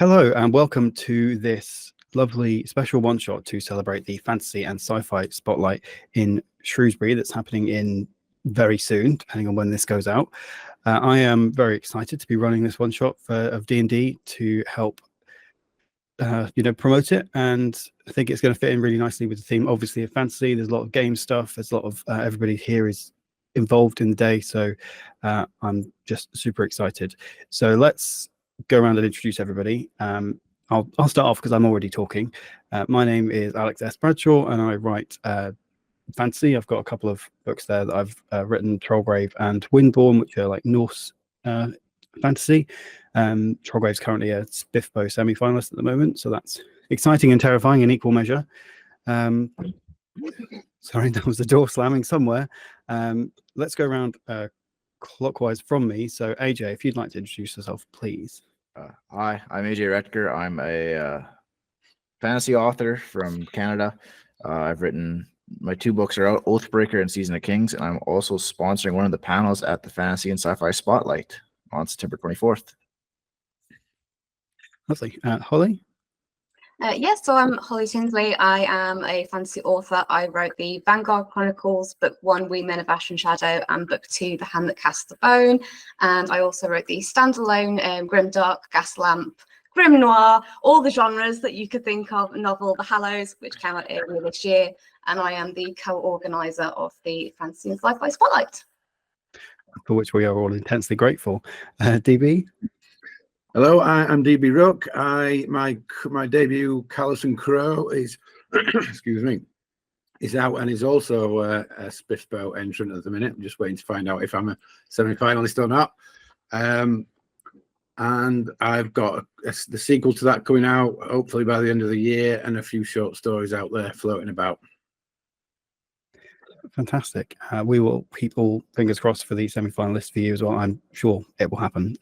Hello and welcome to this lovely special one-shot to celebrate the Fantasy and Sci-Fi Spotlight in Shrewsbury that's happening in very soon, depending on when this goes out. I am very excited to be running this one-shot of D&D to help promote it, and I think it's going to fit in really nicely with the theme, obviously, of fantasy. There's a lot of game stuff. There's a lot of everybody here is involved in the day, so I'm just super excited. So let's go around and introduce everybody. I'll start off because I'm already talking. My name is Alex S Bradshaw, and I write fantasy. I've got a couple of books there that I've written, Trollgrave and Windborn, which are like Norse fantasy. Trollgrave's currently a Spiffbo semi-finalist at the moment, so that's exciting and terrifying in equal measure. Sorry, that was the door slamming somewhere. Let's go around clockwise from me. So AJ, if you'd like to introduce yourself, please. Hi, I'm AJ Rettger. I'm a fantasy author from Canada. I've written, my two books are out, Oathbreaker and Season of Kings, and I'm also sponsoring one of the panels at the Fantasy and Sci-Fi Spotlight on September 24th. Lovely. Holly? Yes, so I'm HL Tinsley. I am a fantasy author. I wrote the Vanguard Chronicles, Book 1, We Men of Ash and Shadow, and Book 2, The Hand That Casts the Bone. And I also wrote the standalone Grimdark, Gaslamp, Grim Noir, all the genres that you could think of, novel The Hallows, which came out earlier this year. And I am the co-organizer of the Fantasy and Sci-Fi Spotlight, for which we are all intensely grateful. DB? Hello, I'm DB Rook. My debut, Callous and Crow, is excuse me, is out and is also a Spiffbo entrant at the minute. I'm just waiting to find out if I'm a semi-finalist or not. And I've got the sequel to that coming out hopefully by the end of the year, and a few short stories out there floating about. Fantastic. We will keep all fingers crossed for the semi-finalists for you as well. I'm sure it will happen.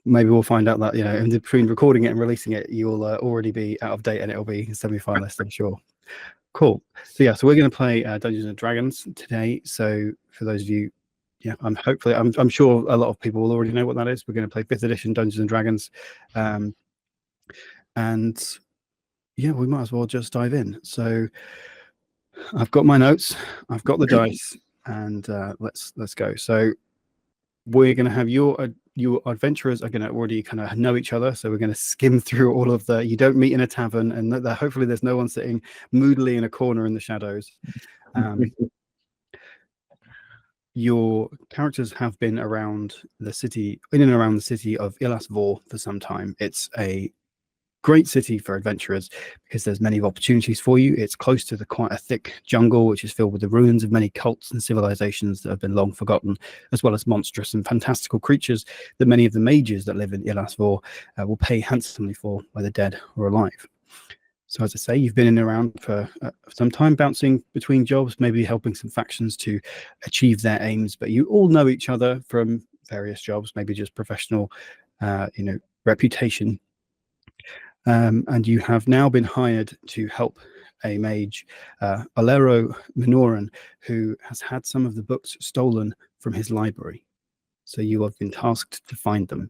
Maybe we'll find out that, in between recording it and releasing it, you'll already be out of date and it'll be semi-finalist, I'm sure. Cool. So we're going to play Dungeons and Dragons today. So for those of you, I'm sure a lot of people will already know what that is. We're going to play 5th edition Dungeons and Dragons. And we might as well just dive in. So I've got my notes, I've got the dice, and let's go. So we're going to have your adventurers are going to already kind of know each other, so we're going to skim through all of the. You don't meet in a tavern, and hopefully there's no one sitting moodily in a corner in the shadows. Your characters have been around the city, in and around the city of Ilasvor for some time. It's a great city for adventurers because there's many opportunities for you. It's close to quite a thick jungle, which is filled with the ruins of many cults and civilizations that have been long forgotten, as well as monstrous and fantastical creatures that many of the mages that live in Ilasvor will pay handsomely for, whether dead or alive. So as I say, you've been in and around for some time, bouncing between jobs, maybe helping some factions to achieve their aims, but you all know each other from various jobs, maybe just professional reputation. And you have now been hired to help a mage, Alero Minoran, who has had some of the books stolen from his library. So you have been tasked to find them.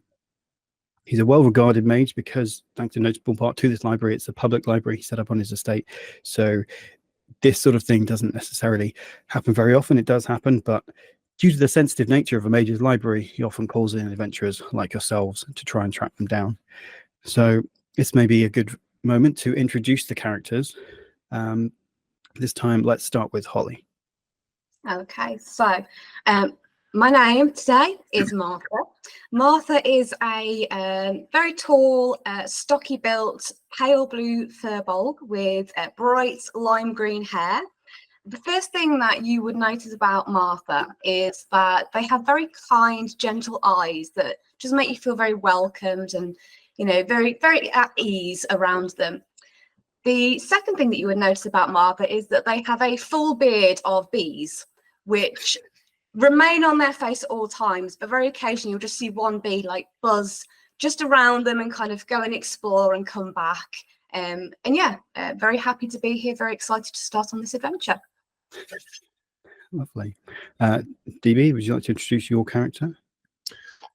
He's a well-regarded mage because, thanks in notable part to this library, it's a public library set up on his estate. So this sort of thing doesn't necessarily happen very often. It does happen, but due to the sensitive nature of a mage's library, he often calls in adventurers like yourselves to try and track them down. So this may be a good moment to introduce the characters. This time, let's start with Holly. Okay, so my name today is Martha. Martha is a very tall, stocky built, pale blue Firbolg with bright lime green hair. The first thing that you would notice about Martha is that they have very kind, gentle eyes that just make you feel very welcomed and very, very at ease around them. The second thing that you would notice about Martha is that they have a full beard of bees, which remain on their face at all times, but very occasionally you'll just see one bee like buzz just around them and kind of go and explore and come back. Very happy to be here, very excited to start on this adventure. Lovely. DB, would you like to introduce your character?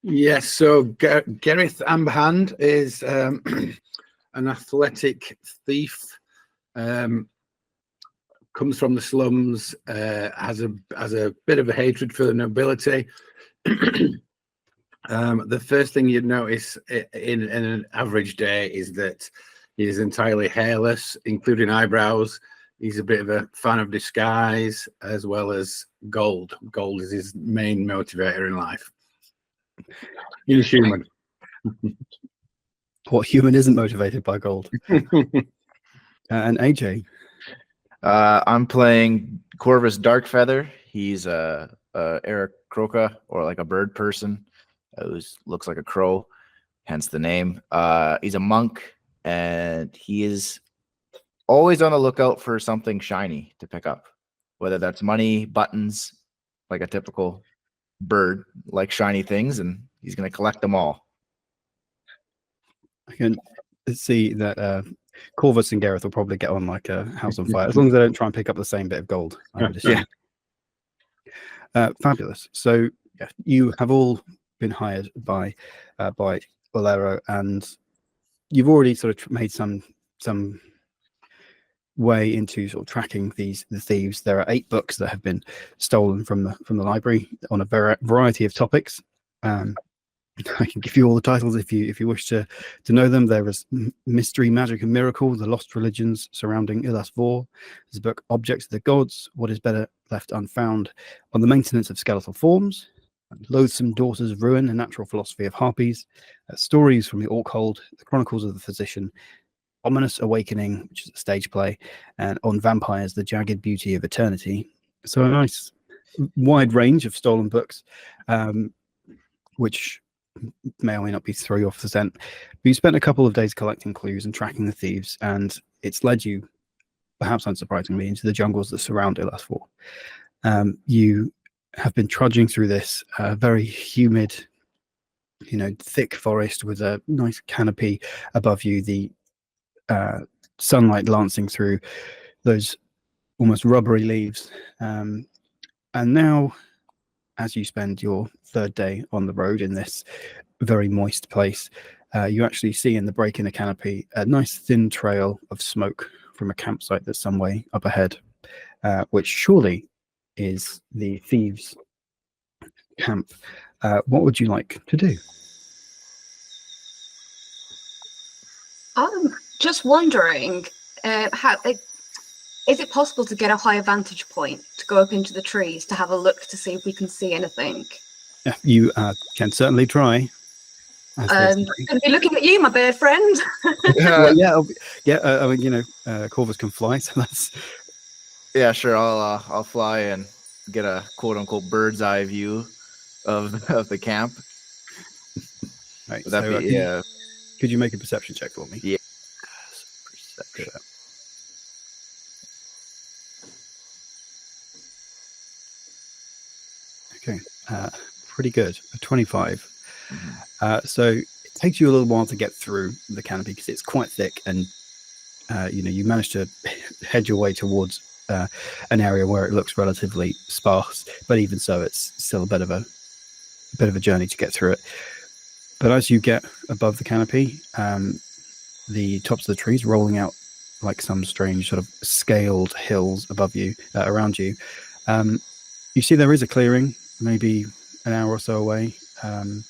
Yes, so Gareth Amberhand is an athletic thief. Comes from the slums, has a bit of a hatred for the nobility. The first thing you'd notice in an average day is that he is entirely hairless, including eyebrows. He's a bit of a fan of disguise as well as gold. Gold is his main motivator in life. He's human. What human isn't motivated by gold? And AJ? I'm playing Corvus Darkfeather. He's a Aarakocra, or like a bird person who looks like a crow, hence the name. He's a monk, and he is always on the lookout for something shiny to pick up, whether that's money, buttons, like a typical bird, like shiny things, and he's going to collect them all. I can see that Corvus and Gareth will probably get on like a house on fire, as long as they don't try and pick up the same bit of gold, I would assume. Fabulous. So yeah, you have all been hired by Bolero, and you've already sort of made some way into sort of tracking the thieves. There are 8 books that have been stolen from the library on a variety of topics. I can give you all the titles if you wish to know them. There is Mystery, Magic, and Miracle: The Lost Religions Surrounding Ilas Vor. There's a book, Objects of the Gods: What is Better Left Unfound, on the Maintenance of Skeletal Forms. Loathsome Daughters of Ruin: A Natural Philosophy of Harpies. Stories from the Orkhold: The Chronicles of the Physician. Ominous Awakening, which is a stage play, and on Vampires: The Jagged Beauty of Eternity. So a nice wide range of stolen books, which may or may not be throw you off the scent. But you spent a couple of days collecting clues and tracking the thieves, and it's led you, perhaps unsurprisingly, into the jungles that surround Ilas Vor. You have been trudging through this very humid, thick forest with a nice canopy above you, the sunlight lancing through those almost rubbery leaves. And now, as you spend your 3rd day on the road in this very moist place, you actually see in the break in the canopy a nice thin trail of smoke from a campsite that's some way up ahead, which surely is the thieves' camp. What would you like to do? I'm just wondering, is it possible to get a higher vantage point to go up into the trees to have a look to see if we can see anything? Yeah, you can certainly try. Going to be looking at you, my bird friend. Well, I mean, Corvus can fly, so that's. Yeah, sure. I'll fly and get a quote unquote bird's eye view of the camp. Right. Would that be, Could you make a perception check for me? Yeah. Perception. Okay. Pretty good. A 25. So it takes you a little while to get through the canopy because it's quite thick, and you manage to head your way towards an area where it looks relatively sparse, but even so, it's still a bit of a journey to get through it. But as you get above the canopy, the tops of the trees rolling out like some strange sort of scaled hills above you, around you, you see there is a clearing, maybe an hour or so away, and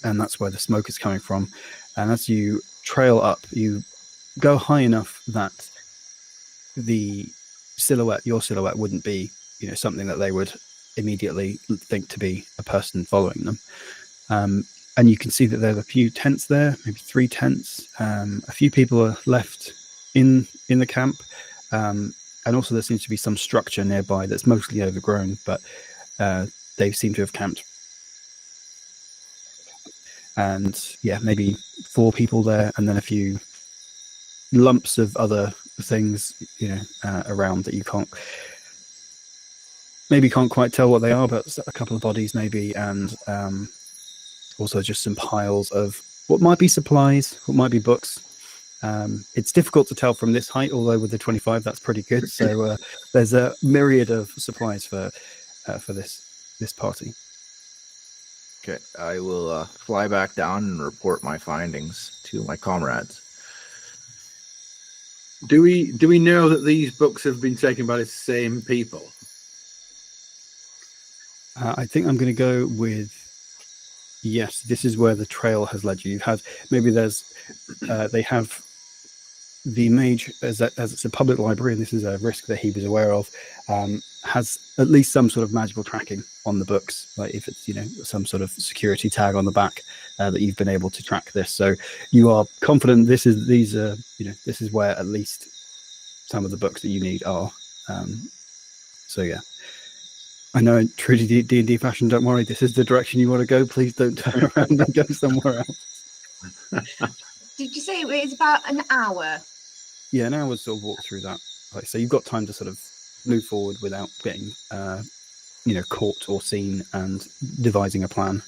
that's where the smoke is coming from. And as you trail up, you go high enough that your silhouette wouldn't be, something that they would immediately think to be a person following them. And you can see that there's a few tents there, maybe 3 tents. A few people are left in the camp, and also there seems to be some structure nearby that's mostly overgrown, but they seem to have camped. And yeah, maybe 4 people there, and then a few lumps of other things, around that you can't quite tell what they are, but a couple of bodies maybe, and also just some piles of what might be supplies, what might be books. It's difficult to tell from this height, although with the 25, that's pretty good. So there's a myriad of supplies for this party. Okay, I will fly back down and report my findings to my comrades. Do we know that these books have been taken by the same people? I think I'm going to go with yes. This is where the trail has led you. You've had maybe there's they have the mage as it's a public library, and this is a risk that he was aware of. Has at least some sort of magical tracking on the books, like if it's some sort of security tag on the back that you've been able to track this. So you are confident this is where at least some of the books that you need are. So yeah. I know in true D&D fashion, don't worry, this is the direction you want to go. Please don't turn around and go somewhere else. Did you say it's about an hour? Yeah, an hour's sort of walk through that. Like, so you've got time to sort of move forward without getting, caught or seen, and devising a plan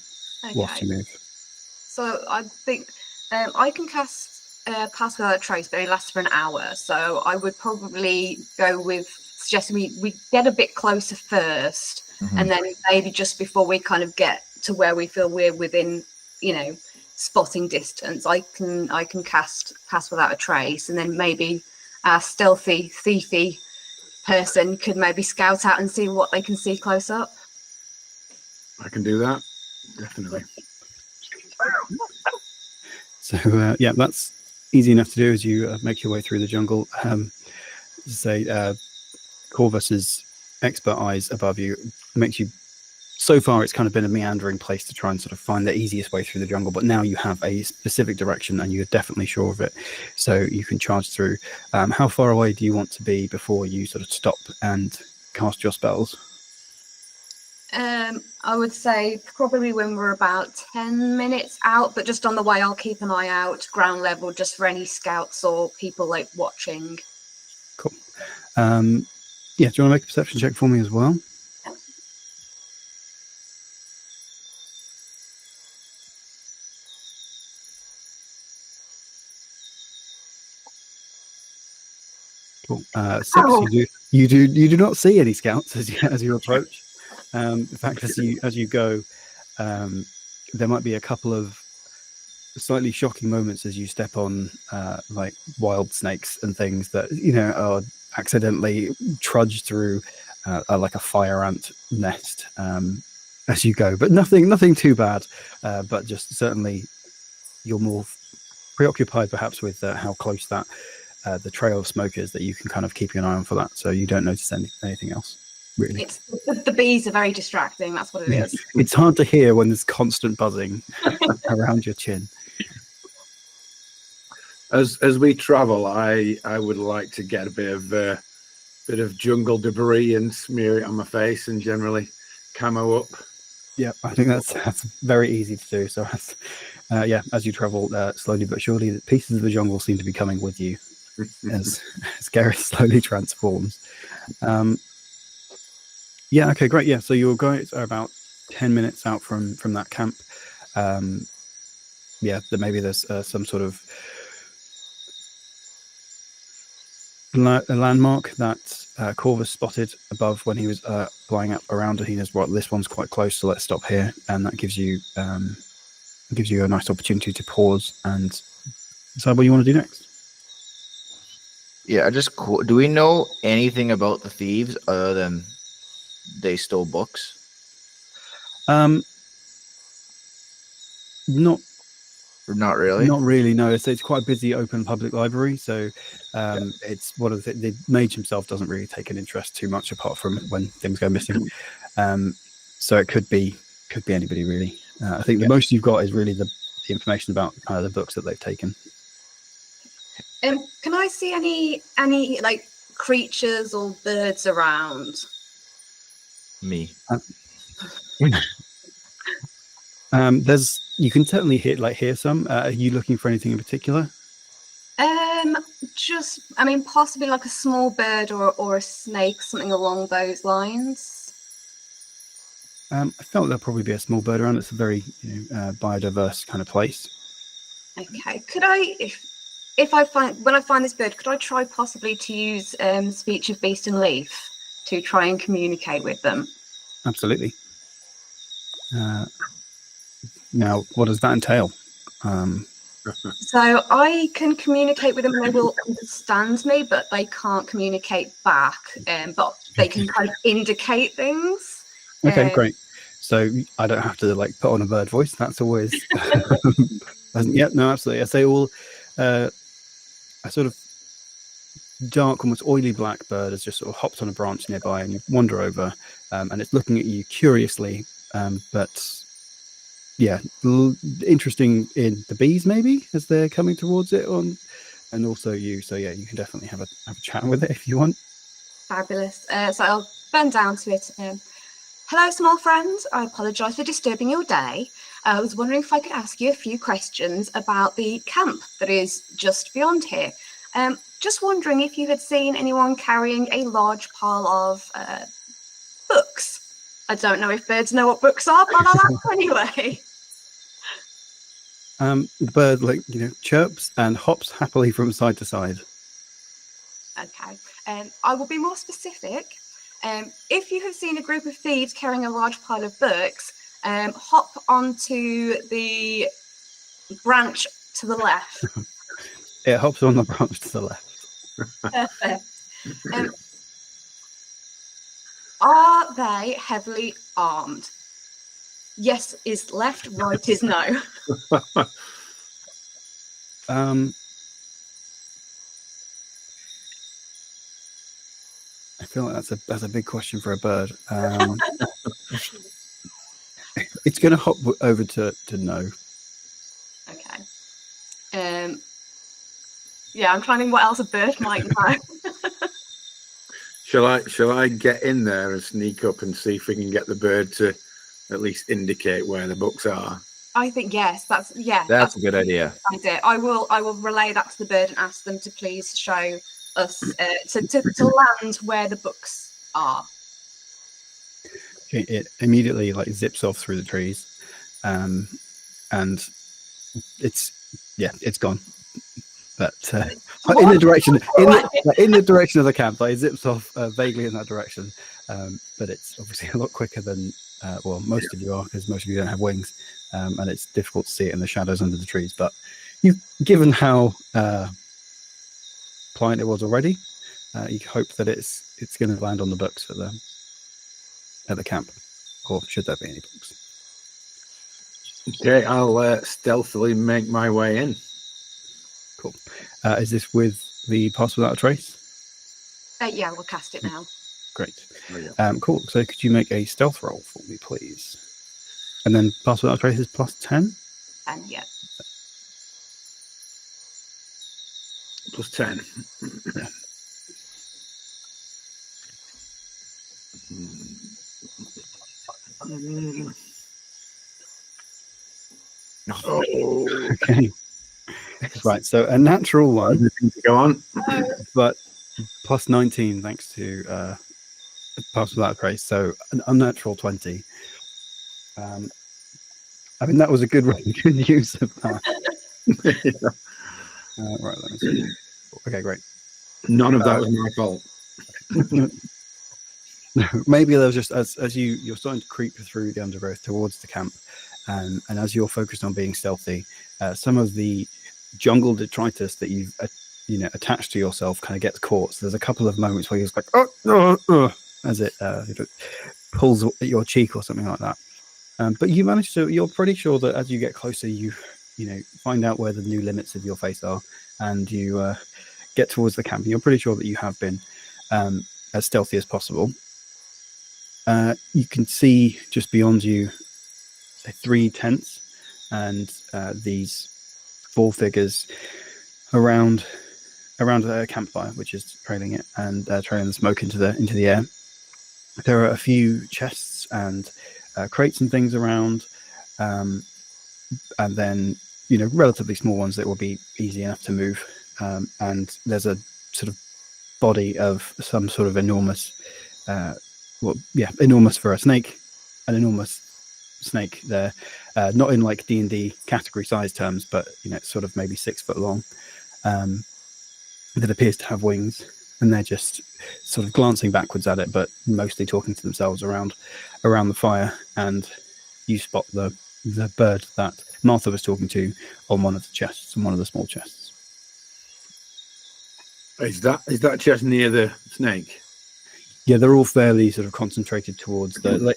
whilst you move. So I think I can cast Pass Without a Trace, but it lasts for an hour. So I would probably go with suggesting we get a bit closer first, and then maybe just before we kind of get to where we feel we're within, spotting distance, I can cast Pass Without a Trace, and then maybe our stealthy, thiefy person could maybe scout out and see what they can see close up. I can do that, definitely. So yeah, that's easy enough to do as you make your way through the jungle. Corvus's expert eyes above you makes you. So far, it's kind of been a meandering place to try and sort of find the easiest way through the jungle, but now you have a specific direction and you're definitely sure of it, so you can charge through. How far away do you want to be before you sort of stop and cast your spells? I would say probably when we're about 10 minutes out, but just on the way, I'll keep an eye out ground level just for any scouts or people like watching. Cool. Yeah, do you want to make a perception check for me as well? Cool. 6. Oh. You do not see any scouts as you approach. In fact, as you go, there might be a couple of slightly shocking moments as you step on like wild snakes and things that are accidentally trudge through like a fire ant nest as you go, but nothing too bad. But just certainly you're more preoccupied perhaps with how close that the trail of smoke is, that you can kind of keep an eye on for that, so you don't notice anything else really. The bees are very distracting, that's what it is. It's hard to hear when there's constant buzzing around your chin. As we travel, I would like to get a bit of jungle debris and smear it on my face and generally camo up. Yeah, I think that's very easy to do. So as you travel slowly but surely, the pieces of the jungle seem to be coming with you as Gareth slowly transforms. Yeah, okay, great. Yeah, so you're going about 10 minutes out from that camp. Maybe there's some sort of a landmark that Corvus spotted above when he was flying up around, and he knows, well, this one's quite close, so let's stop here. And that gives you a nice opportunity to pause and decide what you want to do next. Yeah, do we know anything about the thieves other than they stole books? Not really. Not really. No, it's quite a busy open public library. So it's one of the mage himself doesn't really take an interest too much apart from when things go missing. So it could be anybody really. I think the most you've got is really the information about the books that they've taken. Can I see any like creatures or birds around? Me. You can certainly hear some. Are you looking for anything in particular? Possibly like a small bird or a snake, something along those lines. I felt there'll probably be a small bird around. It's a very biodiverse kind of place. Okay. Could I, when I find this bird, could I try possibly to use speech of beast and leaf to try and communicate with them? Absolutely. Now, what does that entail? So I can communicate with them and they will understand me, but they can't communicate back. But they can kind of indicate things. Okay, great. So I don't have to like put on a bird voice. That's always yeah, no, absolutely. I say all a sort of dark, almost oily black bird has just sort of hopped on a branch nearby, and you wander over, and it's looking at you curiously, but yeah, interesting in the bees maybe as they're coming towards it on, and also you. So yeah, you can definitely have a chat with it if you want. Fabulous. So I'll bend down to it. Hello, small friend. I apologise for disturbing your day. I was wondering if I could ask you a few questions about the camp that is just beyond here. Just wondering if you had seen anyone carrying a large pile of books. I don't know if birds know what books are, but I'll ask anyway. The bird, chirps and hops happily from side to side. Okay. I will be more specific. If you have seen a group of thieves carrying a large pile of books, hop onto the branch to the left. It hops on the branch to the left. Perfect. Are they heavily armed? Yes is left, right is no. I feel like that's a big question for a bird. It's going to hop over to no. Okay. Yeah, I'm trying to think what else a bird might know. Shall I get in there and sneak up and see if we can get the bird to at least indicate where the books are? I think yes. That's a good idea. I will relay that to the bird and ask them to please show us to land where the books are. Okay, it immediately zips off through the trees, and it's gone. But in the direction of the camp, it zips off vaguely in that direction. But it's obviously a lot quicker than most of you are, because most of you don't have wings, and it's difficult to see it in the shadows under the trees. But given how pliant it was already, you hope that it's going to land on the books at the camp, or should there be any books. Okay, I'll stealthily make my way in. Cool. Is this with the Pass Without a Trace? Yeah, we'll cast it now. Great. Oh, yeah. Cool. So could you make a stealth roll for me, please? And then Pass Without a Trace is plus 10? And yeah. Plus 10. Yeah. Oh. Okay. Right, so a natural one. Go on. But plus 19 thanks to Pass Without a Trace, so an unnatural 20. I mean, that was a good use of that. Right, let me see. Okay, great. None of that was my fault. Maybe there was just as you're starting to creep through the undergrowth towards the camp, and as you're focused on being stealthy, some of the jungle detritus that you've attached to yourself kind of gets caught. So there's a couple of moments where you're just like as it pulls at your cheek or something like that. But you manage to. You're pretty sure that as you get closer, you find out where the new limits of your face are, and you get towards the camp. And you're pretty sure that you have been as stealthy as possible. You can see just beyond you, say, 3 tents, and these 4 figures around a campfire, which is trailing it and trailing the smoke into the air. There are a few chests and crates and things around, and then relatively small ones that will be easy enough to move. And there's a sort of body of some sort of enormous, enormous for a snake, an enormous snake there, not in like D&D category size terms, but sort of maybe 6 foot long, that appears to have wings, and they're just sort of glancing backwards at it, but mostly talking to themselves around the fire. And you spot the the bird that Martha was talking to on one of the chests, on one of the small chests. Is that chest near the snake? Yeah, they're all fairly sort of concentrated towards the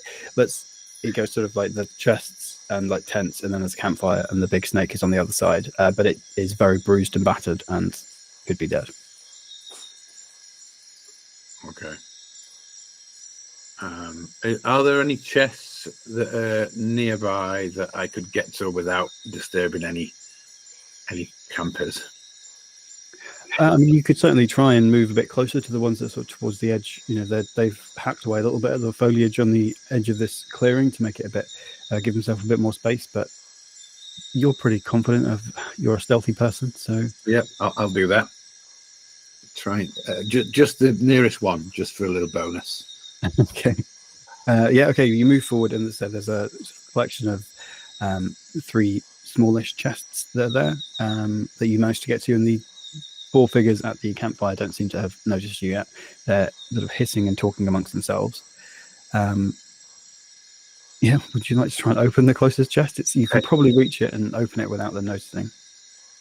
it goes sort of like the chests and like tents, and then there's a campfire, and the big snake is on the other side. But it is very bruised and battered and could be dead. Okay. Are there any chests that are nearby that I could get to without disturbing any campers? I mean, you could certainly try and move a bit closer to the ones that are sort of towards the edge. You know, they've hacked away a little bit of the foliage on the edge of this clearing to make it a bit, give themselves a bit more space. But you're pretty confident you're a stealthy person, so Yeah, I'll do that. Try just the nearest one, just for a little bonus. okay. Okay. You move forward, and there's a collection of 3 smallish chests that are there that you managed to get to, and the 4 figures at the campfire don't seem to have noticed you yet. They're sort of hissing and talking amongst themselves. Yeah, would you like to try and open the closest chest? You can probably reach it and open it without them noticing.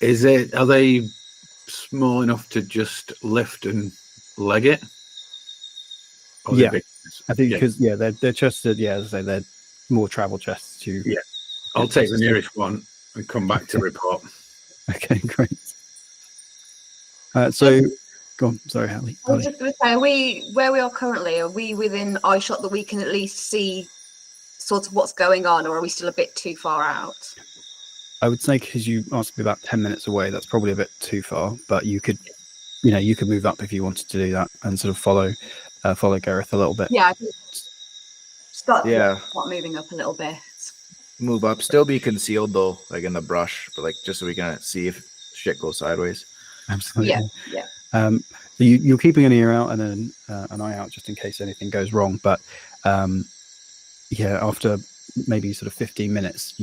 Are they small enough to just lift and leg it? Or Yeah, big? I think because they're chests. As I say, they're more travel chests to. Yeah, I'll take the nearest one and come back to report. Okay, great. So, go on. Sorry, Hallie. I was just going to say, where we are currently, are we within eye shot that we can at least see sort of what's going on, or are we still a bit too far out? I would say, because you asked me about 10 minutes away, that's probably a bit too far, but you could move up if you wanted to do that and sort of follow Gareth a little bit. Yeah, start moving up a little bit. Move up, still be concealed though, like in the brush, but like just so we can see if shit goes sideways. Absolutely. Yeah. So you're keeping an ear out and an eye out just in case anything goes wrong. But after maybe sort of 15 minutes,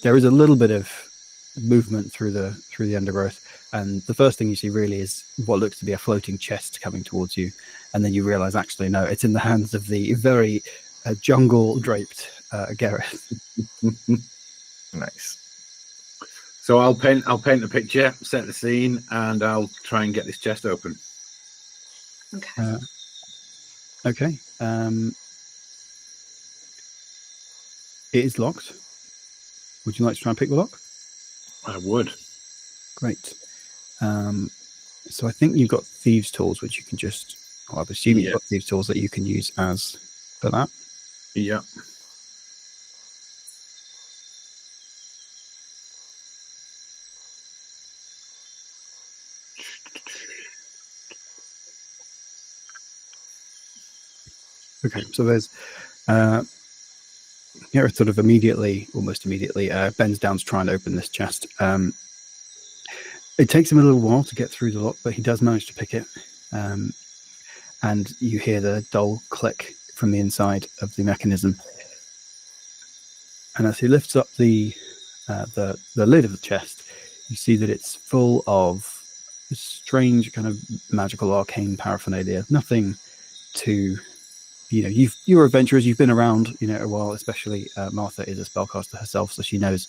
there is a little bit of movement through the undergrowth, and the first thing you see really is what looks to be a floating chest coming towards you, and then you realize actually no, it's in the hands of the very jungle draped Gareth. Nice. So I'll paint the picture, set the scene, and I'll try and get this chest open. Okay. Okay. It is locked. Would you like to try and pick the lock? I would. Great. So I think you've got thieves' tools, which you can just. I'm assuming you've got thieves' tools that you can use for that. Yeah. Okay, so there's Gareth sort of almost immediately bends down to try and open this chest. It takes him a little while to get through the lock, but he does manage to pick it. And you hear the dull click from the inside of the mechanism. And as he lifts up the lid of the chest, you see that it's full of strange kind of magical arcane paraphernalia. Nothing too, you're adventurers, you've been around, a while, especially Martha is a spellcaster herself, so she knows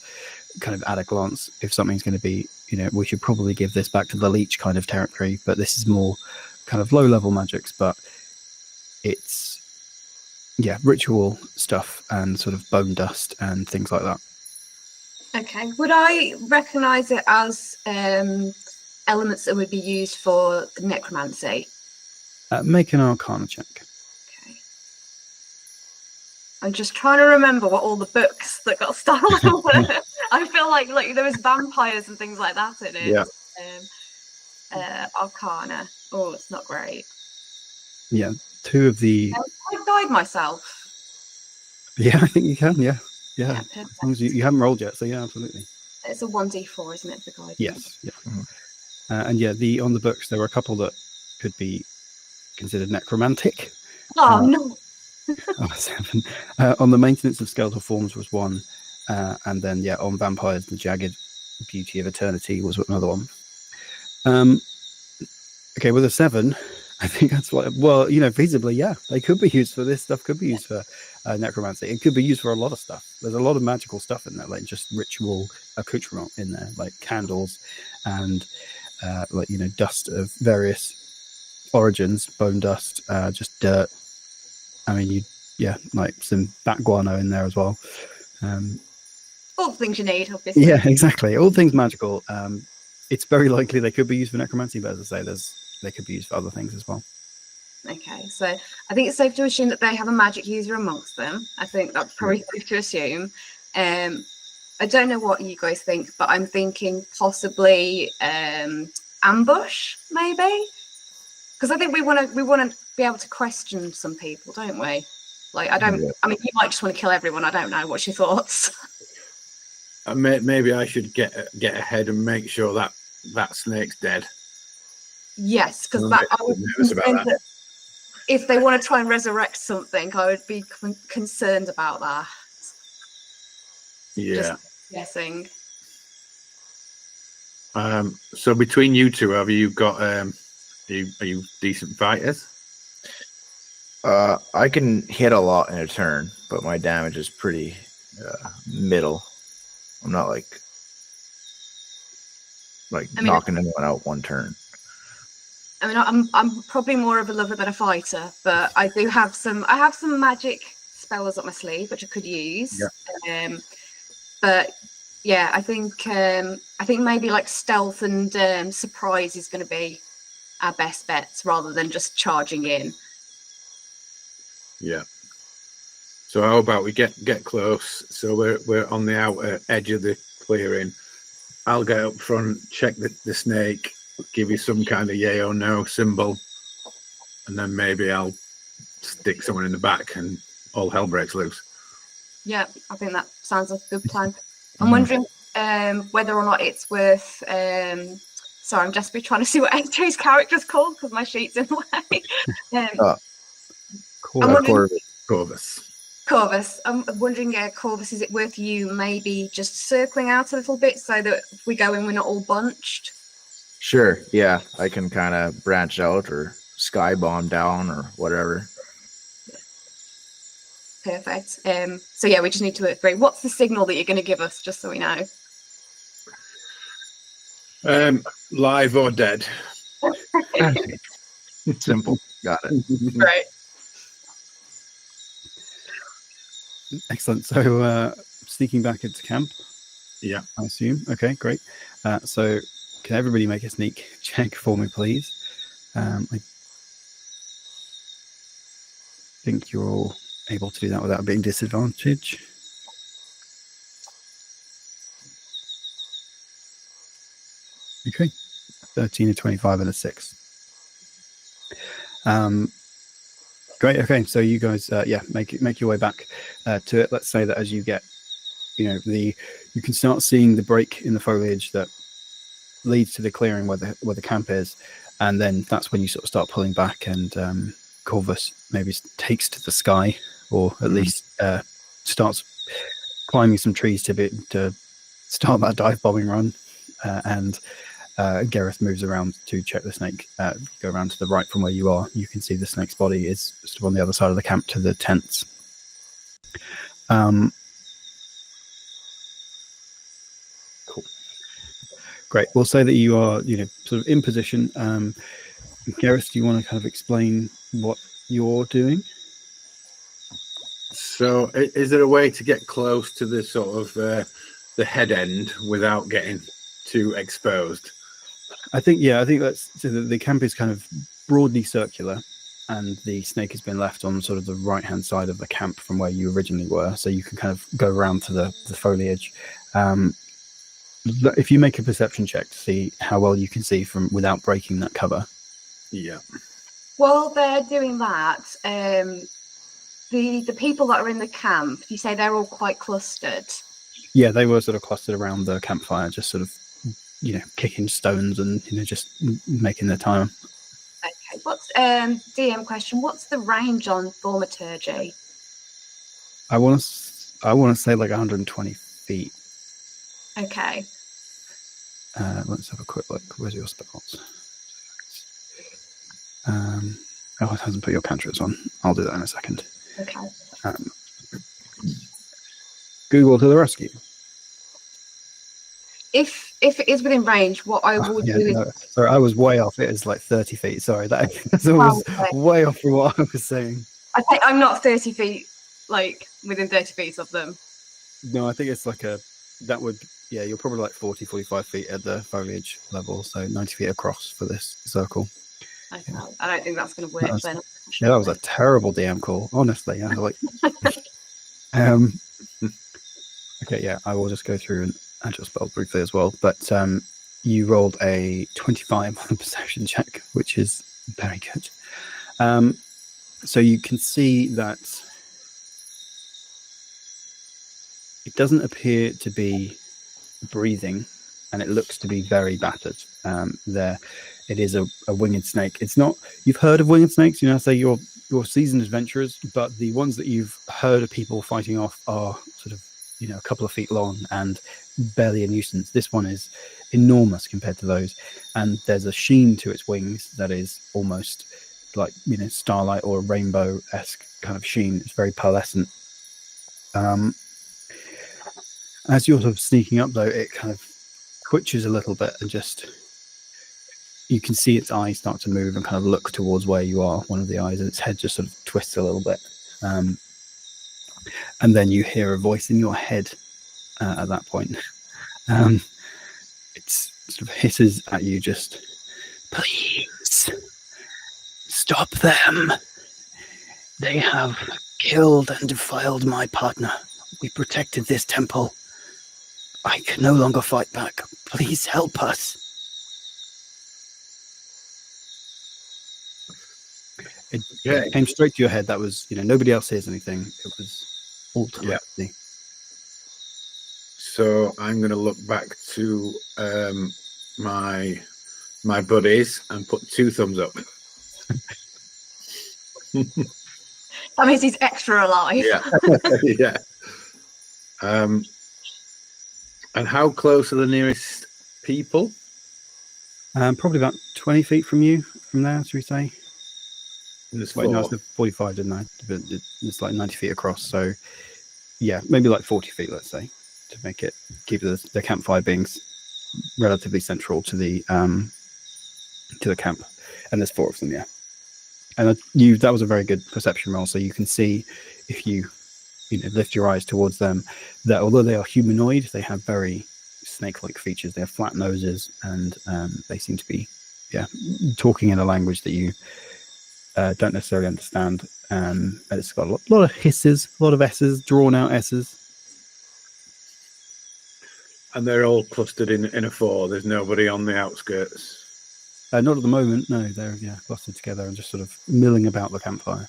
kind of at a glance if something's going to be, we should probably give this back to the leech kind of territory, but this is more kind of low level magics, but it's ritual stuff and sort of bone dust and things like that. Okay, would I recognize it as elements that would be used for the necromancy? Make an arcana check. Okay. I'm just trying to remember what all the books that got stolen were. I feel like there was vampires and things like that in it. Yeah. Arcana. Oh, it's not great. Yeah, 2 of the. I've guide myself. Yeah, I think you can. Yeah. Perfect. As long as you haven't rolled yet, so yeah, absolutely. It's a 1d4, isn't it, for guidance? Yes. Yeah. And on the books there were a couple that could be considered necromantic. Oh no. 7. On the maintenance of skeletal forms was 1, and then on vampires, the jagged beauty of eternity was another one. Okay, with a 7, I think that's what. Well, feasibly, yeah, they could be used for this stuff. Could be used for necromancy. It could be used for a lot of stuff. There's a lot of magical stuff in there, like just ritual accoutrement in there, like candles and dust of various origins, bone dust, just dirt. I mean, like some bat guano in there as well. All the things you need, obviously. Yeah, exactly. All things magical. It's very likely they could be used for necromancy, but as I say, they could be used for other things as well. Okay, so I think it's safe to assume that they have a magic user amongst them. I think that's probably safe to assume. I don't know what you guys think, but I'm thinking possibly ambush, maybe, because I think we want to be able to question some people, don't we? Like, I mean, you might just want to kill everyone. I don't know. What's your thoughts? Maybe I should get ahead and make sure that snake's dead. Yes, because I was nervous about that. If they want to try and resurrect something, I would be concerned about that. Yeah. Just guessing. So between you two, have you got are you decent fighters? I can hit a lot in a turn, but my damage is pretty middle. I'm not like knocking anyone out one turn. I mean, I'm probably more of a lover than a fighter, but I do have some. I have some magic spells up my sleeve which I could use. Yeah. But yeah, I think maybe like stealth and surprise is going to be our best bets rather than just charging in. Yeah. So how about we get close? So we're on the outer edge of the clearing. I'll get up front, check the snake, give you some kind of yay or no symbol, and then maybe I'll stick someone in the back and all hell breaks loose. Yeah, I think that sounds like a good plan. I'm wondering whether or not it's worth. Sorry, I'm desperately trying to see what AJ's character's called because my sheet's in the way. Corvus. I'm wondering, Corvus, is it worth you maybe just circling out a little bit so that if we go in, we're not all bunched? Sure. Yeah, I can kind of branch out or sky bomb down or whatever. Perfect. So yeah, we just need to agree. What's the signal that you're going to give us, just so we know? Live or dead. Simple. Got it. Right. Excellent. So sneaking back into camp. Yeah, I assume. Okay, great. So can everybody make a sneak check for me, please? I think you're all able to do that without being disadvantaged. Okay, 13, a 25, and a 6. Great. Okay, so you guys, make your way back to it. Let's say that as you get, you can start seeing the break in the foliage that leads to the clearing where the camp is, and then that's when you sort of start pulling back, and Corvus maybe takes to the sky, or at least starts climbing some trees to start that dive bombing run, and Gareth moves around to check the snake. Go around to the right from where you are. You can see the snake's body is sort of on the other side of the camp to the tents. Cool. Great. We'll say that you are, sort of in position. Gareth, do you want to kind of explain what you're doing? So is there a way to get close to the sort of the head end without getting too exposed? I think that's so the camp is kind of broadly circular, and the snake has been left on sort of the right hand side of the camp from where you originally were, so you can kind of go around to the foliage. If you make a perception check to see how well you can see from without breaking that cover. Yeah. While they're doing that, the people that are in the camp, you say they're all quite clustered. Yeah, they were sort of clustered around the campfire, just sort of, kicking stones and just making their time. Okay. What's DM question? What's the range on thaumaturgy? I want to say like 120 feet. Okay. Let's have a quick look. Where's your spells? Oh, it hasn't put your cantrips on. I'll do that in a second. Okay. Google to the rescue. If it is within range, what I will Yeah, do is no, sorry, I was way off. It is like 30 feet. Sorry, that's almost okay. way off from what I was saying. I think I'm not 30 feet, like within 30 feet of them. No, I think it's like yeah, you're probably like 40, 45 feet at the foliage level, so 90 feet across for this circle. Okay. I don't think that's going to work That was- then. Yeah, that was a terrible DM call, honestly. Okay, yeah, I will just go through and adjust spell briefly as well. But you rolled a 25 on the perception check, which is very good. So you can see that it doesn't appear to be breathing, and it looks to be very battered. It is a winged snake. It's not. You've heard of winged snakes, say you're seasoned adventurers, but the ones that you've heard of people fighting off are sort of a couple of feet long and barely a nuisance. This one is enormous compared to those, and there's a sheen to its wings that is almost like starlight or rainbow-esque kind of sheen. It's very pearlescent. As you're sort of sneaking up, though, it kind of twitches a little bit, and you can see its eyes start to move and kind of look towards where you are, one of the eyes, and its head just sort of twists a little bit. And then you hear a voice in your head at that point. It sort of hisses at you, just, please, stop them. They have killed and defiled my partner. We protected this temple. I can no longer fight back. Please help us. It came straight to your head. That was, nobody else hears anything. It was all telepathy. So I'm going to look back to my buddies and put 2 thumbs up. That means he's extra alive. Yeah. And how close are the nearest people? Probably about 20 feet from you, from there, should we say? There's Wait, no, I 4. said 45, didn't I? But it's like 90 feet across. So, yeah, maybe like 40 feet, let's say, to keep the campfire being relatively central to the camp. And there's 4 of them, yeah. And that was a very good perception roll. So you can see, if you lift your eyes towards them, that although they are humanoid, they have very snake-like features. They have flat noses, and they seem to be, talking in a language that you don't necessarily understand. And it's got a lot of hisses, a lot of S's, drawn out S's. And they're all clustered in a 4. There's nobody on the outskirts. Not at the moment, no. They're clustered together and just sort of milling about the campfire.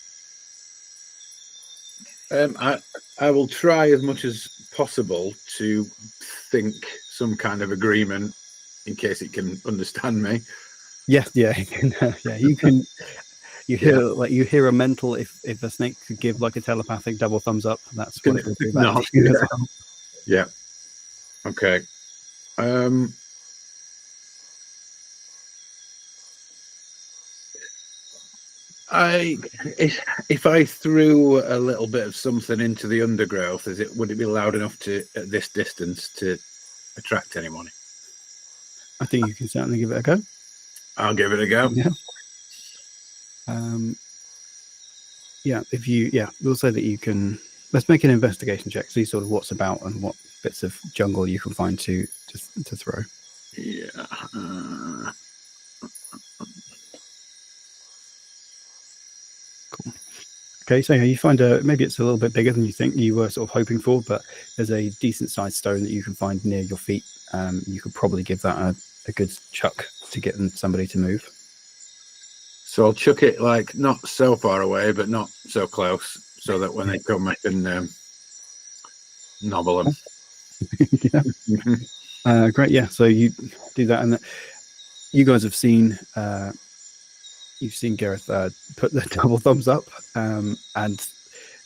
I will try as much as possible to think some kind of agreement in case it can understand me. Yes, yeah, you can. You hear a mental. If a snake could give like a telepathic double thumbs up, that's what it would do. No, yeah. Okay. If I threw a little bit of something into the undergrowth, would it be loud enough at this distance to attract anyone? I think you can certainly give it a go. I'll give it a go. Yeah. We'll say that you can. Let's make an investigation check. See sort of what's about and what bits of jungle you can find to throw. Yeah. Cool. Okay, so you find maybe it's a little bit bigger than you think you were sort of hoping for, but there's a decent sized stone that you can find near your feet. You could probably give that a good chuck to get somebody to move. So I'll chuck it like not so far away, but not so close, so that when they come, I can nobble them. Yeah. Great. Yeah. So you do that, and you guys have seen. You've seen Gareth put the double thumbs up, and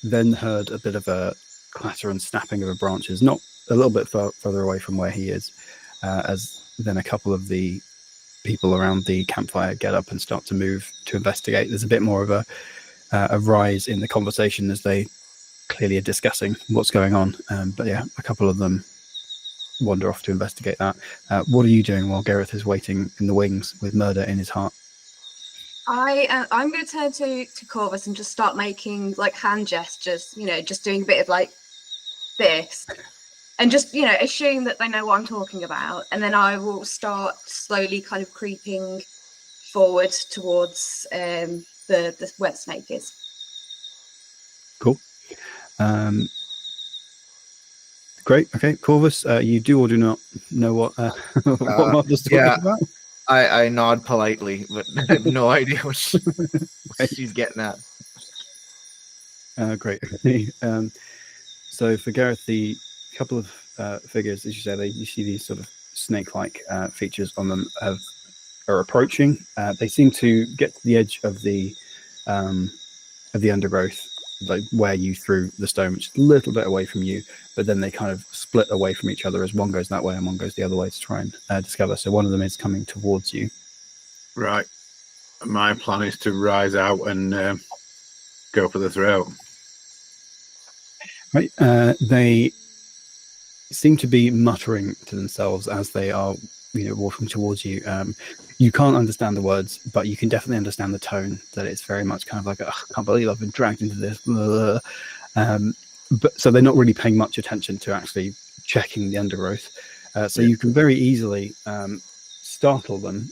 then heard a bit of a clatter and snapping of the branches, not a little bit further away from where he is, as then a couple of the people around the campfire get up and start to move to investigate. There's a bit more of a rise in the conversation as they clearly are discussing what's going on. But yeah, a couple of them wander off to investigate that. What are you doing while Gareth is waiting in the wings with murder in his heart? I'm going to turn to Corvus and just start making like hand gestures, just doing a bit of like this, and just assume that they know what I'm talking about, and then I will start slowly kind of creeping forward towards the where the snake is. Cool. Great. Okay, Corvus, you do or do not know what Martha's talking about? I nod politely, but I have no idea what she's getting at. Great. Okay. So for Gareth, the couple of figures, as you say, you see these sort of snake-like features on them are approaching. They seem to get to the edge of the undergrowth, like where you threw the stone, which is a little bit away from you, but then they kind of split away from each other as one goes that way and one goes the other way to try and discover. So one of them is coming towards you. Right. My plan is to rise out and go for the throat. Right. They seem to be muttering to themselves as they are, walking towards you. You can't understand the words, but you can definitely understand the tone, that it's very much kind of like, I can't believe I've been dragged into this. But so they're not really paying much attention to actually checking the undergrowth. So you can very easily startle them.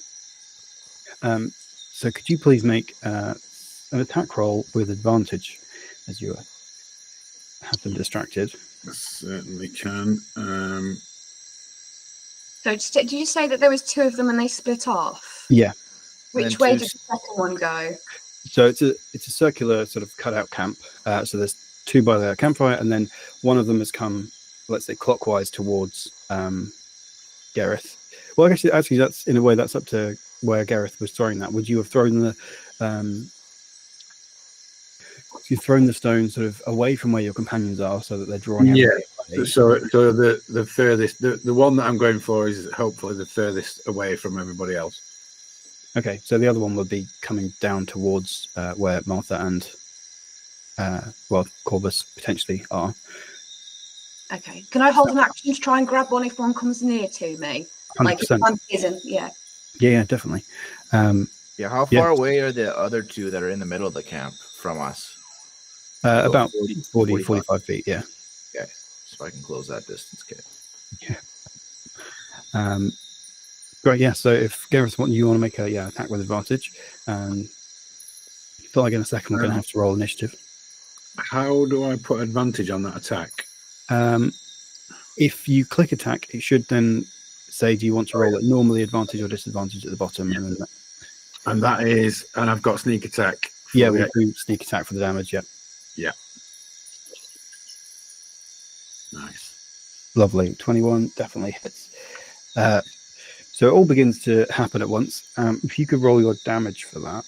So could you please make an attack roll with advantage as you have them distracted? I certainly can. So did you say that there was two of them and they split off? Yeah. Which way did the second one go? So it's a circular sort of cutout camp. So there's two by the campfire, and then one of them has come, let's say, clockwise towards Gareth. Well, actually, that's in a way that's up to where Gareth was throwing that. Would you have thrown the stone sort of away from where your companions are, so that they're drawing out? Yeah. So the furthest, the one that I'm going for is hopefully the furthest away from everybody else. Okay, so the other one would be coming down towards where Martha and Corvus potentially are. Okay. Can I hold an action to try and grab one if one comes near to me? 100%. Like if one isn't, yeah. Yeah, definitely. How far away are the other two that are in the middle of the camp from us? About 40, 45 feet, yeah. Okay, so I can close that distance. Okay. Yeah. Great, yeah. So if Gareth, you want to make a attack with advantage, I feel like in a second we're going to have to roll initiative. How do I put advantage on that attack? If you click attack, it should then say, do you want to roll at normally advantage or disadvantage at the bottom? Yeah. And that is, and I've got sneak attack. Yeah, we do sneak attack for the damage, yeah. Yeah. Nice. Lovely. 21 definitely hits. So it all begins to happen at once. If you could roll your damage for that.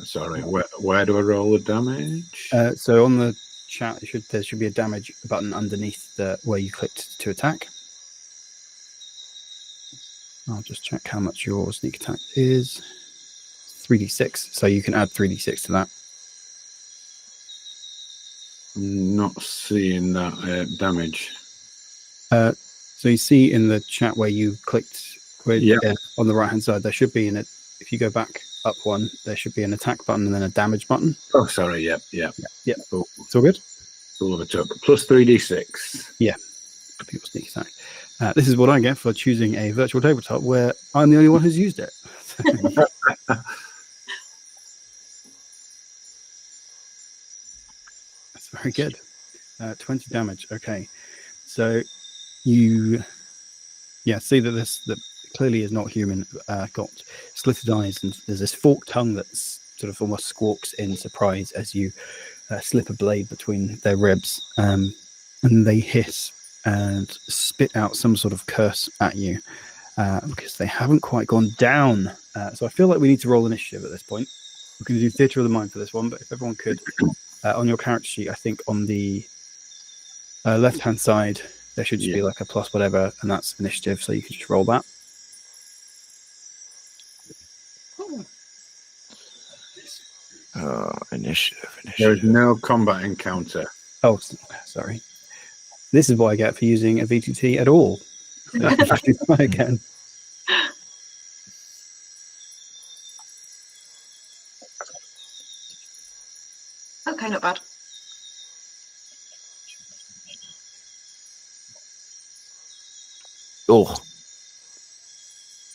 Sorry, where do I roll the damage? So on the chat, there should be a damage button underneath where you clicked to attack. I'll just check how much your sneak attack is. 3d6, so you can add 3d6 to that. Not seeing that damage. So you see in the chat where you clicked on the right hand side, there should be if you go back up one, there should be an attack button and then a damage button. Oh, sorry. Yeah. Cool. It's all good. All of it took plus 3d6. Yeah. People sneak attack. This is what I get for choosing a virtual tabletop where I'm the only one who's used it. That's very good. 20 damage. Okay. So you see that clearly is not human, got slitted eyes, and there's this forked tongue that's sort of almost squawks in surprise as you slip a blade between their ribs, and they hiss and spit out some sort of curse at you because they haven't quite gone down. So I feel like we need to roll initiative at this point. We're going to do Theatre of the Mind for this one, but if everyone could, on your character sheet, I think on the left-hand side, there should just be like a plus whatever, and that's initiative, so you can just roll that. Initiative. There is no combat encounter. Oh, sorry. This is what I get for using a VTT at all. Again. Okay, not bad. Oh.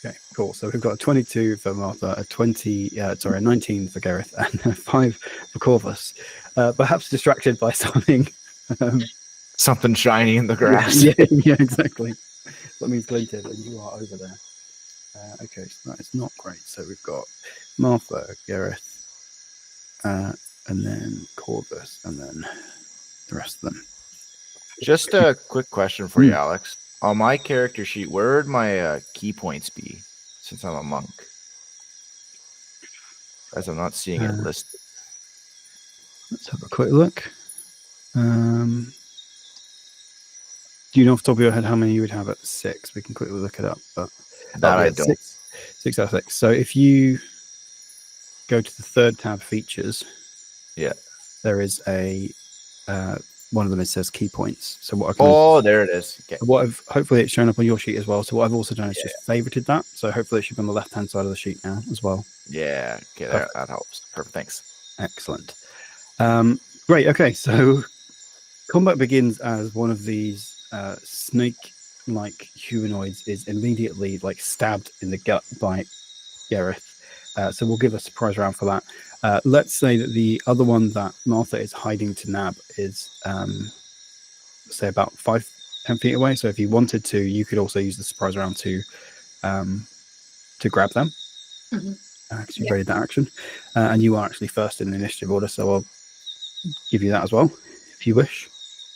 Okay, cool. So we've got a 22 for Martha, a 19 for Gareth, and a 5 for Corvus. Perhaps distracted by something. Something shiny in the grass. Yeah, exactly. That means glinted, and you are over there. Okay, so that is not great. So we've got Martha, Gareth, and then Corvus, and then the rest of them. Just a quick question for you, Alex. On my character sheet, where would my key points be since I'm a monk? As I'm not seeing it listed. Let's have a quick look. Do you know off the top of your head how many you would have at 6? We can quickly look it up. But that I don't. 6 out of 6. So if you go to the third tab, features, there is a one of them. It says key points. So what I can there it is. Okay. Hopefully it's shown up on your sheet as well. So what I've also done is just favorited that. So hopefully it should be on the left hand side of the sheet now as well. Yeah. Okay. That helps. Perfect. Thanks. Excellent. Great. Okay. So combat begins as one of these snake-like humanoids is immediately like stabbed in the gut by Gareth. So we'll give a surprise round for that. Let's say that the other one that Martha is hiding to nab is say about 5-10 feet away. So if you wanted to, you could also use the surprise round to grab them. Because you've readied that action. And you are actually first in the initiative order, so I'll give you that as well if you wish.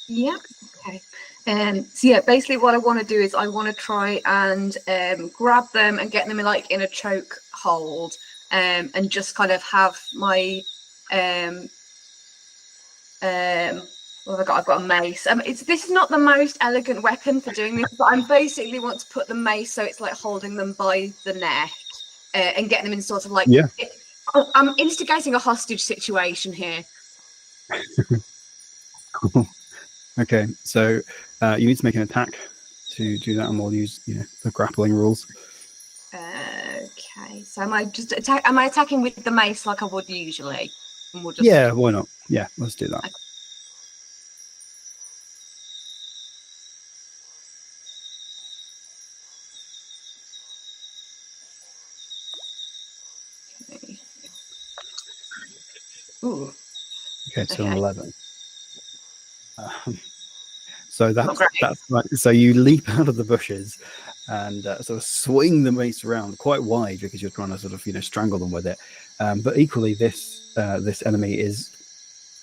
Yeah. Okay. So yeah, basically what I want to do is I want to try and grab them and get them in a choke hold, and just kind of have my what have I got? I've got a mace. This is not the most elegant weapon for doing this, but I basically want to put the mace so it's like holding them by the neck and getting them in sort of like I'm instigating a hostage situation here. Okay, so you need to make an attack to do that, and we'll use the grappling rules. Okay, so am I attacking with the mace like I would usually? And we'll just... Yeah, why not? Yeah, let's do that. Okay. Ooh. Okay, so an 11. So that's right. So you leap out of the bushes and sort of swing the mace around quite wide because you're trying to sort of strangle them with it. But equally, this enemy is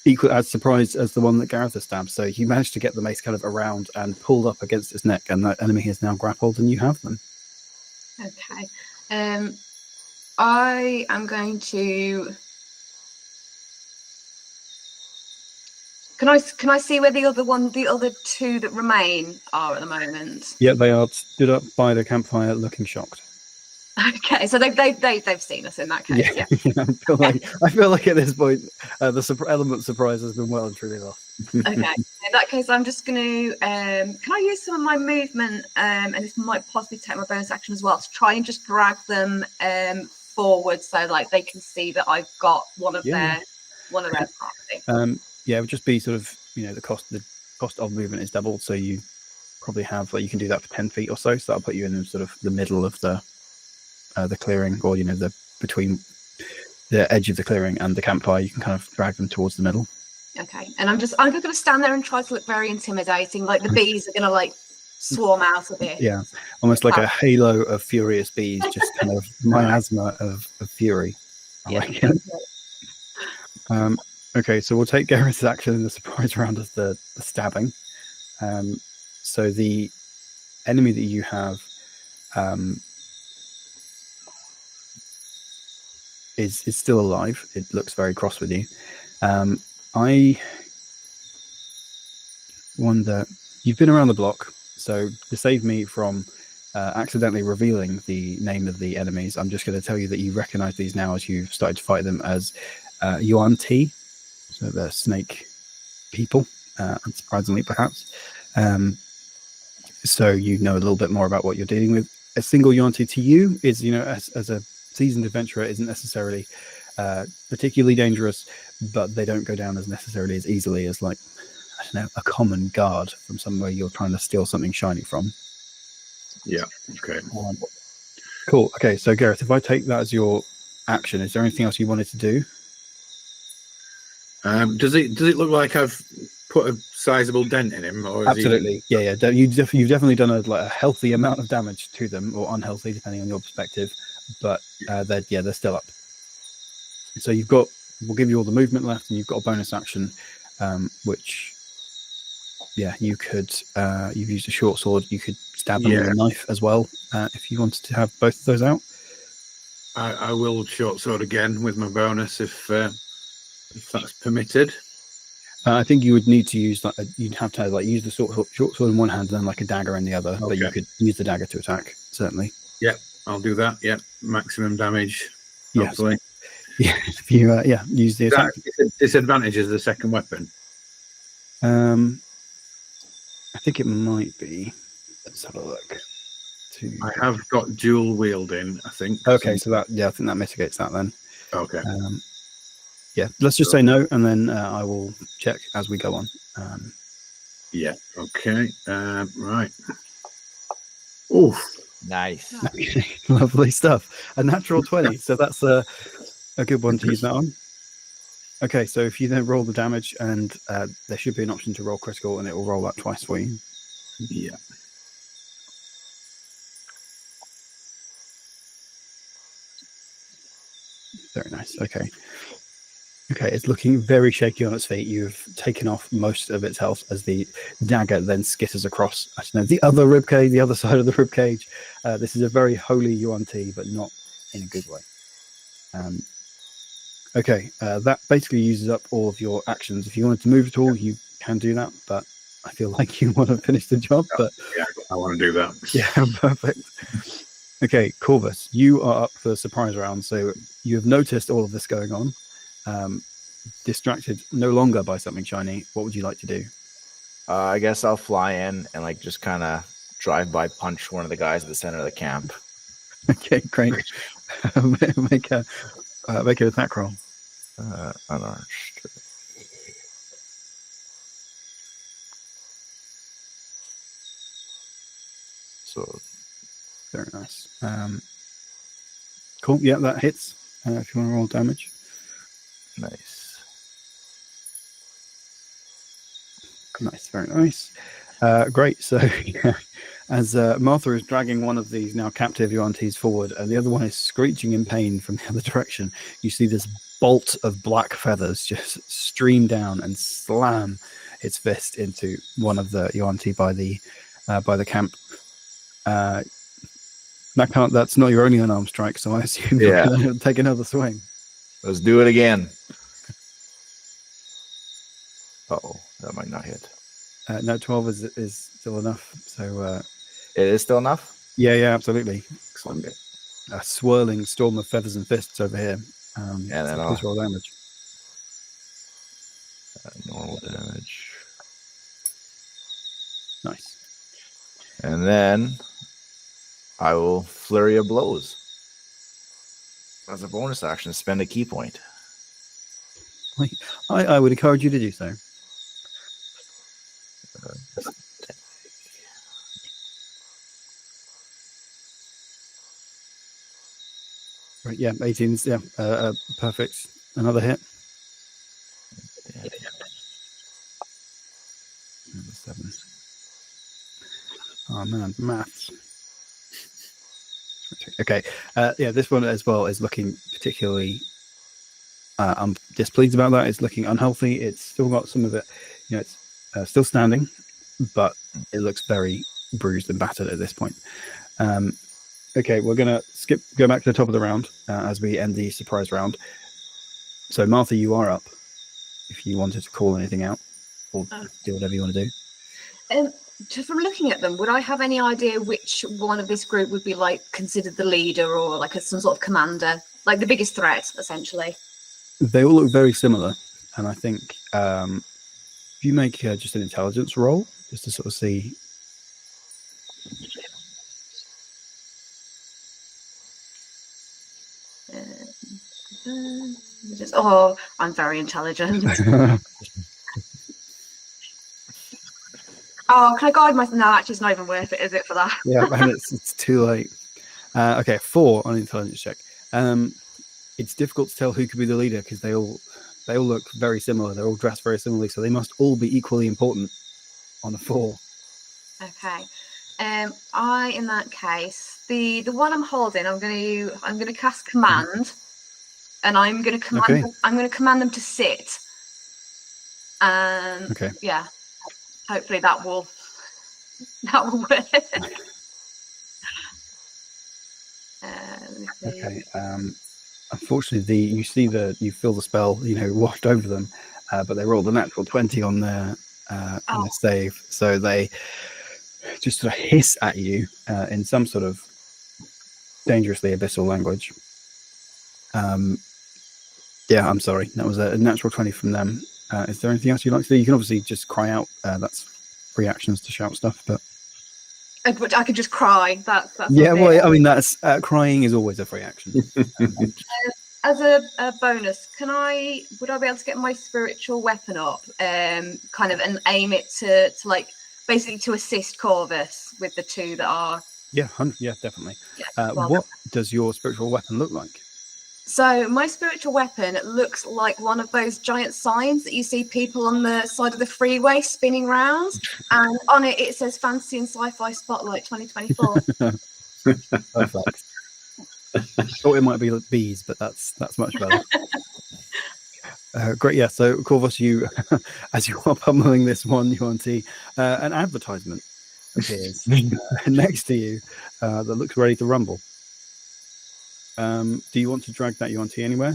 equally as surprised as the one that Gareth has stabbed. So you managed to get the mace kind of around and pulled up against its neck, and that enemy is now grappled, and you have them. Okay. I am going to. Can I see where the other two that remain are at the moment? Yeah, they are stood up by the campfire, looking shocked. Okay, so they've seen us in that case. Yeah. I feel like at this point the element of surprise has been well and truly lost. Okay, in that case, I'm just going to. Can I use some of my movement, and this might possibly take my bonus action as well, to try and just drag them forward so like they can see that I've got one of their property. Yeah, it would just be sort of the cost of movement is doubled, so you probably have you can do that for 10 feet or so. So that'll put you in sort of the middle of the clearing, or the between the edge of the clearing and the campfire. You can kind of drag them towards the middle. Okay, and I'm just going to stand there and try to look very intimidating, like the bees are going to like swarm out of it. Yeah, almost like a halo of furious bees, just kind of miasma of fury. I like it. Okay, so we'll take Gareth's action in the surprise round as the stabbing. So the enemy that you have is still alive. It looks very cross with you. I wonder. You've been around the block, so to save me from accidentally revealing the name of the enemies, I'm just going to tell you that you recognize these now as you've started to fight them as Yuan Ti, so they're snake people, unsurprisingly perhaps. So you know a little bit more about what you're dealing with. A single Yuan Ti to you is, as a seasoned adventurer, isn't necessarily particularly dangerous, but they don't go down as necessarily as easily as, like, I don't know, a common guard from somewhere you're trying to steal something shiny from. Yeah. Okay. Cool. Okay, so Gareth, if I take that as your action, is there anything else you wanted to do? Does it look like I've put a sizable dent in him? Or is Absolutely. Yeah. You've definitely done a healthy amount of damage to them, or unhealthy, depending on your perspective. But they're still up. So we'll give you all the movement left, and you've got a bonus action, which, you could. You've used a short sword. You could stab them with a knife as well, if you wanted to have both of those out. I will short sword again with my bonus if that's permitted. I think you would need to use you'd have to use the short sword in one hand, and then like a dagger in the other. Okay. But you could use the dagger to attack, certainly. Yeah, I'll do that. Yeah, maximum damage. Hopefully. Yeah, if you use the attack. Disadvantage as the second weapon. I think it might be. Let's have a look. I have got dual wielding, I think. Okay, so I think that mitigates that then. Okay. Let's just say no, and then I will check as we go on. Yeah. Okay. Right. Oof. Nice. Okay, lovely stuff. A natural 20, so that's a good one to use that on. Okay, so if you then roll the damage, and there should be an option to roll critical, and it will roll that twice for you. Yeah. Very nice. Okay, it's looking very shaky on its feet. You've taken off most of its health as the dagger then skitters across, I don't know, the other ribcage, the other side of the ribcage. This is a very holy Yuan Ti, but not in a good way. Okay, that basically uses up all of your actions. If you wanted to move at all, you can do that, but I feel like you want to finish the job. But yeah, I want to do that. Yeah, perfect. Okay, Corvus, you are up for the surprise round. So you have noticed all of this going on. Distracted no longer by something shiny. What would you like to do? I guess I'll fly in and just kind of drive by, punch one of the guys at the center of the camp. Okay, great. Make an attack roll. Unarched. So very nice. Cool. Yeah, that hits. If you want to roll damage. Nice. Nice. Very nice. Great. So as Martha is dragging one of these now captive Yuan Tis forward, and the other one is screeching in pain from the other direction, you see this bolt of black feathers just stream down and slam its fist into one of the Yuan Ti by the camp. That's not your only unarmed strike, so I assume you're going to take another swing. Let's do it again. Uh-oh, that might not hit. No, 12 is still enough. So it is still enough? Yeah, absolutely. Excellent. A swirling storm of feathers and fists over here. And then I'll roll damage. Normal damage. Nice. And then I will flurry of blows. As a bonus action, spend a key point. I would encourage you to do so. Right, 18's perfect. Another hit. 7. Oh man, maths. Okay, this one as well is looking particularly. I'm displeased about that. It's looking unhealthy. It's still got some of it. It's still standing, but it looks very bruised and battered at this point. Okay, we're gonna go back to the top of the round as we end the surprise round. So Martha, you are up. If you wanted to call anything out or do whatever you want to do. just from looking at them, would I have any idea which one of this group would be like considered the leader or like some sort of commander, like the biggest threat, essentially? They all look very similar, and I think if you make just an intelligence roll, just to sort of see. Oh, I'm very intelligent. Oh, can I guide myself? No, actually, it's not even worth it, is it, for that? Yeah, and it's too late. Okay, 4 on the intelligence check. It's difficult to tell who could be the leader because they all look very similar. They're all dressed very similarly, so they must all be equally important on a 4. Okay. In that case, the one I'm holding, I'm gonna cast command, and I'm gonna command Okay. I'm gonna command them to sit. Okay. Yeah. Hopefully that will work. Okay. Unfortunately, you feel the spell, washed over them, but they rolled a natural 20 on their save, so they just sort of hiss at you in some sort of dangerously abyssal language. Yeah, I'm sorry. That was a natural 20 from them. Is there anything else you'd like to do? You can obviously just cry out. That's free actions to shout stuff, but I could just cry. That's yeah. Well, I mean, that's crying is always a free action. As a bonus, would I be able to get my spiritual weapon up, kind of, and aim it to like basically to assist Corvus with the 2 that are? Yeah, yeah, definitely. Yeah, what does your spiritual weapon look like? So my spiritual weapon looks like one of those giant signs that you see people on the side of the freeway spinning round, and on it says Fantasy and Sci-Fi Spotlight 2024. Perfect. I thought it might be like bees, but that's much better. Great, yeah. So Corvus, you as you are pummeling this one UNT, an advertisement appears next to you that looks ready to rumble. Do you want to drag that UNT anywhere?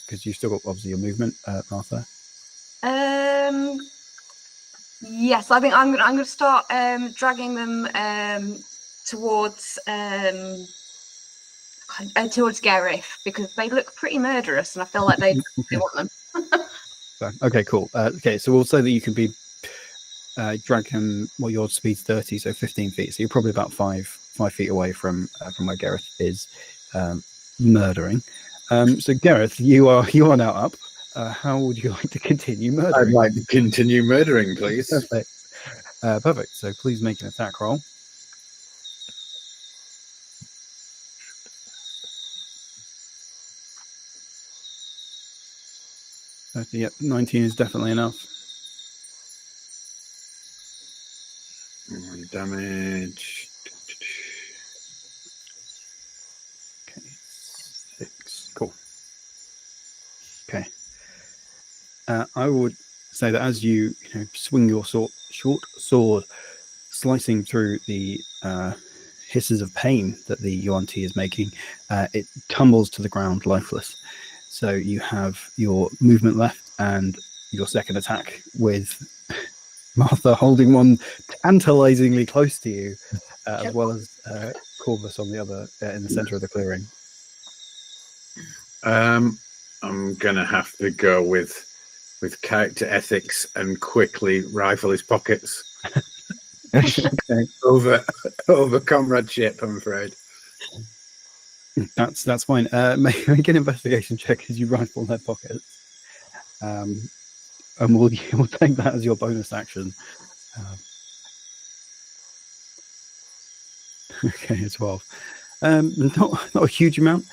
Because you've still got obviously your movement, Martha. Yes, I think I'm going to start dragging them towards Gareth, because they look pretty murderous, and I feel like they want them. Okay, cool. Okay, so we'll say that you can be drag him. Well, your speed's 30, so 15 feet. So you're probably about 5 feet away from where Gareth is murdering. So Gareth, you are now up. How would you like to continue murdering? I'd like to continue murdering, please. Perfect. Perfect. So please make an attack roll. Yep, 19 is definitely enough. Damage. Okay, 6. Cool. Okay. I would say that as you swing your short sword, slicing through the hisses of pain that the UNT is making, it tumbles to the ground lifeless. So you have your movement left and your second attack with Martha holding one tantalizingly close to you, as well as Corvus on the other in the center of the clearing. I'm gonna have to go with character ethics and quickly rifle his pockets. Okay. over comradeship, I'm afraid. That's fine. Make an investigation check as you rifle their pockets, and we'll take that as your bonus action. Okay, 12. Not a huge amount.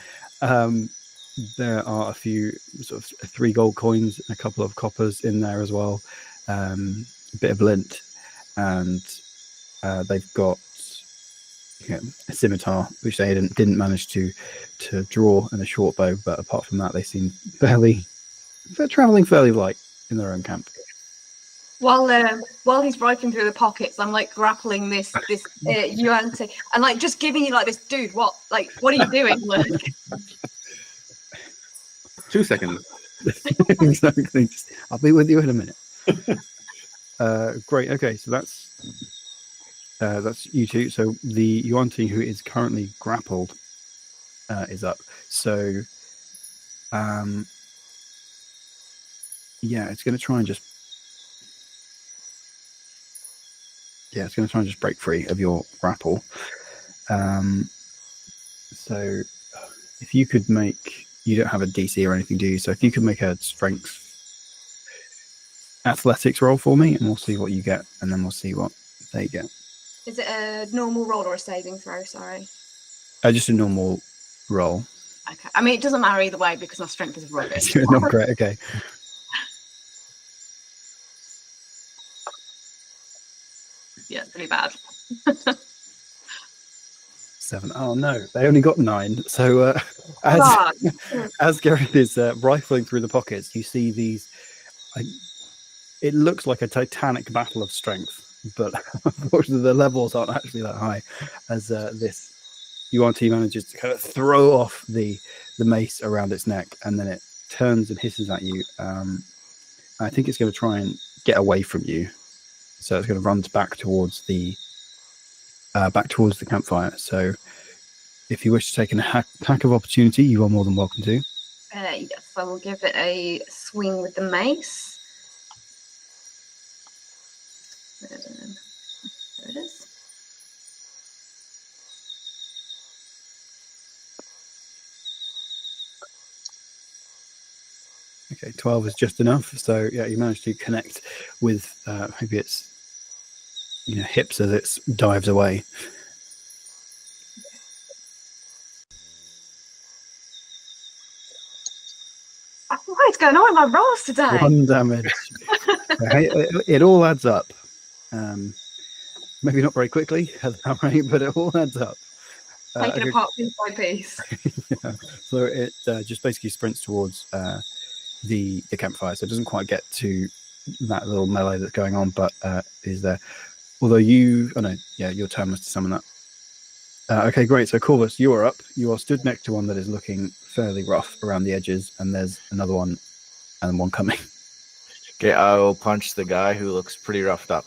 There are a few sort of 3 gold coins, a couple of coppers in there as well, a bit of lint, and they've got a scimitar, which they didn't manage to draw, and a short bow. But apart from that, they seem they're traveling fairly light in their own camp. While he's rifling through the pockets, I'm like grappling this UNT and like just giving you like this, dude. What are you doing? Look. 2 seconds. Exactly. I'll be with you in a minute. Great. Okay, so that's that's you two. So the Yuan-Ti who is currently grappled is up. So yeah, it's going to try and just break free of your grapple. So if you could make, you don't have a DC or anything, do you? So if you could make a strength athletics roll for me, and we'll see what you get, and then we'll see what they get. Is it a normal roll or a saving throw? Sorry. Just a normal roll. Okay. I mean, it doesn't matter either way because my strength is rubbish. Not great. Okay. Yeah, it's pretty bad. 7. Oh no, they only got 9. So as Gareth is rifling through the pockets, you see these. It looks like a titanic battle of strength, but unfortunately the levels aren't actually that high. As this URT manages to kind of throw off the mace around its neck, and then it turns and hisses at you. I think it's going to try and get away from you, so it's going to run back towards the campfire. So if you wish to take an attack of opportunity, you are more than welcome to. Yes, I will give it a swing with the mace. There it is. Okay, 12 is just enough. So yeah, you managed to connect with maybe its hips as it dives away. What's going on with my rolls today? 1 damage. It all adds up. Maybe not very quickly at that rate, but it all adds up. Taking apart piece by piece. Yeah. So it just basically sprints towards the campfire. So it doesn't quite get to that little melee that's going on, but is there. Although your turn was to summon that. Okay, great. So Corvus, you are up. You are stood next to one that is looking fairly rough around the edges, and there's another one and one coming. Okay, I will punch the guy who looks pretty roughed up.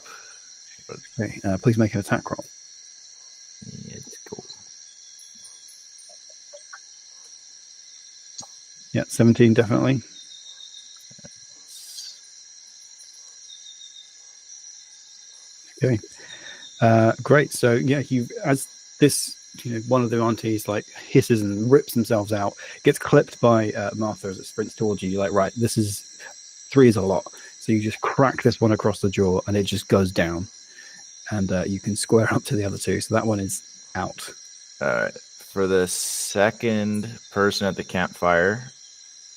Okay, please make an attack roll. Let's go. Yeah, 17 definitely. Okay, great. So yeah, as this one of the aunties like hisses and rips themselves out, gets clipped by Martha as it sprints towards you. You're like, right, 3 is a lot. So you just crack this one across the jaw, and it just goes down, and you can square up to the other 2. So that one is out. All right. For the second person at the campfire,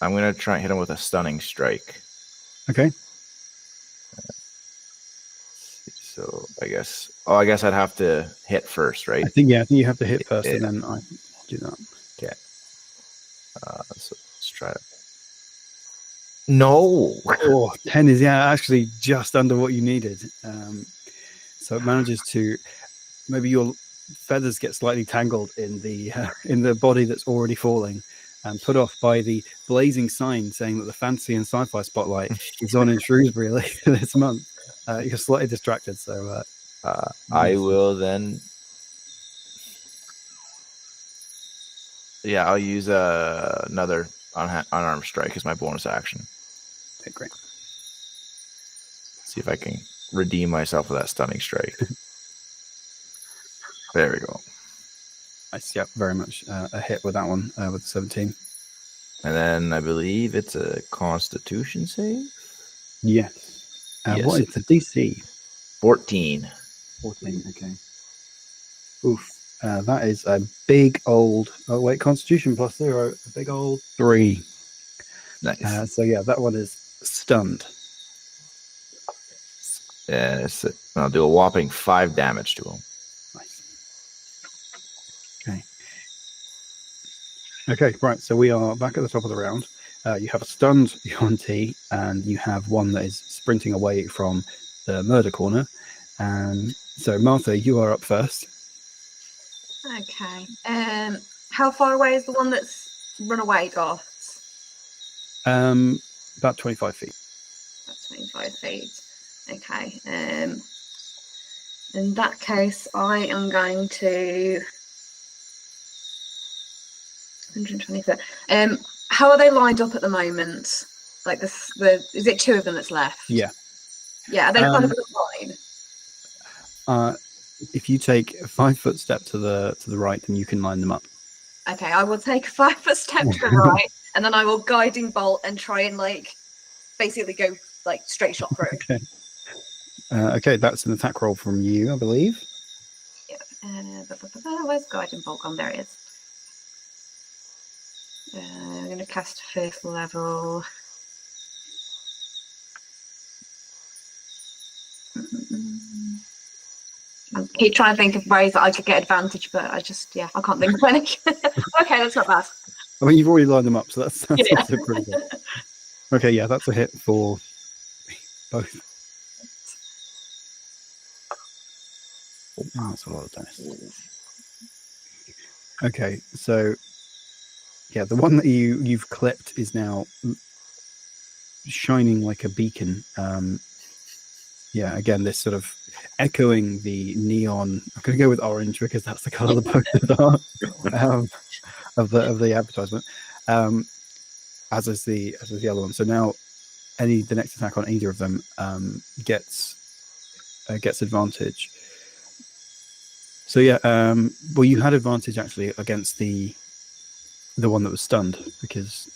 I'm gonna try and hit him with a stunning strike. Okay. So I guess I'd have to hit first, right? I think you have to hit first, and then I do that. Okay. So let's try it. No. Oh, 10 is actually just under what you needed. So it manages to, maybe your feathers get slightly tangled in the body that's already falling, and put off by the blazing sign saying that the Fantasy and Sci-Fi Spotlight is on in Shrewsbury later this month. You're slightly distracted, so I will then. Yeah, I'll use another unarmed strike as my bonus action. Okay, great. See if I can redeem myself with that stunning strike. There we go. Nice, yeah, very much a hit with that one with 17. And then I believe it's a Constitution save. Yes. Yes. What is the DC? 14. 14. Okay. Oof. That is a big old. Oh wait, Constitution +0. A big old 3. Nice. So yeah, that one is stunned. Yes. I'll do a whopping 5 damage to him. Nice. Okay, right. So we are back at the top of the round. You have a stunned Yuan-Ti, and you have one that is sprinting away from the murder corner. So Martha, you are up first. Okay. How far away is the one that's run away, Goth? About 25 feet. About 25 feet. Okay. In that case, I am going to 124. How are they lined up at the moment? Like this, is it 2 of them that's left? Yeah. Yeah, are they kind of in a line? If you take a 5-foot step to the right, then you can line them up. Okay, I will take a 5-foot step to the right, and then I will guiding bolt and try and like basically go like straight shot through. Okay. Okay, that's an attack roll from you, I believe. Where's guiding bolt gone? There it is. I'm going to cast first level. I keep trying to think of ways that I could get advantage, but I can't think of any. Okay, that's not bad. I mean, you've already lined them up, so that's Yeah. also pretty good. Okay, yeah, that's a hit for both. Oh, that's a lot of dice. Okay, so yeah, the one that you've clipped is now shining like a beacon. Yeah, again, this sort of echoing the neon. I'm going to go with orange because that's the color the posters are of the advertisement. As is the other one. So now, the next attack on either of them gets advantage. So yeah, well, you had advantage actually against the one that was stunned because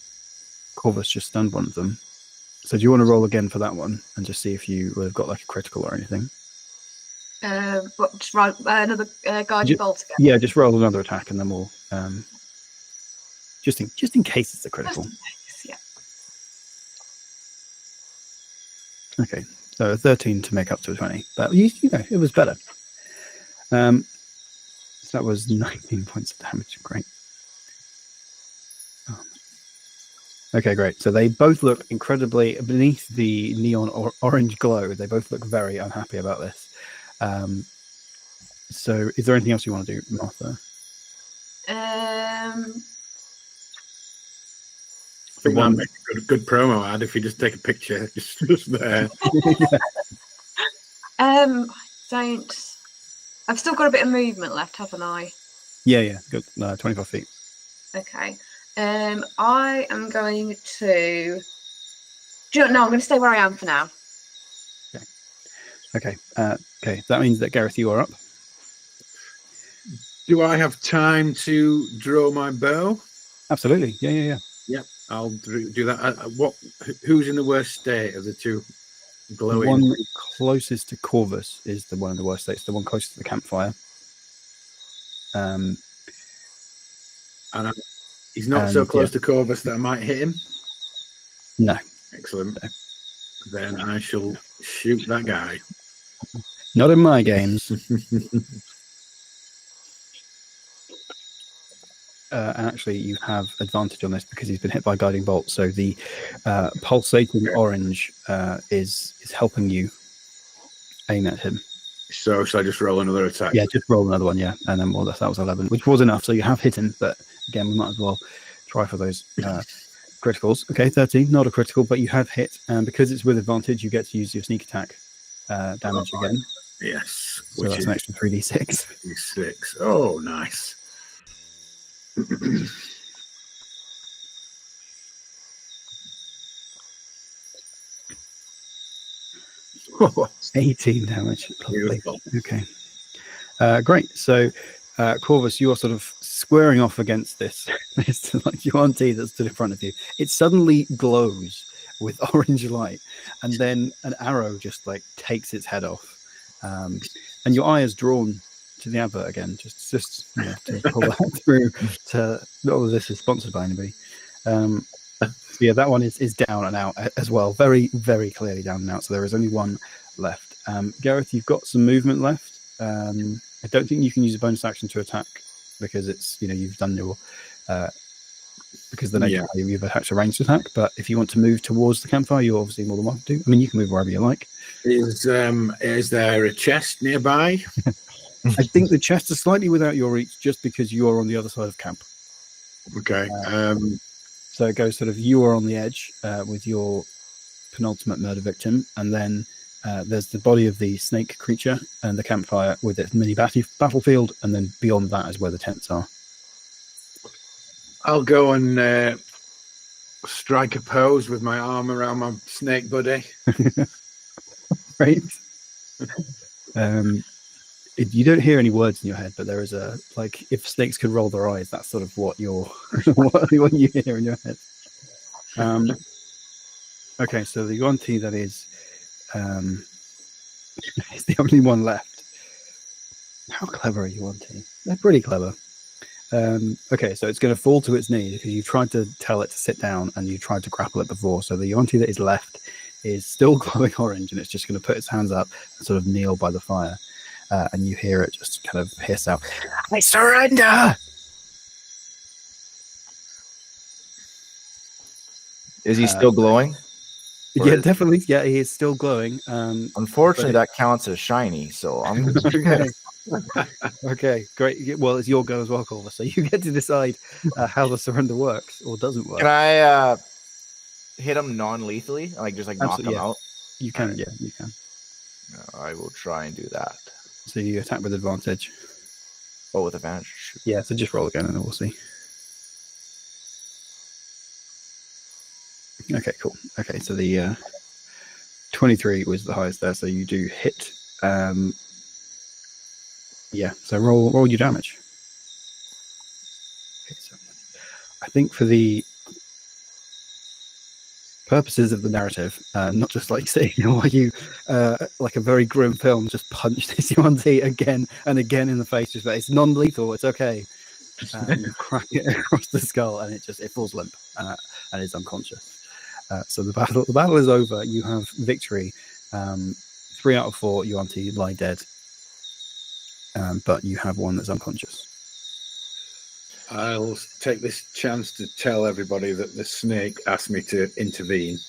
Corvus just stunned one of them. So do you want to roll again for that one and just see if you would have got like a critical or anything? Just roll another guiding bolt again. Yeah, just roll another attack and then we'll just in case it's a critical. Just in case, yeah. Okay, so a 13 to make up to a 20, but you know it was better. So that was 19 points of damage. Great. Okay, great. So they both look incredibly beneath the neon orange glow. They both look very unhappy about this. So is there anything else you want to do, Martha? I think that makes a good promo ad if you just take a picture just there. I've still got a bit of movement left, haven't I? Yeah, good. 25 feet. Okay. I am going to. No, I'm going to stay where I am for now. Okay. That means that Gareth, you are up. Do I have time to draw my bow? Absolutely. Yeah. Yep, I'll do that. Who's in the worst state of the two glowing? The one closest to Corvus is the one in the worst state. It's the one closest to the campfire. And he's not so close to Corvus that I might hit him? No. Excellent. No. Then I shall shoot that guy. Not in my games. And actually, you have advantage on this because he's been hit by guiding bolt. So the pulsating orange is helping you aim at him. So should I just roll another attack? Yeah, just roll another one. Yeah, and then that was 11, which was enough. So you have hit him, but again, we might as well try for those criticals. Okay, 13, not a critical, but you have hit, and because it's with advantage, you get to use your sneak attack damage again. Yes, so that's an extra 3d6. 3d6. Oh, nice. 18 damage. Beautiful. Okay. Great. So, Corvus, you are sort of squaring off against this like Yuan-Ti that stood in front of you. It suddenly glows with orange light, and then an arrow just like takes its head off, and your eye is drawn to the advert again. Just you know, to pull that through. Not that this is sponsored by anybody. Yeah, that one is down and out as well. Very, very clearly down and out. So there is only one left. Gareth, you've got some movement left. I don't think you can use a bonus action to attack because it's you've done your because the nature you've attached a ranged attack. But if you want to move towards the campfire, you're obviously more than welcome to. I mean, you can move wherever you like. Is there a chest nearby? I think the chest is slightly without your reach, just because you are on the other side of camp. Okay. So it goes sort of you are on the edge with your penultimate murder victim, and then there's the body of the snake creature and the campfire with its mini battlefield, and then beyond that is where the tents are. I'll go and strike a pose with my arm around my snake buddy. Right. You don't hear any words in your head, but there is a, like, if snakes could roll their eyes, that's sort of what you're what you hear in your head. Okay, so the Yuan-Ti that is the only one left. How clever are Yuan-Ti? They're pretty clever. Okay, so it's going to fall to its knees because you tried to tell it to sit down and you tried to grapple it before. So the Yuan-Ti that is left is still glowing orange, and it's just going to put its hands up and sort of kneel by the fire. And you hear it just kind of hiss out, "I surrender!" Is he still glowing? Yeah, definitely. Yeah, he is still glowing. Unfortunately, that counts as shiny, so I'm Okay. Okay, great. Well, it's your go as well, Culver. So you get to decide how the surrender works or doesn't work. Can I hit him non-lethally? Like just like knock him out? You can, Right. yeah, you can. I will try and do that. So you attack with advantage. Oh, with advantage. Shoot. Yeah, so just roll again and then we'll see. Okay, cool. Okay, so the 23 was the highest there, so you do hit. Yeah, so roll your damage. Okay, so I think for the purposes of the narrative, not just like seeing why you, like a very grim film, just punch this Yuan-Ti again and again in the face. Just, but it's non-lethal. It's okay. You crack it across the skull, and it falls limp and is unconscious. So the battle is over. You have victory. 3 out of 4 Yuan-Ti lie dead, but you have one that's unconscious. I'll take this chance to tell everybody that the snake asked me to intervene.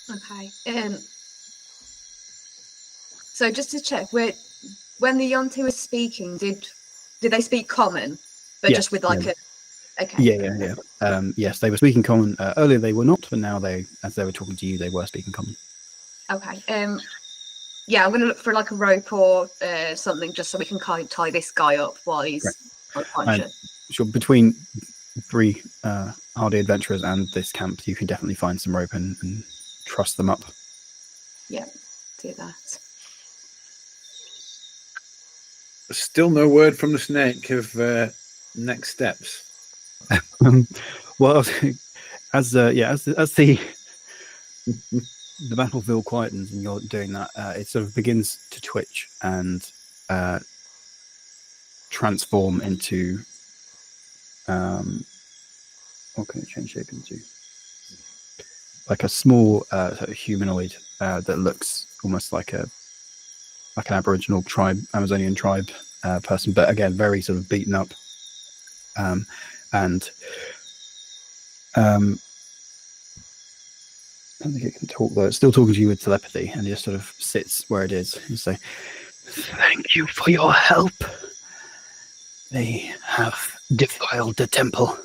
Okay. So just to check, when the Yuan-Ti was speaking, did they speak common, but Yes, just with like yeah. Okay. Yeah. Yes, they were speaking common. Earlier they were not, but now as they were talking to you, they were speaking common. Okay. Yeah, I'm going to look for like a rope or something just so we can kind of tie this guy up while he's unconscious. Sure, between 3 hardy adventurers and this camp, you can definitely find some rope and truss them up. Yeah, do that. Still no word from the snake of next steps. Well, as the battlefield quietens and you're doing that, it sort of begins to twitch and transform into what can it change shape into? Like a small sort of humanoid that looks almost like an Aboriginal tribe, Amazonian tribe person, but again very sort of beaten up. And I don't think it can talk though. It's still talking to you with telepathy, and it just sort of sits where it is. You say, "Thank you for your help. They have defiled the temple."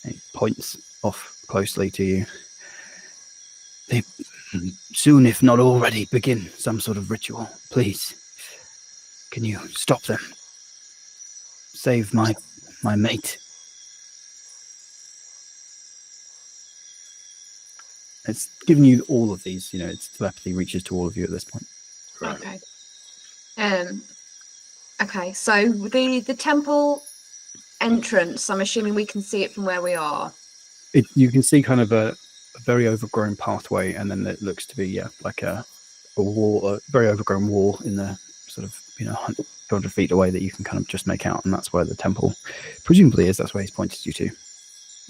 And it points off closely to you. They soon, if not already, begin some sort of ritual. Please, can you stop them? Save my mate. It's giving you all of these, its telepathy reaches to all of you at this point. Okay. Okay, so the temple entrance, I'm assuming we can see it from where we are. You can see kind of a very overgrown pathway, and then it looks to be like a wall, a very overgrown wall in the sort of 200 feet away that you can kind of just make out, and that's where the temple presumably is. That's where he's pointed you to.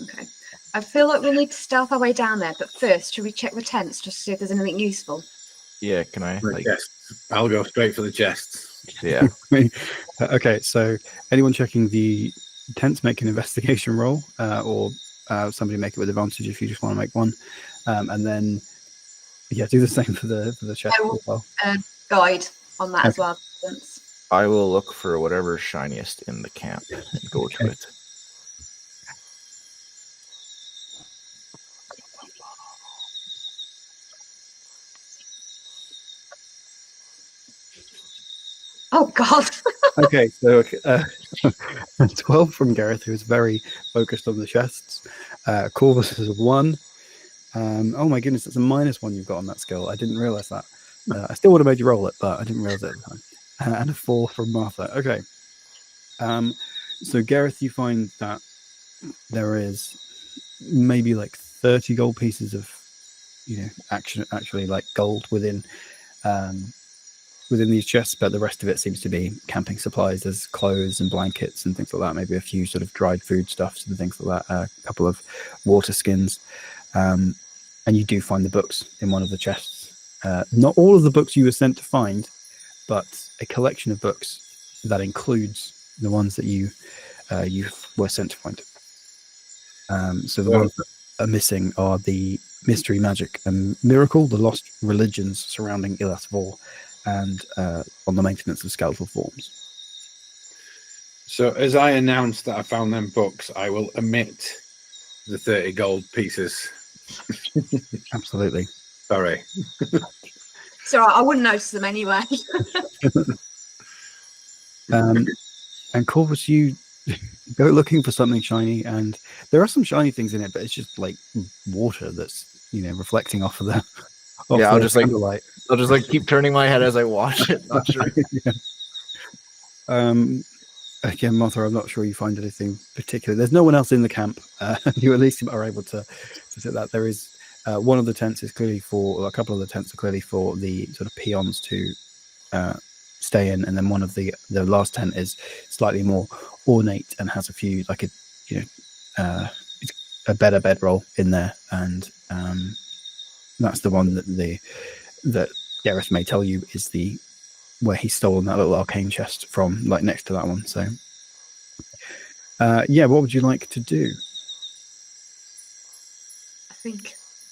Okay. I feel like we'll need to stealth our way down there, but first, should we check the tents just to see if there's anything useful? Yeah, can I? Chests. I'll go straight for the chests. Yeah. Okay, so anyone checking the tents, make an investigation roll, or somebody make it with advantage if you just want to make one, and then do the same for the chest I will, as well. Guide on that as well. I will look for whatever's shiniest in the camp and go to it. Oh God. Okay, so 12 from Gareth, who is very focused on the chests. Corvus is a 1. Oh my goodness, it's a -1 you've got on that skill. I didn't realize that. I still would have made you roll it, but I didn't realize it at the time. And a 4 from Martha. Okay. So Gareth, you find that there is maybe like 30 gold pieces of, actually like gold within these chests, but the rest of it seems to be camping supplies. There's clothes and blankets and things like that, maybe a few sort of dried foodstuffs and things like that, a couple of water skins, and you do find the books in one of the chests. Not all of the books you were sent to find, but a collection of books that includes the ones that you were sent to find. So the ones that are missing are the Mystery, Magic and Miracle, the lost religions surrounding Ilas Vor, and on the maintenance of skeletal forms. So as I announced that I found them books, I will omit the 30 gold pieces. Absolutely. Sorry. So I wouldn't notice them anyway. And Corvus, you go looking for something shiny, and there are some shiny things in it, but it's just like water that's reflecting off of the I'll just light. I'll just like keep turning my head as I watch it. Not sure. Again, Martha, I'm not sure you find anything particular. There's no one else in the camp. You at least are able to say that. There is one of the tents is clearly a couple of the tents are clearly for the sort of peons to stay in, and then one of the last tent is slightly more ornate and has a few a better bedroll in there, and that's the one that Gareth may tell you is where he's stolen that little arcane chest from, like next to that one. So what would you like to do?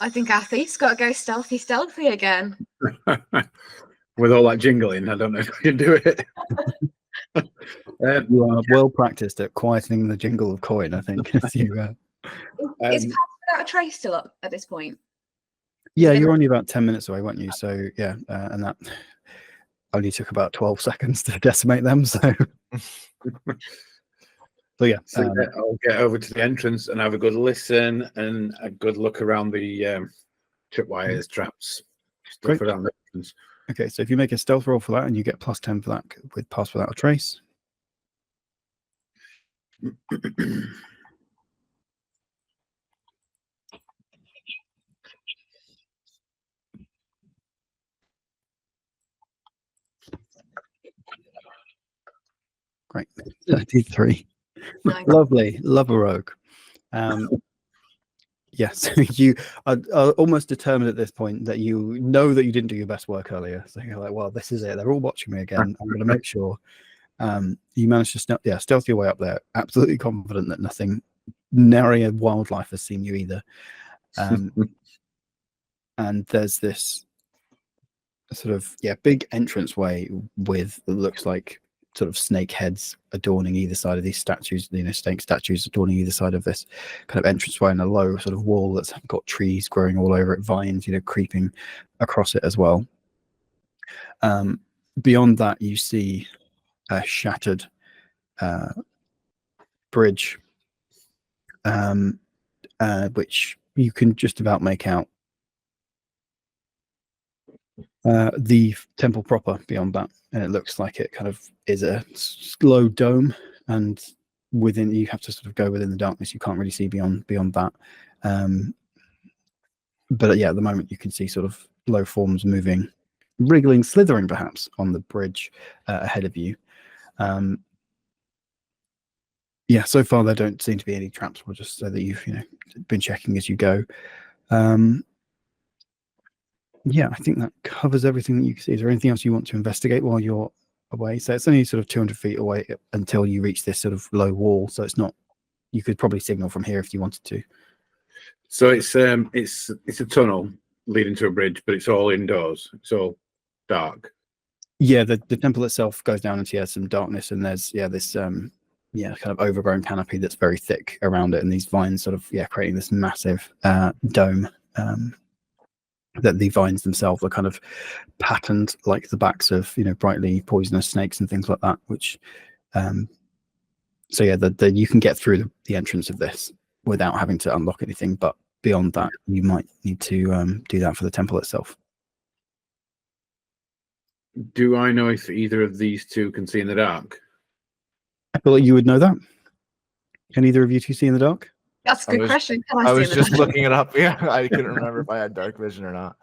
I think our thief's got to go stealthy again. With all that jingling, I don't know if I can do it. You are well practiced at quietening the jingle of coin, I think. As you, Is Pass Without a Trace still up at this point? yeah, you're only about 10 minutes away, weren't you? So yeah, and that only took about 12 seconds to decimate them. So, yeah. I'll get over to the entrance and have a good listen and a good look around the tripwires, traps, stuff Great. around the entrance. Okay, so if you make a stealth roll for that, and you get +10 for that with Pass Without a Trace. Great. 33. Nice. Lovely. Love a rogue. Yes, you are almost determined at this point that you know that you didn't do your best work earlier. So you're like, well, this is it. They're all watching me again. I'm going to make sure. You managed to stealth your way up there, absolutely confident that nothing nary a wildlife has seen you either. And there's this sort of big entranceway with it looks like sort of snake heads adorning either side of these statues, snake statues adorning either side of this kind of entranceway, and a low sort of wall that's got trees growing all over it, vines, creeping across it as well. Beyond that, you see a shattered bridge, which you can just about make out the temple proper beyond that, and it looks like it kind of is a slow dome, and within you have to sort of go within the darkness. You can't really see beyond that, but at the moment you can see sort of low forms moving, wriggling, slithering perhaps on the bridge ahead of you. So far there don't seem to be any traps. We'll just say that you've been checking as you go. I think that covers everything that you can see. Is there anything else you want to investigate while you're away? So it's only sort of 200 feet away until you reach this sort of low wall. So it's not. You could probably signal from here if you wanted to. So it's a tunnel leading to a bridge, but it's all indoors. It's all dark. Yeah, the temple itself goes down into some darkness, and there's this kind of overgrown canopy that's very thick around it, and these vines sort of creating this massive dome. that the vines themselves are kind of patterned like the backs of, you know, brightly poisonous snakes and things like that, which so yeah, you can get through the entrance of this without having to unlock anything, but beyond that you might need to do that for the temple itself. Do I know if either of these two can see in the dark? I feel like you would know that. Can either of you two see in the dark? That's a good question. Can I see was in the just dark? looking it up. Yeah, I couldn't remember if I had dark vision or not.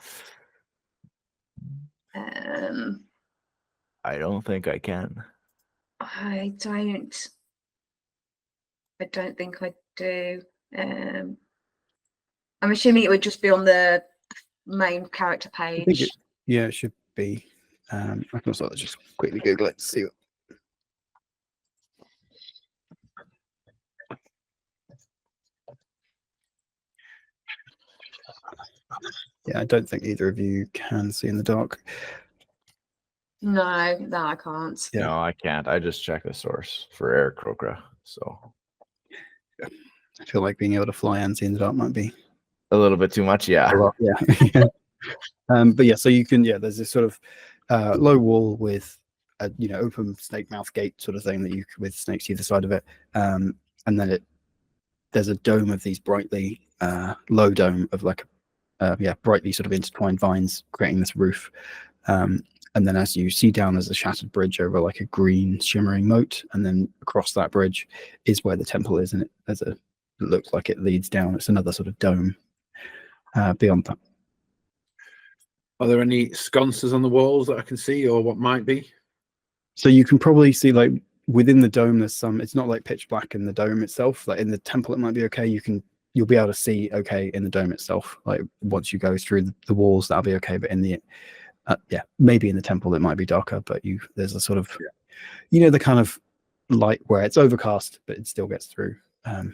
I don't think I can. I don't think I do. I'm assuming it would just be on the main character I think page. it should be. I can also just quickly Google it to see what. Yeah, I don't think either of you can see in the dark. No, I can't. Yeah. No, I can't. I just checked the source for Aarakocra. So I feel like being able to fly and see in the dark might be a little bit too much. Yeah. a lot. Yeah. But yeah, so you can, there's this sort of low wall with a, you know, open snake mouth gate sort of thing that you with snakes either side of it. And then there's a dome of these brightly low dome of like brightly sort of intertwined vines creating this roof. And then as you see down, there's a shattered bridge over like a green shimmering moat, and then across that bridge is where the temple is, and it looks like it leads down. It's another sort of dome beyond that. Are there any sconces on the walls that I can see, or what might be? So you can probably see, like, within the dome, there's some. It's not like pitch black in the dome itself. Like in the temple, it might be okay. You'll be able to see okay in the dome itself. Like once you go through the walls, that'll be okay. But in the maybe in the temple it might be darker, but there's a sort of you know, the kind of light where it's overcast but it still gets through.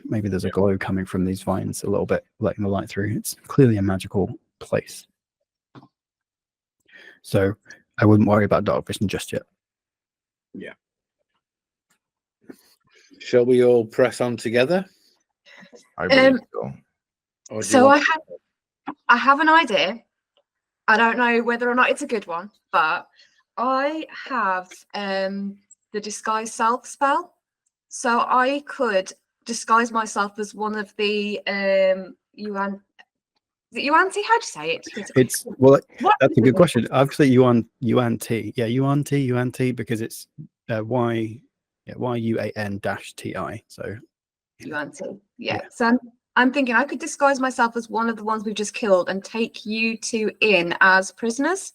Maybe there's a glow coming from these vines a little bit, letting the light through. It's clearly a magical place, so I wouldn't worry about dark vision just yet. Yeah. Shall we all press on together? I believe so. Or do you So want- I have an idea. I don't know whether or not it's a good one, but I have the disguise self spell. So I could disguise myself as one of the Yuan. Is it Yuan-Ti? How'd you say it? It's well, What that's a is good it? question. I've said Yuan-Ti. Yeah, Yuan-Ti because it's YUAN-TI. So Yuan-Ti. Yeah. Yeah. So I'm thinking I could disguise myself as one of the ones we've just killed and take you two in as prisoners.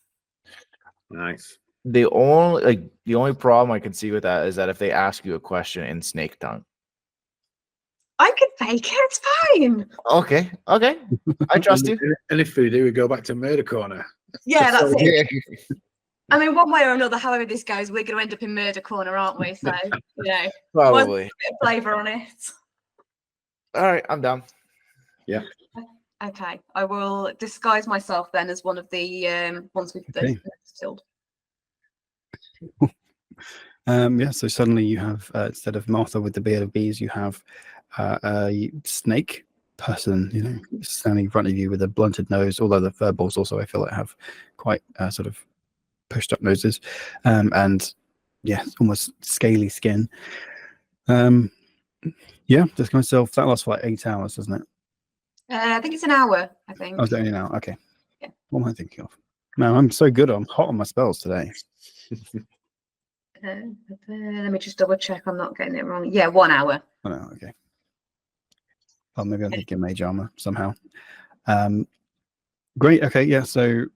Nice. The only problem I can see with that is that if they ask you a question in snake tongue. I could fake it. It's fine. Okay. I trust you. And if we do, we go back to Murder Corner. Yeah, that's it. Yeah. I mean, one way or another, however this goes, we're going to end up in Murder Corner, aren't we? So, you know, Probably. bit of flavour on it. All right, I'm down. Okay, I will disguise myself then as one of the ones we've Okay. killed. So suddenly you have instead of Martha with the beard of bees, you have a snake person, you know, standing in front of you with a blunted nose. Although the Firbolgs also, I feel like, have quite sort of pushed up noses, and almost scaly skin. Disguise myself. That lasts for like 8 hours, doesn't it? I think it's an hour. I think. Oh, it's only an hour. Okay. Yeah. What am I thinking of? No, I'm so good. I'm hot on my spells today. Let me just double check. I'm not getting it wrong. Yeah, 1 hour. Oh, no, okay. Oh, maybe I'm thinking mage armor somehow. Great. Okay. Yeah. So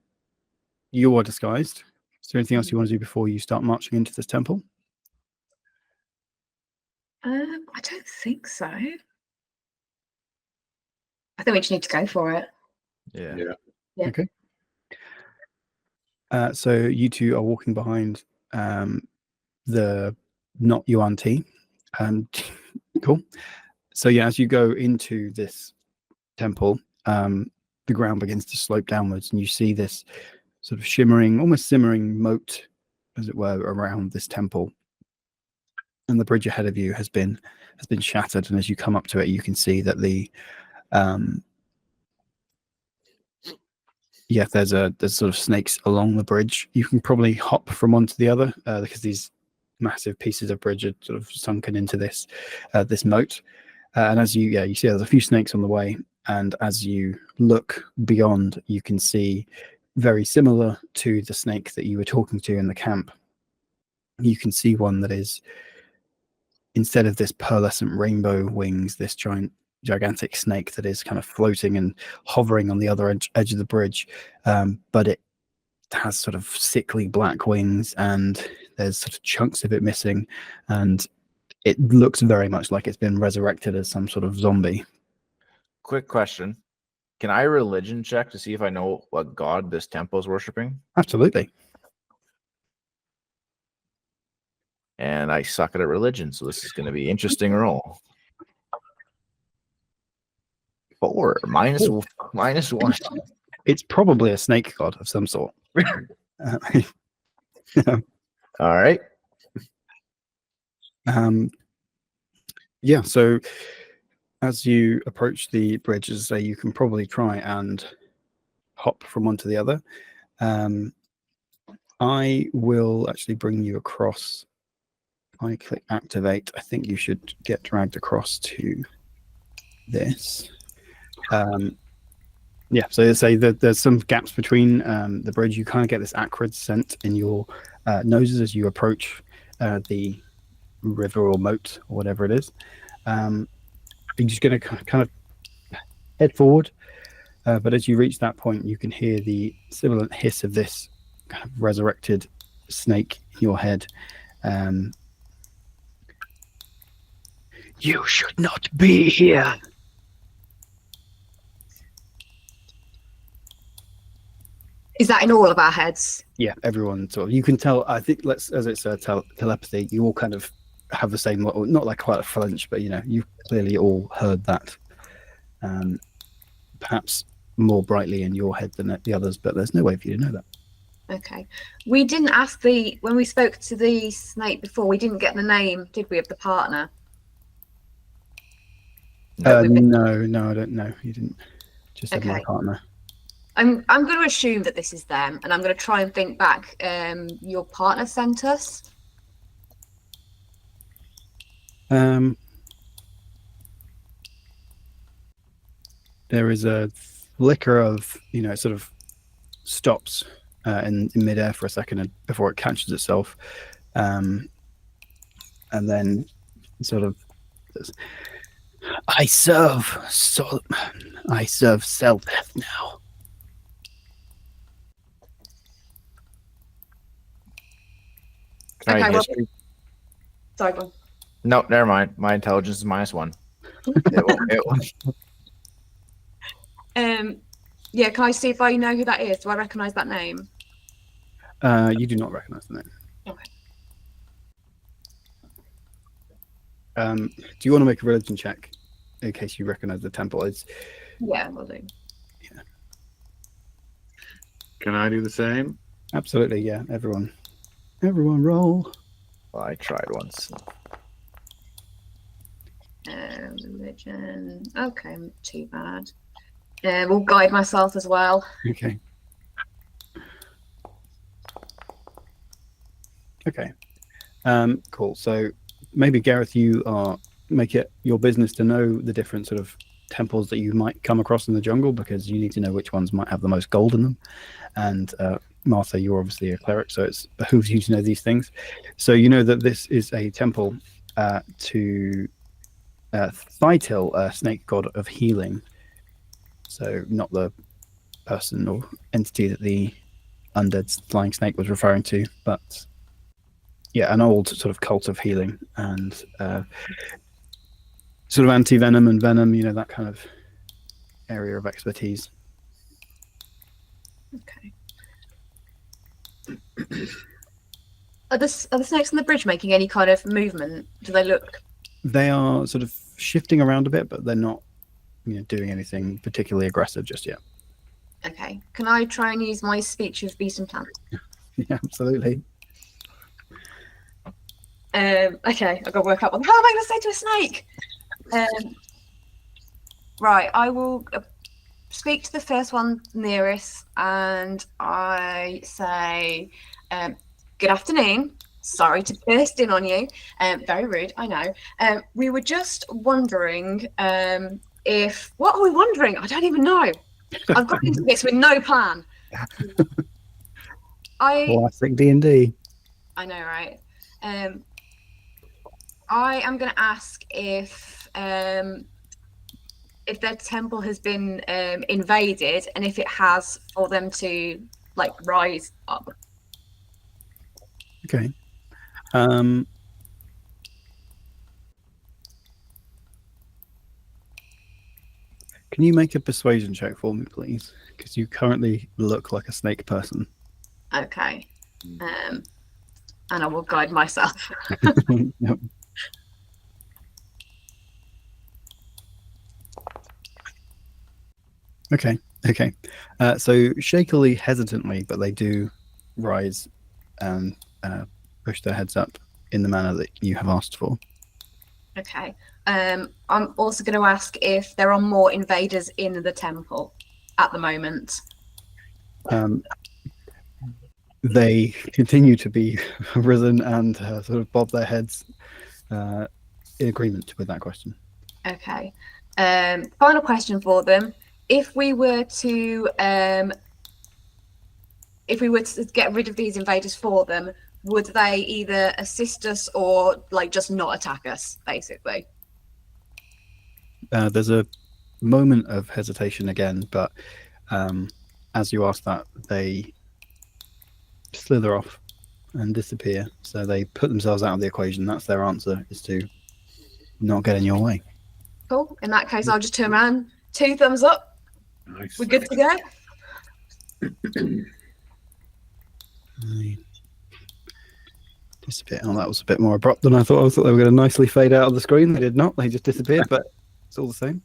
you are disguised. Is there anything else you want to do before you start marching into this temple? I don't think so. I think we just need to go for it. Yeah. Yeah. Okay. So you two are walking behind the not Yuan-Ti. Cool. So yeah, as you go into this temple, the ground begins to slope downwards, and you see this sort of shimmering, almost simmering moat, as it were, around this temple. And the bridge ahead of you has been shattered, and as you come up to it, you can see that the yeah, there's sort of snakes along the bridge. You can probably hop from one to the other because these massive pieces of bridge are sort of sunken into this this moat. And as you see there's a few snakes on the way, and as you look beyond, you can see, very similar to the snake that you were talking to in the camp, you can see one that is, instead of this pearlescent rainbow wings, this gigantic snake that is kind of floating and hovering on the other edge of the bridge, but it has sort of sickly black wings, and there's sort of chunks of it missing, and it looks very much like it's been resurrected as some sort of zombie. Quick question. Can I religion check to see if I know what god this temple is worshiping? Absolutely. And I suck at religion, so this is going to be interesting roll. 4 minus Ooh. minus 1. It's probably a snake god of some sort. All right. Yeah, so as you approach the bridge, as I say, you can probably try and hop from one to the other. I will actually bring you across. I click activate. I think you should get dragged across to this. Yeah, so say that there's some gaps between the bridge. You kind of get this acrid scent in your noses as you approach the river or moat or whatever it is. You're just going to kind of head forward, but as you reach that point, you can hear the sibilant hiss of this kind of resurrected snake in your head. You should not be here. Is that in all of our heads? Yeah, everyone sort of. You can tell. I think as it's telepathy, you all kind of have the same. Not like quite a flinch, but you clearly all heard that. Perhaps more brightly in your head than the others, but there's no way for you to know that. Okay. We didn't ask when we spoke to the snake before, we didn't get the name, did we, of the partner? No, I don't know. You didn't. Just said my Okay. partner. I'm going to assume that this is them, and I'm going to try and think back. Your partner sent us. There is a flicker of, it sort of stops in midair for a second before it catches itself, and then sort of says, I serve Seldeath now. Can I Okay, well- history? Sorry, go on. No, never mind. My intelligence is -1. It won't. Yeah, can I see if I know who that is? Do I recognise that name? You do not recognise the name. Okay. Do you want to make a religion check in case you recognise the temple? Yeah, we'll do. Can I do the same? Absolutely, yeah. Everyone roll. Well, I tried once. Religion. Okay, not too bad. We'll guide myself as well. Okay. Cool. So maybe Gareth, you make it your business to know the different sort of temples that you might come across in the jungle, because you need to know which ones might have the most gold in them. And Martha, you're obviously a cleric, so it behooves you to know these things. So you know that this is a temple to Thytil, a snake god of healing. So not the person or entity that the undead flying snake was referring to, but yeah, an old sort of cult of healing and sort of anti-venom and venom, that kind of area of expertise. Okay. Are the snakes on the bridge making any kind of movement? Do they look? They are sort of shifting around a bit, but they're not, doing anything particularly aggressive just yet. Okay. Can I try and use my speech of beast and plant? Yeah, absolutely. Okay, I've got to work out what the hell am I going to say to a snake? Right, I will speak to the first one nearest and I say, good afternoon. Sorry to burst in on you. Very rude, I know. We were just wondering if... What are we wondering? I don't even know. I've got into this with no plan. Classic D&D. I know, right? I am going to ask if their temple has been invaded, and if it has, for them to like rise up. Okay. Can you make a persuasion check for me, please? Because you currently look like a snake person. Okay. And I will guide myself. Yep. Okay. So shakily, hesitantly, but they do rise and push their heads up in the manner that you have asked for. Okay. I'm also going to ask if there are more invaders in the temple at the moment. They continue to be risen and sort of bob their heads in agreement with that question. Okay. Final question for them. If we were to get rid of these invaders for them, would they either assist us or like just not attack us, basically? There's a moment of hesitation again, but as you ask that, they slither off and disappear. So they put themselves out of the equation. That's their answer, is to not get in your way. Cool. In that case, I'll just turn around. 2 thumbs up. Nice. We're good to go. Disappear. Oh, that was a bit more abrupt than I thought. I thought they were going to nicely fade out of the screen. They did not. They just disappeared, but it's all the same.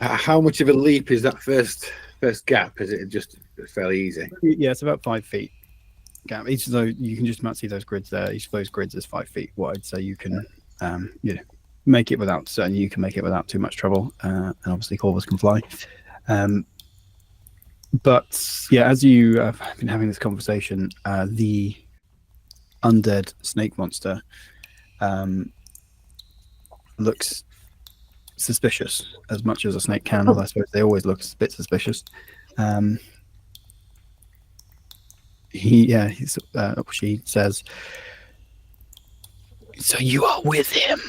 How much of a leap is that first gap? Is it just fairly easy? Yeah, it's about 5 feet gap. Each of those, you can just about see those grids there. Each of those grids is 5 feet wide, so you can, make it without. Certainly, you can make it without too much trouble, and obviously Corvus can fly. But yeah, as you have been having this conversation, the undead snake monster looks suspicious, as much as a snake can. I suppose they always look a bit suspicious. She says, "So you are with him?"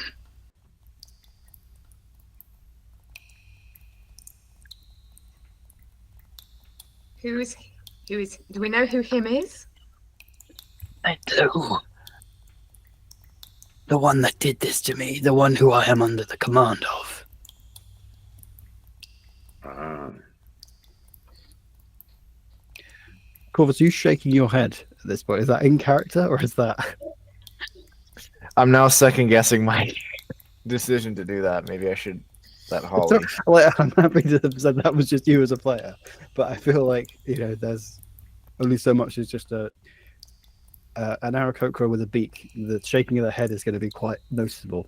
Who is? Do we know who him is? I do. The one that did this to me, the one who I am under the command of. Corvus, are you shaking your head at this point? Is that in character, or is that... I'm now second guessing my decision to do that. Maybe I should let Holly. I'm happy to have said that was just you as a player, but I feel like, there's only so much as just an Aarakocra with a beak. The shaking of the head is going to be quite noticeable.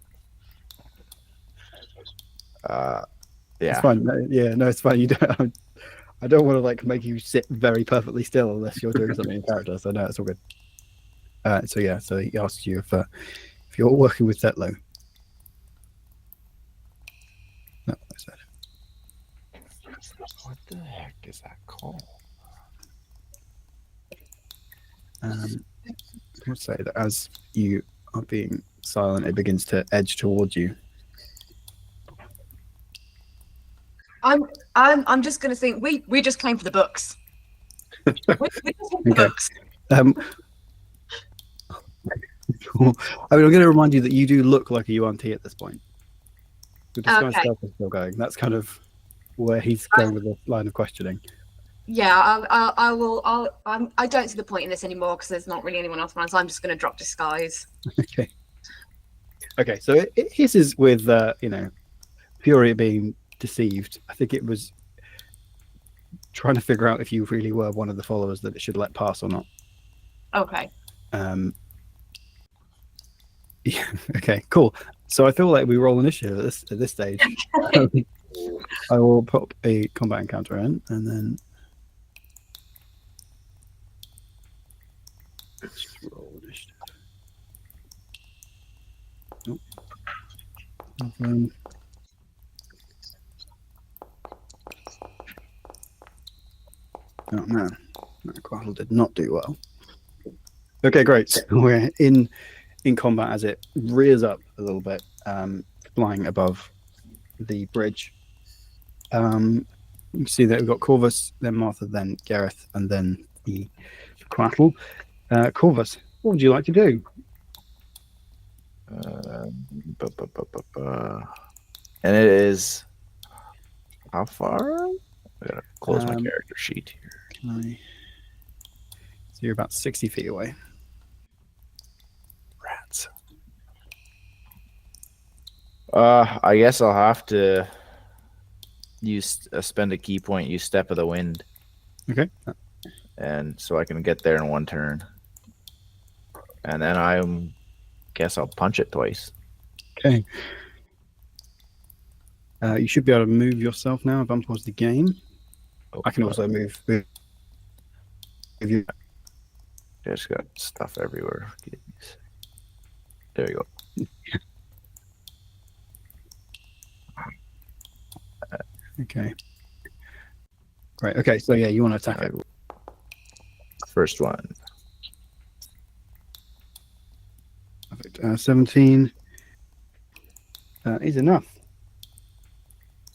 Yeah. It's fine. No, it's fine. You don't. I don't want to make you sit very perfectly still unless you're doing something in character. So no, it's all good. So he asks you if you're working with Tetlow. No, that's it. What the heck is that called? I'll say that as you are being silent, it begins to edge towards you. I'm just going to think we just came for the books. We just came for the books. I'm going to remind you that you do look like a UNT at this point. Your disguise self is still going. That's kind of where he's going with the line of questioning. Yeah, I will. I don't see the point in this anymore because there's not really anyone else around, so I'm just going to drop disguise. Okay. So it hisses with Fury being deceived. I think it was trying to figure out if you really were one of the followers that it should let pass or not. Okay. Yeah. Okay. Cool. So I feel like we roll initiative at this stage. I will pop a combat encounter in, and then let's roll initiative. Nope. Oh man, that Quaddle did not do well. Okay, great. So we're in combat as it rears up a little bit, flying above the bridge. You can see that we've got Corvus, then Martha, then Gareth, and then the Quaddle. Corvus, what would you like to do? And it is how far? I gotta close my character sheet here. So you're about 60 feet away. Rats. I guess I'll have to use spend a key point, use Step of the Wind. Okay. And so I can get there in one turn. And then guess I'll punch it twice. Okay. You should be able to move yourself now. If I'm towards the game. I can also move. If you just got stuff everywhere. There you go. Okay. Great. Okay. So yeah, you want to attack it. First one. Perfect. 17 is enough.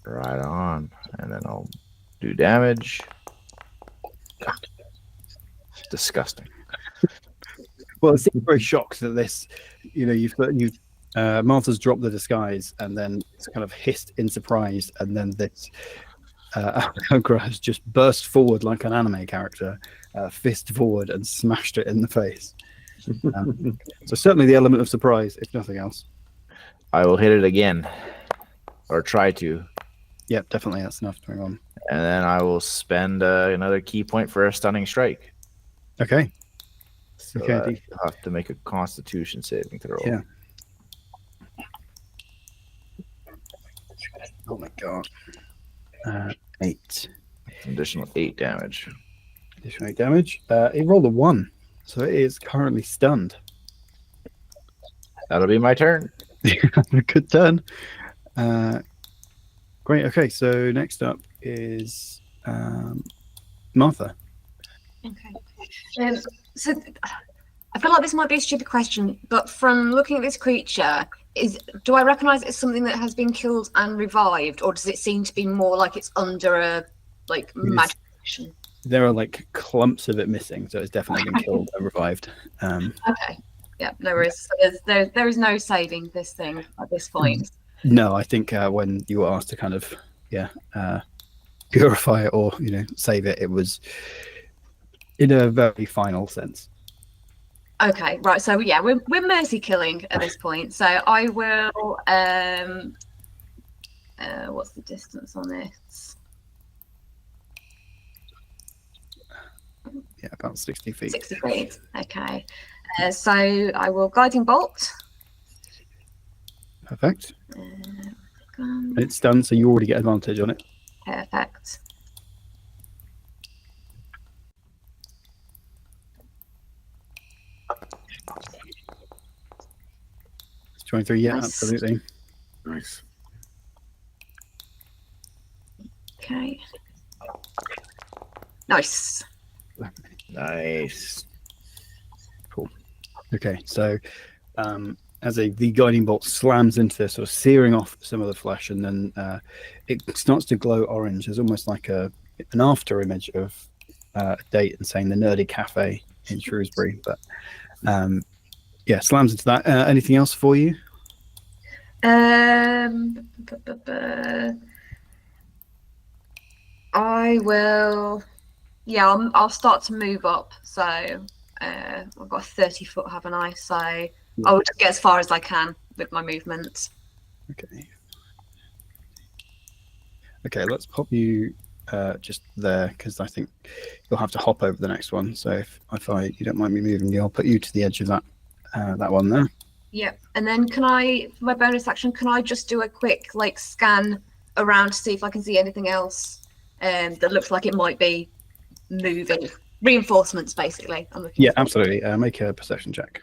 Right on. And then I'll do damage. God. Disgusting. Well, it seems very shocked that this, you've Martha's dropped the disguise and then it's kind of hissed in surprise, and then this Aarakocra has just burst forward like an anime character, fist forward, and smashed it in the face. So certainly the element of surprise, if nothing else. I will hit it again, or try to. Yep, definitely that's enough to bring on. And then I will spend another key point for a stunning strike. Okay. So Okay. I'll have to make a Constitution saving throw. Yeah. Oh my god. 8. Additional 8 damage. Additional 8 damage. It rolled a 1, so it is currently stunned. That'll be my turn. Good turn. Great. Okay, so next up is Martha. Okay. So I feel like this might be a stupid question, but from looking at this creature, do I recognise it's something that has been killed and revived, or does it seem to be more like it's under a magic action? There are clumps of it missing, so it's definitely been killed and revived. Okay. Yeah, no worries. So there is no saving this thing at this point. No, I think when you were asked to kind of purify it or save it, it was in a very final sense. Okay, right. So yeah, we're mercy killing at this point. So I will. What's the distance on this? Yeah, about 60 feet. 60 feet. Okay. So I will guiding bolt. Perfect. It's done, so you already get advantage on it. Perfect. It's 23. Yeah, Nice. absolutely. Nice. Okay. Nice. Nice. Cool. Okay, so as the guiding bolt slams into sort of searing off some of the flesh, and then it starts to glow orange. There's almost like an after image of a date and saying the Nerdy Cafe in Shrewsbury. But yeah, slams into that. Anything else for you? I will. Yeah, I'll start to move up. So I've got a 30-foot, haven't I? So I will just get as far as I can with my movement. Okay. Okay, let's pop you just there, because I think you'll have to hop over the next one. So if you don't mind me moving you, I'll put you to the edge of that one there. Yep. And then can I, for my bonus action, can I just do a quick scan around to see if I can see anything else that looks like it might be moving. Reinforcements, basically. I'm looking. Yeah, for. absolutely. Make a perception check.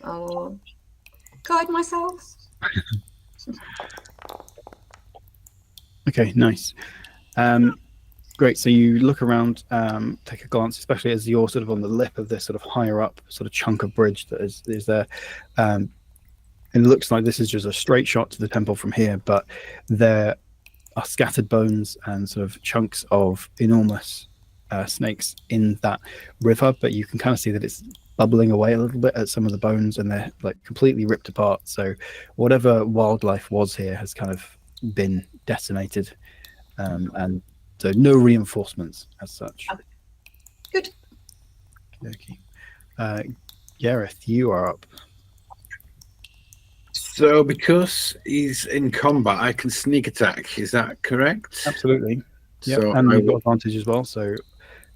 I'll guide myself. Okay, nice. Great. So you look around, take a glance, especially as you're sort of on the lip of this sort of higher up sort of chunk of bridge that is there. And it looks like this is just a straight shot to the temple from here, but there are scattered bones and sort of chunks of enormous snakes in that river, but you can kind of see that it's bubbling away a little bit at some of the bones, and they're like completely ripped apart. So whatever wildlife was here has kind of been decimated, and so no reinforcements as such. Good. Okay. Gareth, you are up. So because he's in combat, I can sneak attack. Is that correct? Absolutely. Yeah, So and I you've got will, advantage as well. So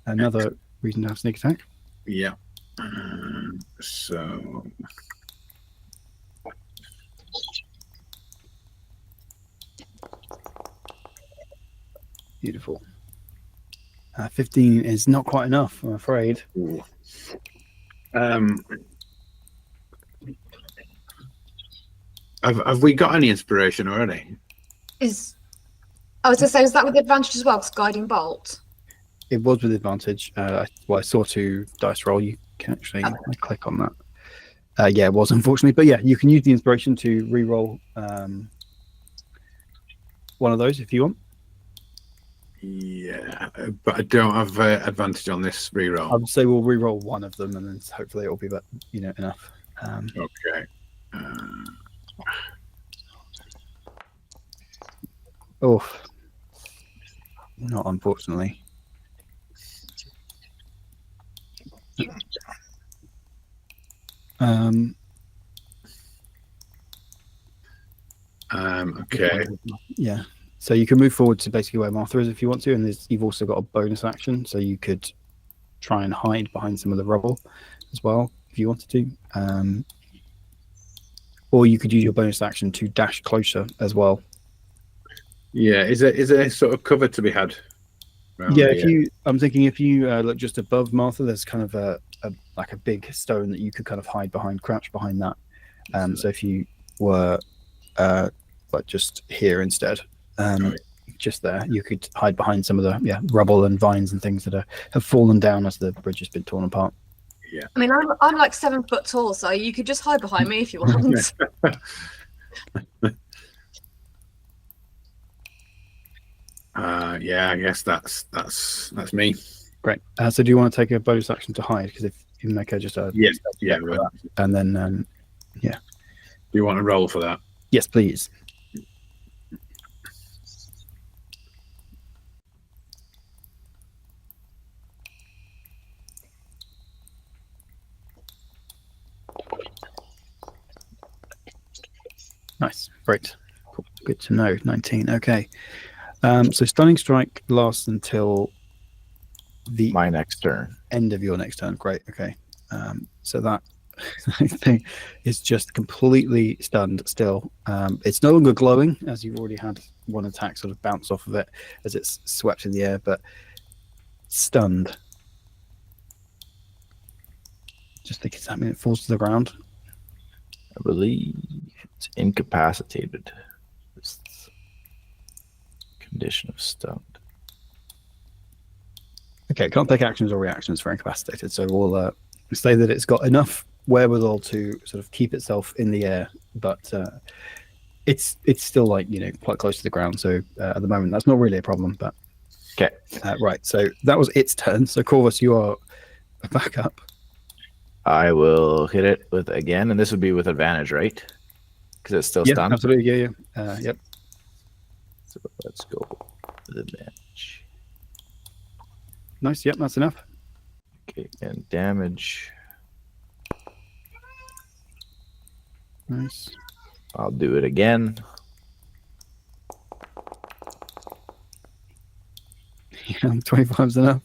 another reason to have sneak attack. yeah. So Beautiful. 15 is not quite enough, I'm afraid. Have we got any inspiration already? I was going to say, is that with advantage as well? Because guiding bolt. It was with advantage. I saw 2 dice roll. You can actually click on that. Yeah, it was, unfortunately. But yeah, you can use the inspiration to re-roll one of those if you want. Yeah, but I don't have advantage on this I reroll. would say we'll re-roll one of them, and then hopefully it'll be enough. Okay. Oh, not unfortunately. Okay. Yeah. So you can move forward to basically where Martha is if you want to, and you've also got a bonus action, so you could try and hide behind some of the rubble as well if you wanted to. Or you could use your bonus action to dash closer as well. Yeah. Is there sort of cover to be had? Yeah. I'm thinking if you look just above Martha, there's kind of a big stone that you could kind of hide behind, crouch behind that. So if you were just here instead. Just there, you could hide behind some of the rubble and vines and things that have fallen down as the bridge has been torn apart. Yeah. I mean, I'm like 7 foot tall, so you could just hide behind me if you want. Yeah, I guess that's me. Great. So do you want to take a bonus action to hide? Because if you make just a Yeah. and then Do you want to roll for that? yes, please. Nice. Great. Cool. Good to know. 19. Okay. So stunning strike lasts until the My next turn. end of your next turn. Great. Okay. So that thing is just completely stunned still. It's no longer glowing, as you've already had one attack sort of bounce off of it as it's swept in the air, but stunned. Just think, does that mean it falls to the ground? I believe it's incapacitated. It's condition of stunned. Okay, it can't take actions or reactions for incapacitated, so we'll say that it's got enough wherewithal to sort of keep itself in the air, but it's still quite close to the ground. So at the moment, that's not really a problem. But okay, right. So that was its turn. So Corvus, you are back up. I will hit it with again, and this would be with advantage, right? Because it's still stunned. Absolutely. Yeah. Yep. So let's go with advantage. Nice. Yep, that's enough. Okay, and damage. Nice. I'll do it again. Yeah, 25's enough.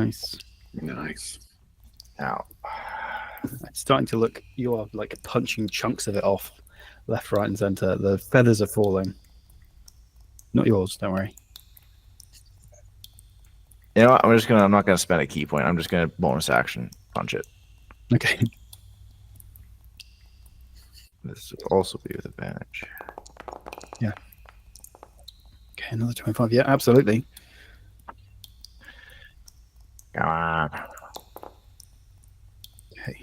Nice. Nice. Now, It's starting to look. You are like punching chunks of it off, left, right, and center. The feathers are falling. Not yours. Don't worry. you know what? I'm not gonna spend a key point. I'm just gonna bonus action punch it. Okay. This will also be with advantage. Okay. Another 25. Yeah, absolutely. Come on. Okay.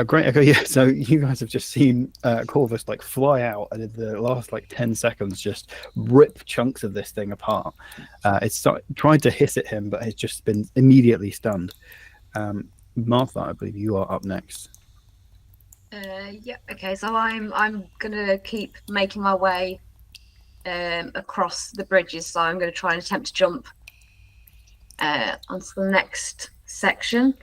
Great. Okay, yeah. So you guys have just seen Corvus like fly out, and in the last like 10 seconds, just rip chunks of this thing apart. It's tried to hiss at him, but it's just been immediately stunned. Martha, I believe you are up next. Yeah. Okay. So I'm gonna keep making my way across the bridges. So I'm gonna try and attempt to jump onto the next section.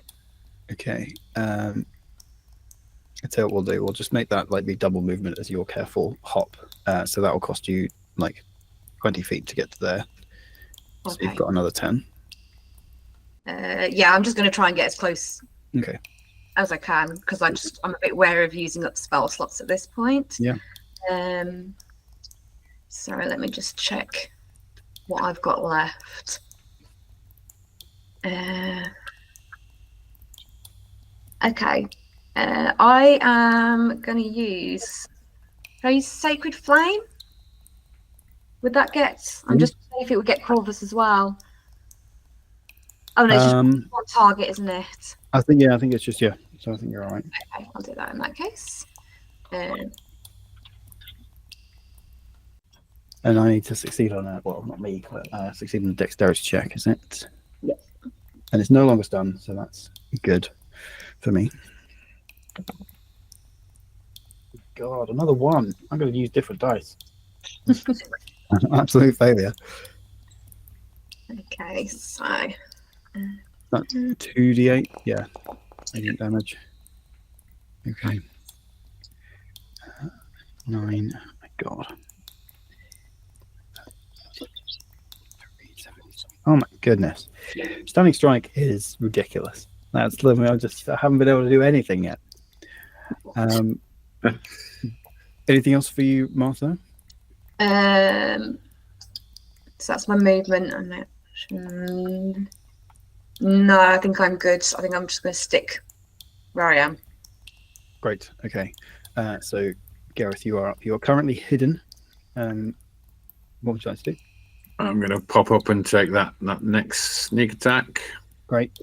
Okay. I tell you what we'll do. We'll just make that like be double movement as your careful hop. So that will cost you like 20 feet to get to there. So Okay. you've got another 10. Yeah, I'm just going to try and get as close Okay. as I can because I'm a bit wary of using up spell slots at this point. Yeah. Sorry, let me just check what I've got left. Okay. I am going to use. Can I use Sacred Flame? Would that get? I'm just saying if it would get Corvus as well. Oh no, it's just one target, isn't it? I think it's just yeah. So I think you're all right. Okay, I'll do that in that case. And I need to succeed on that. Well, not me, but succeed on the dexterity check, is it? Yes. And it's no longer stunned, so that's good for me. God, another one. I'm going to use different dice. Absolute failure. Okay, so That's 2d8. Yeah, 8 damage. Okay. 9. Oh my God. Oh my goodness. Stunning Strike is ridiculous. That's literally, I haven't been able to do anything yet. Anything else for you, Martha? So that's my movement and action. No, I think I'm good. I think I'm just going to stick where I am. Great. Okay. So, Gareth, you are up. You are currently hidden. What would you like to do? I'm going to pop up and take that next sneak attack. Great.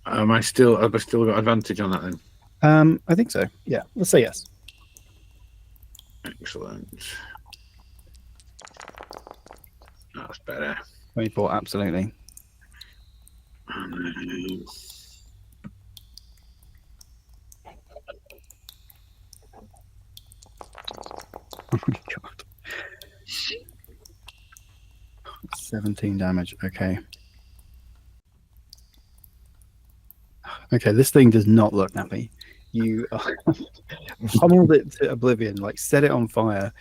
Have I still got advantage on that then? I think so. Yeah. Let's say yes. Excellent. That's better. 24. Absolutely. Oh my God. 17 damage. Okay. Okay, this thing does not look happy. You pummeled it to oblivion, like set it on fire,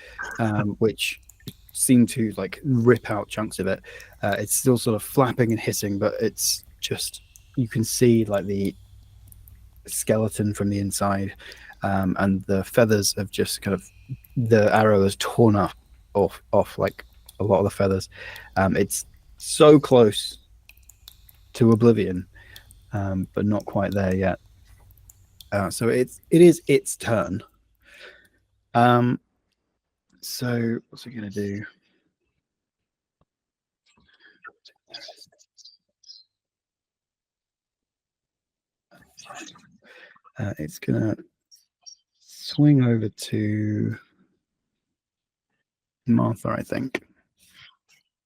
which seemed to like rip out chunks of it. It's still sort of flapping and hissing, but it's just, you can see like the skeleton from the inside, and the feathers have just kind of, the arrow has torn off like a lot of the feathers. It's so close to oblivion, but not quite there yet. So it is its turn. So what's it gonna do? It's gonna swing over to Martha, I think.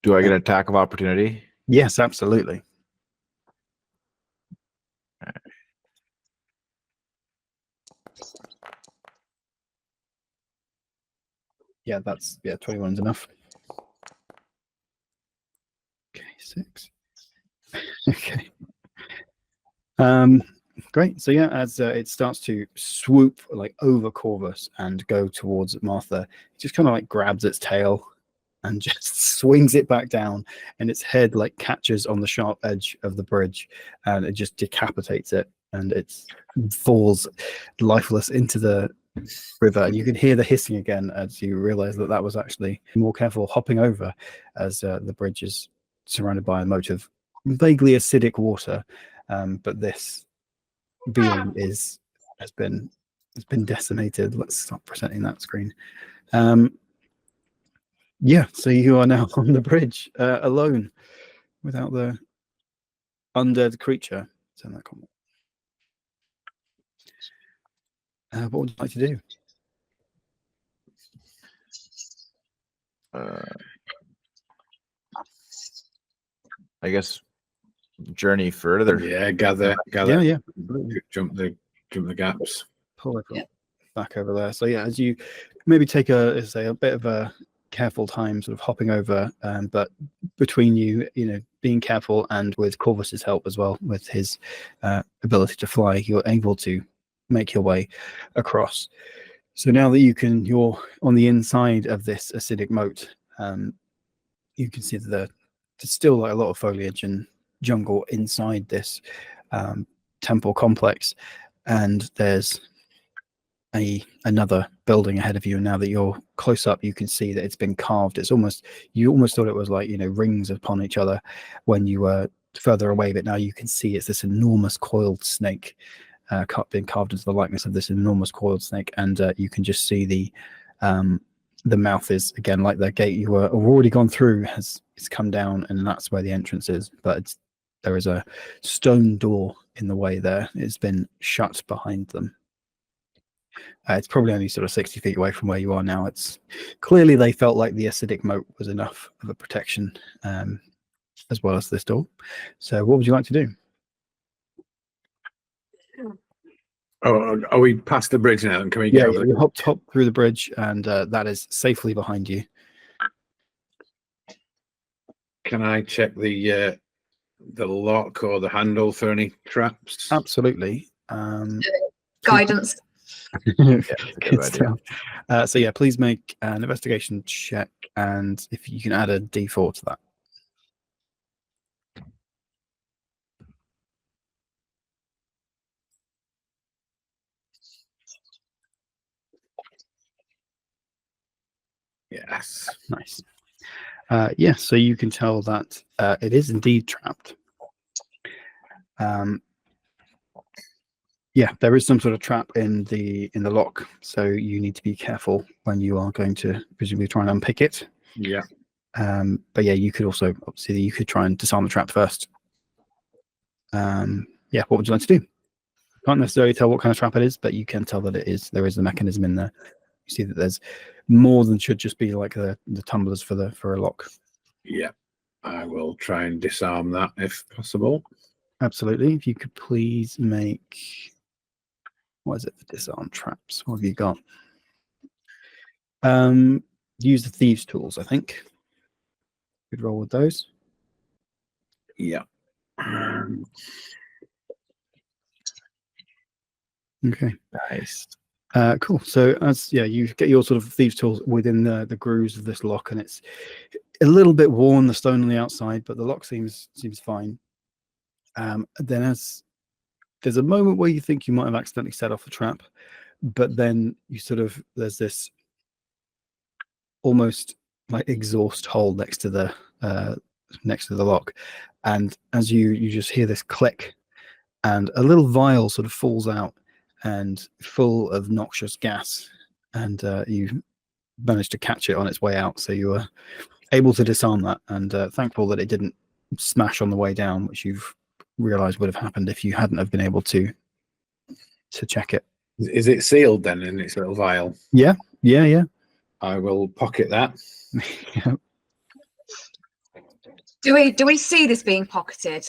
Do I get an attack of opportunity? Yes, absolutely. Yeah, 21's enough. Okay, 6. Okay. Great. So yeah, as it starts to swoop like over Corvus and go towards Martha, it just kind of like grabs its tail and just swings it back down, and its head like catches on the sharp edge of the bridge, and it just decapitates it, and it falls lifeless into the river. And you can hear the hissing again as you realize that that was actually more careful hopping over, as the bridge is surrounded by a moat of vaguely acidic water, but this being has been decimated. Let's stop presenting that screen. Yeah, so you are now on the bridge alone without the undead creature. Turn that comment. What would you like to do? I guess journey further. Yeah, gather. Yeah. Jump the gaps. Pull it back over there. So yeah, as you maybe take a bit of a careful time sort of hopping over, but between you being careful and with Corvus's help as well, with his ability to fly, you're able to make your way across. So now that you're on the inside of this acidic moat, you can see that there's still like a lot of foliage and jungle inside this temple complex, and there's another building ahead of you. And now that you're close up, you can see that it's been carved. You almost thought it was like rings upon each other when you were further away, but now you can see it's this enormous coiled snake being carved into the likeness of this enormous coiled snake. And you can just see the mouth is again like the gate you were already gone through it's come down, and that's where the entrance is, but there is a stone door in the way there. It's been shut behind them. It's probably only sort of 60 feet away from where you are now. It's clearly they felt like the acidic moat was enough of a protection, as well as this door. So what would you like to do? Oh, are we past the bridge now? And can we Yeah, get over? you hop through the bridge, and that is safely behind you. Can I check the lock or the handle for any traps? Absolutely. Guidance. Good idea. stuff. So yeah, please make an investigation check, and if you can add a D4 to that. Yes. Nice. Yeah, so you can tell that it is indeed trapped. Yeah, there is some sort of trap in the lock, so you need to be careful when you are going to presumably try and unpick it. Yeah. But yeah, you could also obviously try and disarm the trap first. Yeah, what would you like to do? Can't necessarily tell what kind of trap it is, but you can tell that there is a mechanism in there. You see that there's more than should just be like the tumblers for a lock. Yeah. I will try and disarm that if possible. Absolutely. If you could please make, what is it for disarm traps? What have you got? Use the thieves' tools, I think. Good roll with those. Yeah. Okay. Nice. Cool. So you get your sort of thieves' tools within the grooves of this lock, and it's a little bit worn, the stone on the outside, but the lock seems fine. Then as there's a moment where you think you might have accidentally set off the trap, but then there's this almost like exhaust hole next to the lock, and as you just hear this click, and a little vial sort of falls out and full of noxious gas, and you manage to catch it on its way out, so you were able to disarm that, and thankful that it didn't smash on the way down, which you've realized would have happened if you hadn't have been able to check it. Is it sealed then in its little vial? Yeah. I will pocket that. Yeah. Do we see this being pocketed?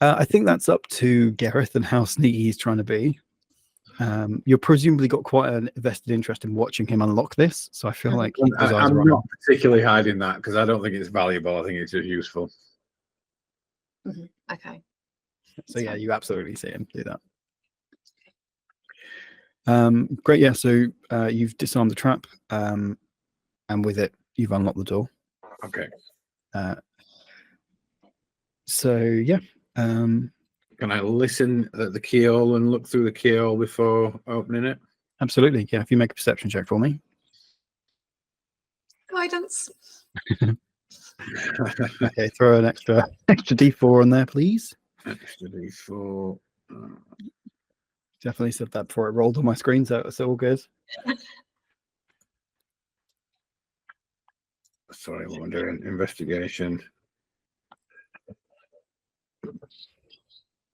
I think that's up to Gareth and how sneaky he's trying to be. You've presumably got quite an vested interest in watching him unlock this, so I feel like I'm not particularly hiding that because I don't think it's valuable. I think it's just useful. Okay. So yeah, you absolutely see him do that. Great. Yeah. So you've disarmed the trap, and with it, you've unlocked the door. Okay. So yeah. Can I listen at the keyhole and look through the keyhole before opening it? Absolutely. Yeah. If you make a perception check for me. Guidance. Okay. Throw an extra D4 on there, please. Extra D4. Definitely said that before it rolled on my screen, so it's all good. Sorry, we're doing investigation.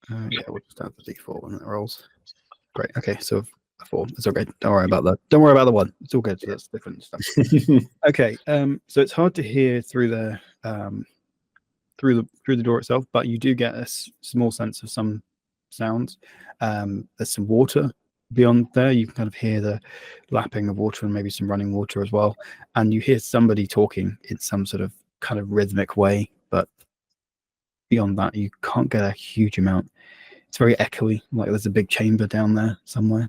Yeah, we'll just have the D4 when it rolls. Great. Okay, so a 4. It's okay. Don't worry about that. Don't worry about the 1. It's all good. So that's different stuff. Okay. So it's hard to hear through the through the door itself, but you do get a small sense of some sounds. There's some water beyond there. You can kind of hear the lapping of water and maybe some running water as well. And you hear somebody talking in some sort of kind of rhythmic way, but beyond that, you can't get a huge amount. It's very echoey, like there's a big chamber down there somewhere.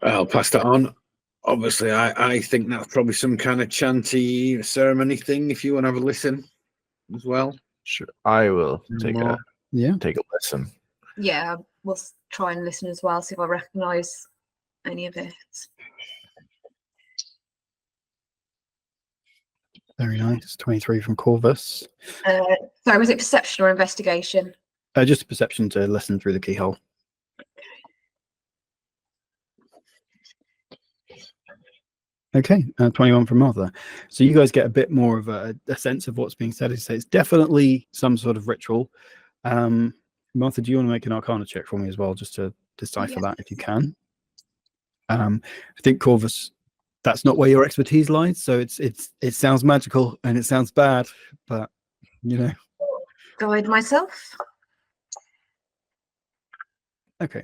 I'll pass that on. Obviously, I think that's probably some kind of chanty ceremony thing. If you want to have a listen as well. Sure, I will take a Yeah. listen. Yeah, we'll try and listen as well, see if I recognise any of it. Very nice. 23 from Corvus. Sorry, was it perception or investigation? Just a perception to listen through the keyhole. Okay, 21 from Martha. So you guys get a bit more of a sense of what's being said. It's definitely some sort of ritual. Martha, do you want to make an Arcana check for me as well, just to decipher that if you can? I think Corvus, that's not where your expertise lies. So it sounds magical and it sounds bad, but you know. Guide myself. Okay.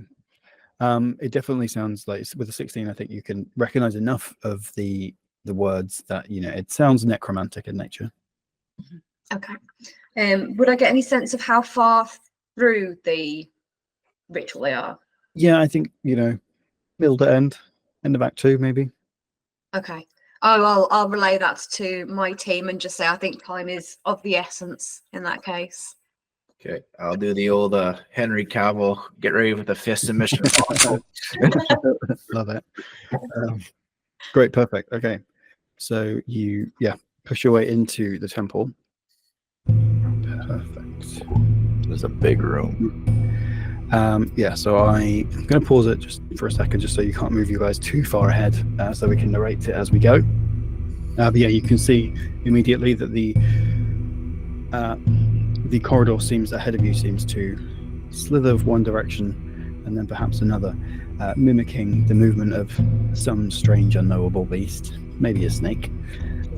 It definitely sounds like with a 16, I think you can recognize enough of the words that, you know, it sounds necromantic in nature. Okay. Would I get any sense of how far through the ritual they are? Yeah, I think, you know, middle to end of Act 2, maybe. Okay. Oh, I'll relay that to my team and just say I think time is of the essence in that case. Okay, I'll do the old Henry Cavill, get ready with the fist and Mission Impossible. Love it. Great, perfect. Okay, so you, push your way into the temple. Perfect. There's a big room. So I'm going to pause it just for a second, just so you can't move you guys too far ahead, so we can narrate it as we go. But yeah, you can see immediately that the corridor ahead of you seems to slither one direction and then perhaps another, mimicking the movement of some strange unknowable beast, maybe a snake.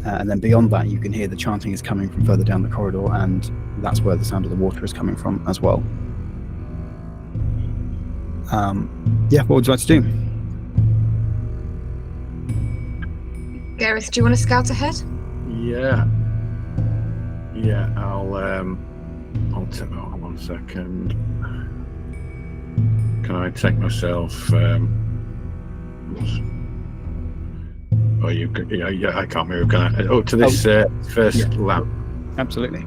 And then beyond that, you can hear the chanting is coming from further down the corridor, and that's where the sound of the water is coming from as well. What would you like to do? Gareth, do you want to scout ahead? Yeah, I'll take, oh, 1 second. Can I take myself? I can't move. Can I? Oh, to this first lab. Absolutely.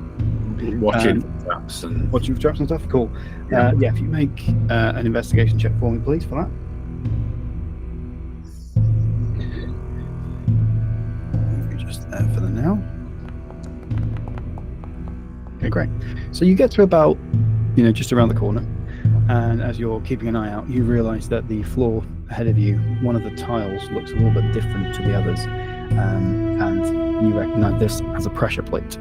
Watching traps and stuff. Cool. If you make an investigation check for me, please, for that. You're just there for the now. Okay, great. So you get to about, just around the corner, and as you're keeping an eye out, you realise that the floor ahead of you, one of the tiles looks a little bit different to the others, and you recognise this as a pressure plate.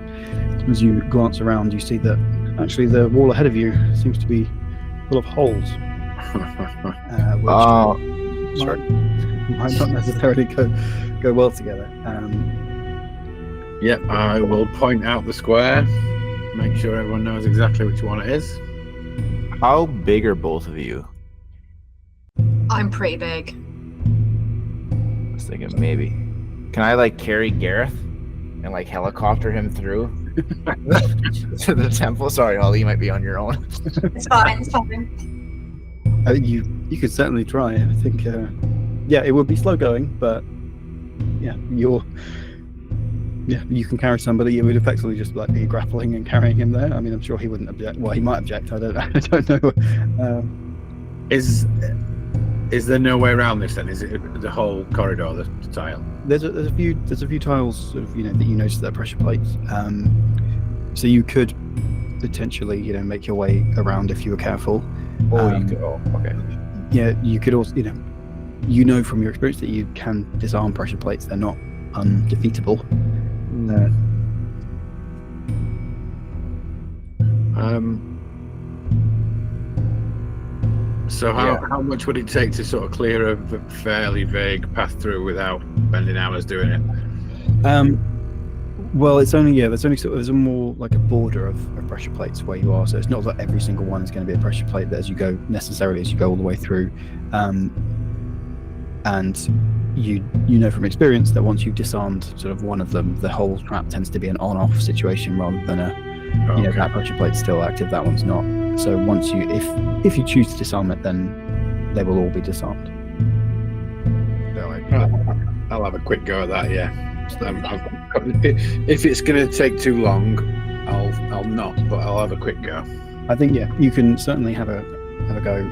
As you glance around, you see that actually the wall ahead of you seems to be full of holes, which might not necessarily go well together. I will point out the square, make sure everyone knows exactly which one it is. How big are both of you? I'm pretty big. I was thinking maybe. Can I carry Gareth and helicopter him through? the temple. Sorry, Holly, you might be on your own. It's fine. It's fine. You could certainly try. I think, yeah, it would be slow going, but yeah, you can carry somebody. It would effectively just like be grappling and carrying him there. I mean, I'm sure he wouldn't object. Well, he might object. I don't know. Is there no way around this then? Is it the whole corridor, the tile? There's a few tiles sort of, that you notice that are pressure plates. So you could potentially make your way around if you were careful. Oh, you could. Oh, okay. Yeah, you could also from your experience that you can disarm pressure plates. They're not undefeatable. So how much would it take to sort of clear a fairly vague path through without spending hours doing it? Well, there's only there's a more like a border of pressure plates where you are, so it's not that every single one is going to be a pressure plate that as you go all the way through, and you know from experience that once you've disarmed sort of one of them, the whole trap tends to be an on-off situation rather than that pressure plate's still active, that one's not. So once if you choose to disarm it, then they will all be disarmed. I'll have a quick go at that. Yeah. If it's going to take too long, I'll not, but I'll have a quick go. I think you can certainly have a go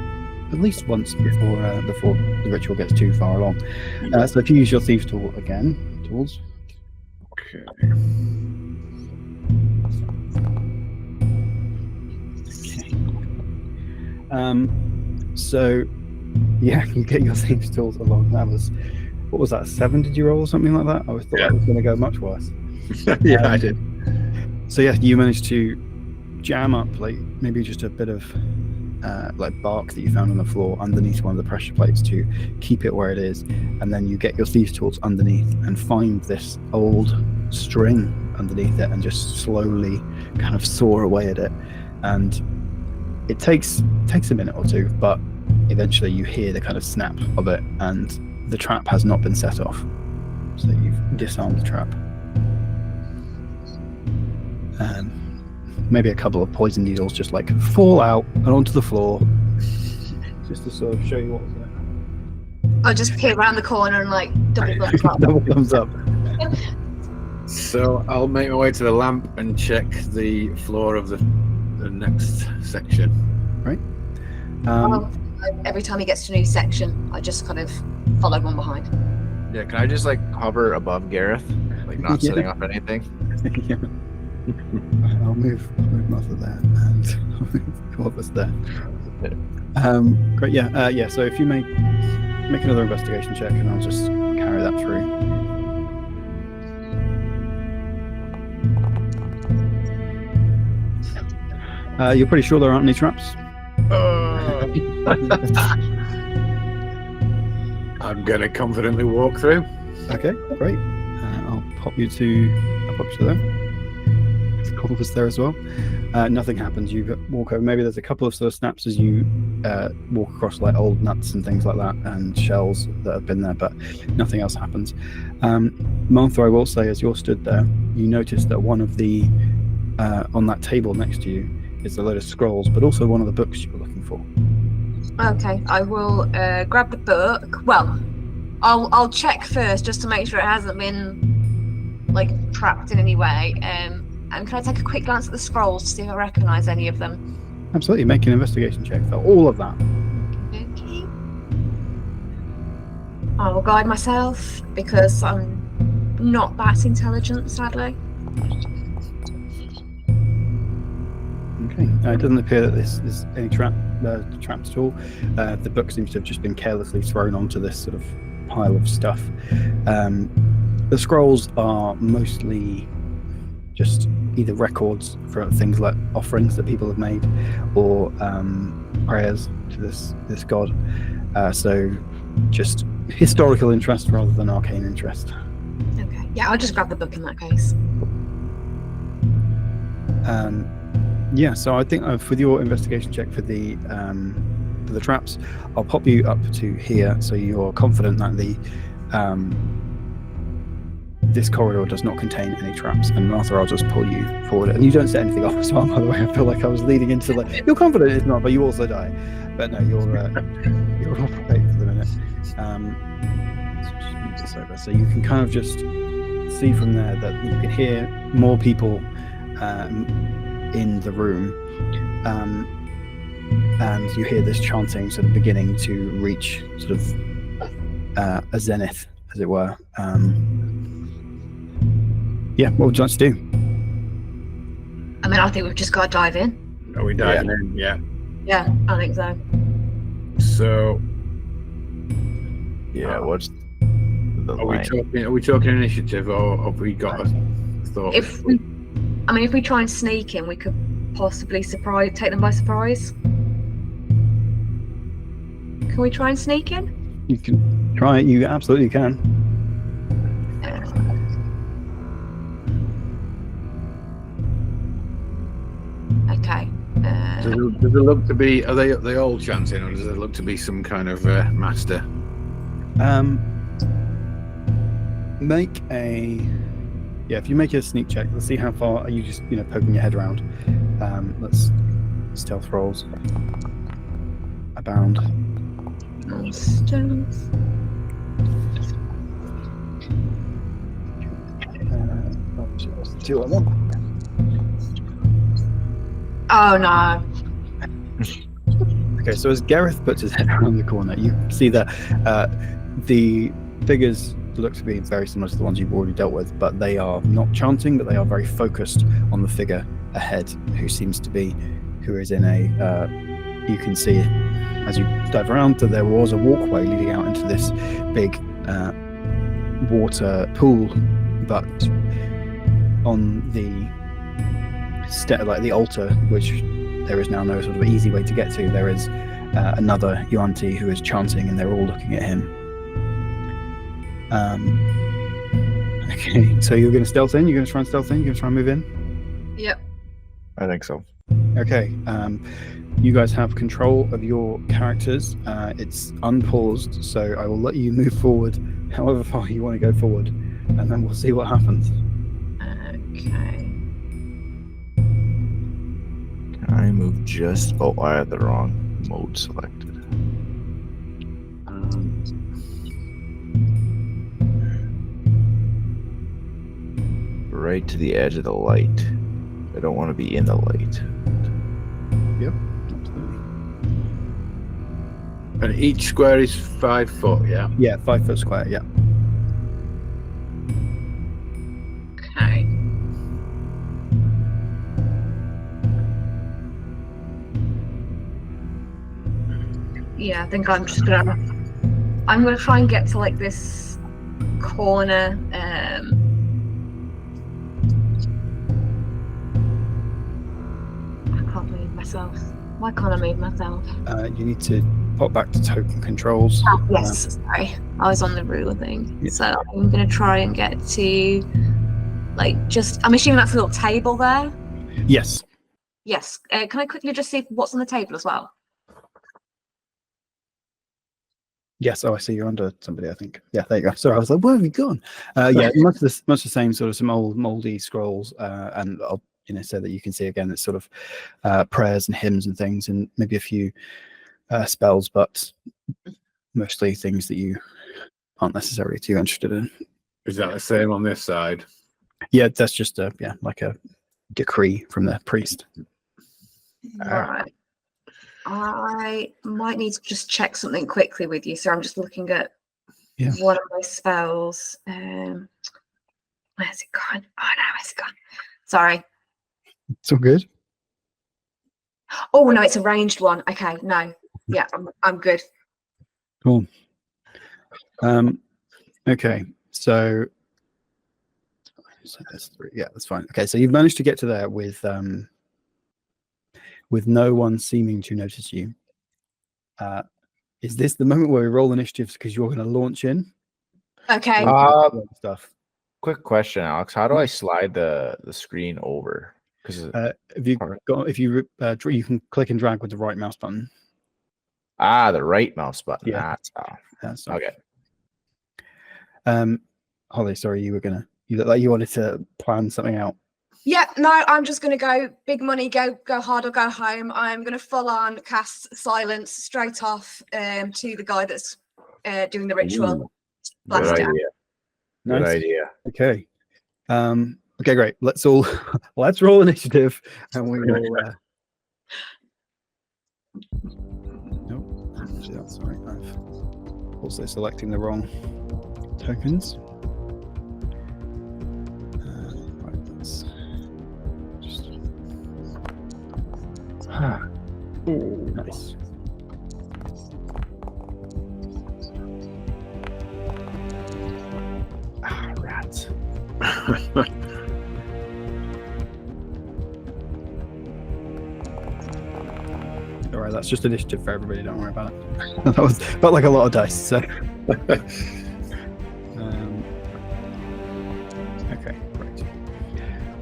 at least once before the ritual gets too far along. So if you use your thieves tool again, tools. Okay. So yeah, you get your thieves tools along. That was, what was that, 7 did you roll or something like that? I thought that was going to go much worse. Yeah, I did. So yeah, you managed to jam up like maybe just a bit of like bark that you found on the floor underneath one of the pressure plates to keep it where it is, and then you get your thieves tools underneath and find this old string underneath it and just slowly kind of saw away at it. And it takes a minute or two, but eventually you hear the kind of snap of it, and the trap has not been set off. So you've disarmed the trap. Maybe a couple of poison needles just like fall out and onto the floor, just to sort of show you what's there. I'll just peer around the corner and like double thumbs up. Double thumbs up. So I'll make my way to the lamp and check the floor of the next section. Right. Every time he gets to a new section, I just kind of follow one behind. Yeah, can I just like hover above Gareth, like not setting up anything? Yeah. I'll move Martha there, and I'll move Corvus there. Great. Yeah. So if you make another investigation check, and I'll just carry that through. You're pretty sure there aren't any traps? I'm gonna confidently walk through. Okay, great. I'll pop you to there. Corvus there as well. Nothing happens. You walk over. Maybe there's a couple of sort of snaps as you walk across like old nuts and things like that, and shells that have been there, but nothing else happens. Martha, I will say, as you're stood there, you notice that one of the on that table next to you is a load of scrolls, but also one of the books you were looking for. Okay, I will grab the book. Well, I'll check first just to make sure it hasn't been like trapped in any way. And can I take a quick glance at the scrolls to see if I recognise any of them? Absolutely, make an investigation check for all of that. Okay. I will guide myself because I'm not that intelligent, sadly. Okay, it doesn't appear that this is any traps at all. The book seems to have just been carelessly thrown onto this sort of pile of stuff. The scrolls are mostly just either records for things like offerings that people have made, or prayers to this god. So just historical interest rather than arcane interest. Okay, yeah, I'll just grab the book in that case. Yeah, so I think with your investigation check for the traps, I'll pop you up to here, so you're confident that this corridor does not contain any traps. And Martha, I'll just pull you forward. And you don't set anything off as well, by the way. I feel like I was leading into like, you're confident it's not, but you also die. But no, you're all okay for the minute. So just move this over. So you can kind of just see from there that you can hear more people in the room. And you hear this chanting sort of beginning to reach sort of a zenith, as it were. Yeah, what would you like to do? I mean, I think we've just got to dive in. Are we diving in? Yeah. Yeah, I think so. So, Yeah, what's the line? are we talking initiative, or have we got a thought? If we try and sneak in, we could possibly take them by surprise. Can we try and sneak in? You can try it. You absolutely can. Okay. Does it look to be? Are they all chanting, or does it look to be some kind of master? Make a if you make a sneak check, let's see how far are you just poking your head around. Let's stealth rolls. Abound. Stones. Two on one. Oh no. Okay, so as Gareth puts his head around the corner, you see that the figures look to be very similar to the ones you've already dealt with, but they are not chanting, but they are very focused on the figure ahead, who is in a you can see as you dive around that there was a walkway leading out into this big water pool, but on the like the altar, which there is now no sort of easy way to get to, there is another Yuan-Ti who is chanting, and they're all looking at him. Okay, so you're going to stealth in? You're going to try and stealth in? You're going to try and move in? Yep. I think so. Okay, you guys have control of your characters. It's unpaused, so I will let you move forward however far you want to go forward, and then we'll see what happens. Okay. I move just. Oh, I had the wrong mode selected. Right to the edge of the light. I don't want to be in the light. Yep, absolutely. And each square is 5 foot. Yeah. Yeah, 5 foot square. Yeah. Okay. Yeah, I think I'm gonna try and get to like this corner. I can't move myself. Why can't I move myself? You need to pop back to token controls. Oh, yes, sorry. I was on the ruler thing. Yeah. So I'm gonna try and get to I'm assuming that's a little table there. Yes. Yes. Can I quickly just see what's on the table as well? Yes. Oh, I see you're under somebody, I think. Yeah, there you go. Sorry, I was like, where have you gone? Yeah, much the same sort of some old moldy scrolls, and I'll so that you can see again it's sort of prayers and hymns and things, and maybe a few spells, but mostly things that you aren't necessarily too interested in. Is that the same on this side? Yeah, that's just like a decree from the priest. Right. I might need to just check something quickly with you. So I'm just looking at one of my spells. Where's it gone? Oh no, it's gone. Sorry. It's all good. Oh no, it's a ranged one. Okay, no. Yeah, I'm good. Cool. Okay, so that's 3. Yeah, that's fine. Okay, so you've managed to get to there with no one seeming to notice you. Is this the moment where we roll initiatives because you're going to launch in? Okay. Stuff. Quick question, Alex. How do I slide the screen over? Because you can click and drag with the right mouse button. The right mouse button. Yeah. That's okay. Holly, sorry, you were gonna. You look like you wanted to plan something out. Yeah, no, I'm just going to go big money, go hard or go home. I'm going to full on cast silence straight off to the guy that's doing the ritual. Good Blast idea. down. Good Nice. idea. Okay. Okay, great. Let's roll initiative, and we will. Nope. Actually, that's sorry. I'm also selecting the wrong tokens. Right, let's just. Ooh, nice. Rats. All right, that's just initiative for everybody. Don't worry about it. That felt like a lot of dice. So, okay, great,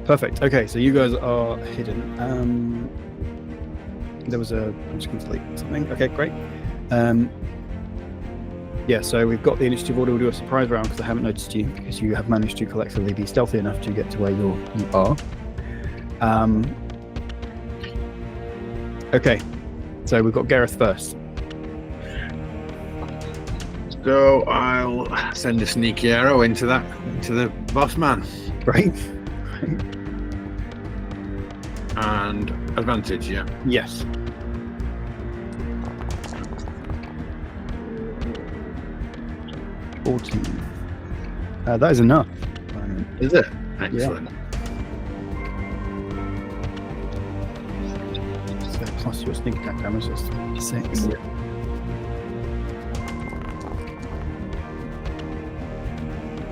perfect. Okay, so you guys are hidden. I'm just going to delete something. Okay, great. Yeah, so we've got the initiative order. We'll do a surprise round because I haven't noticed you, because you have managed to collectively be stealthy enough to get to where you are. Okay, so we've got Gareth first. So I'll send a sneaky arrow into the boss man. Great. And advantage, yeah. Yes. That is enough. Is it? Excellent. So plus your sneak attack damage is 6. Yeah.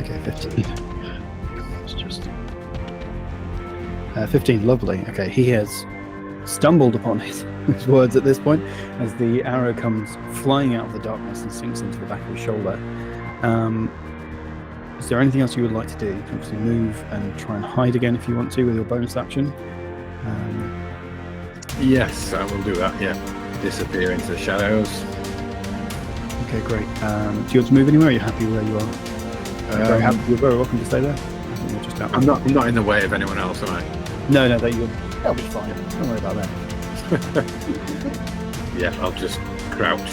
Okay, 15. It's just 15. Lovely. Okay, he has stumbled upon his words at this point as the arrow comes flying out of the darkness and sinks into the back of his shoulder. Is there anything else you would like to do? You can obviously move and try and hide again if you want to with your bonus action. Yes, I will do that, yeah. Disappear into the shadows. Okay, great. Do you want to move anywhere? Or are you happy where you are? You're very welcome to stay there. I think you're just out. I'm not in the way of anyone else, am I? No, that'll be fine. Don't worry about that. Yeah, I'll just crouch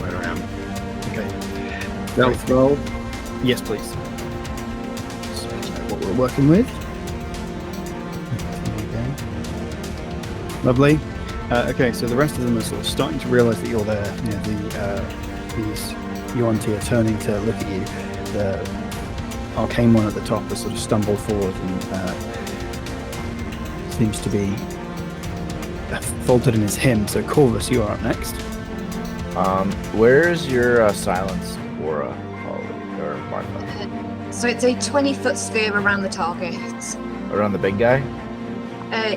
where I am. Okay. Stealth roll. Yes, please. So what we're working with. Okay. Lovely. Okay, so the rest of them are sort of starting to realise that you're there. You know, these Yuan-Ti are turning to look at you. The arcane one at the top has sort of stumbled forward and seems to be faltered in his hymn. So Corvus, you are up next. Where's your silence aura, Holly or Martha? So it's a 20-foot sphere around the target. Around the big guy?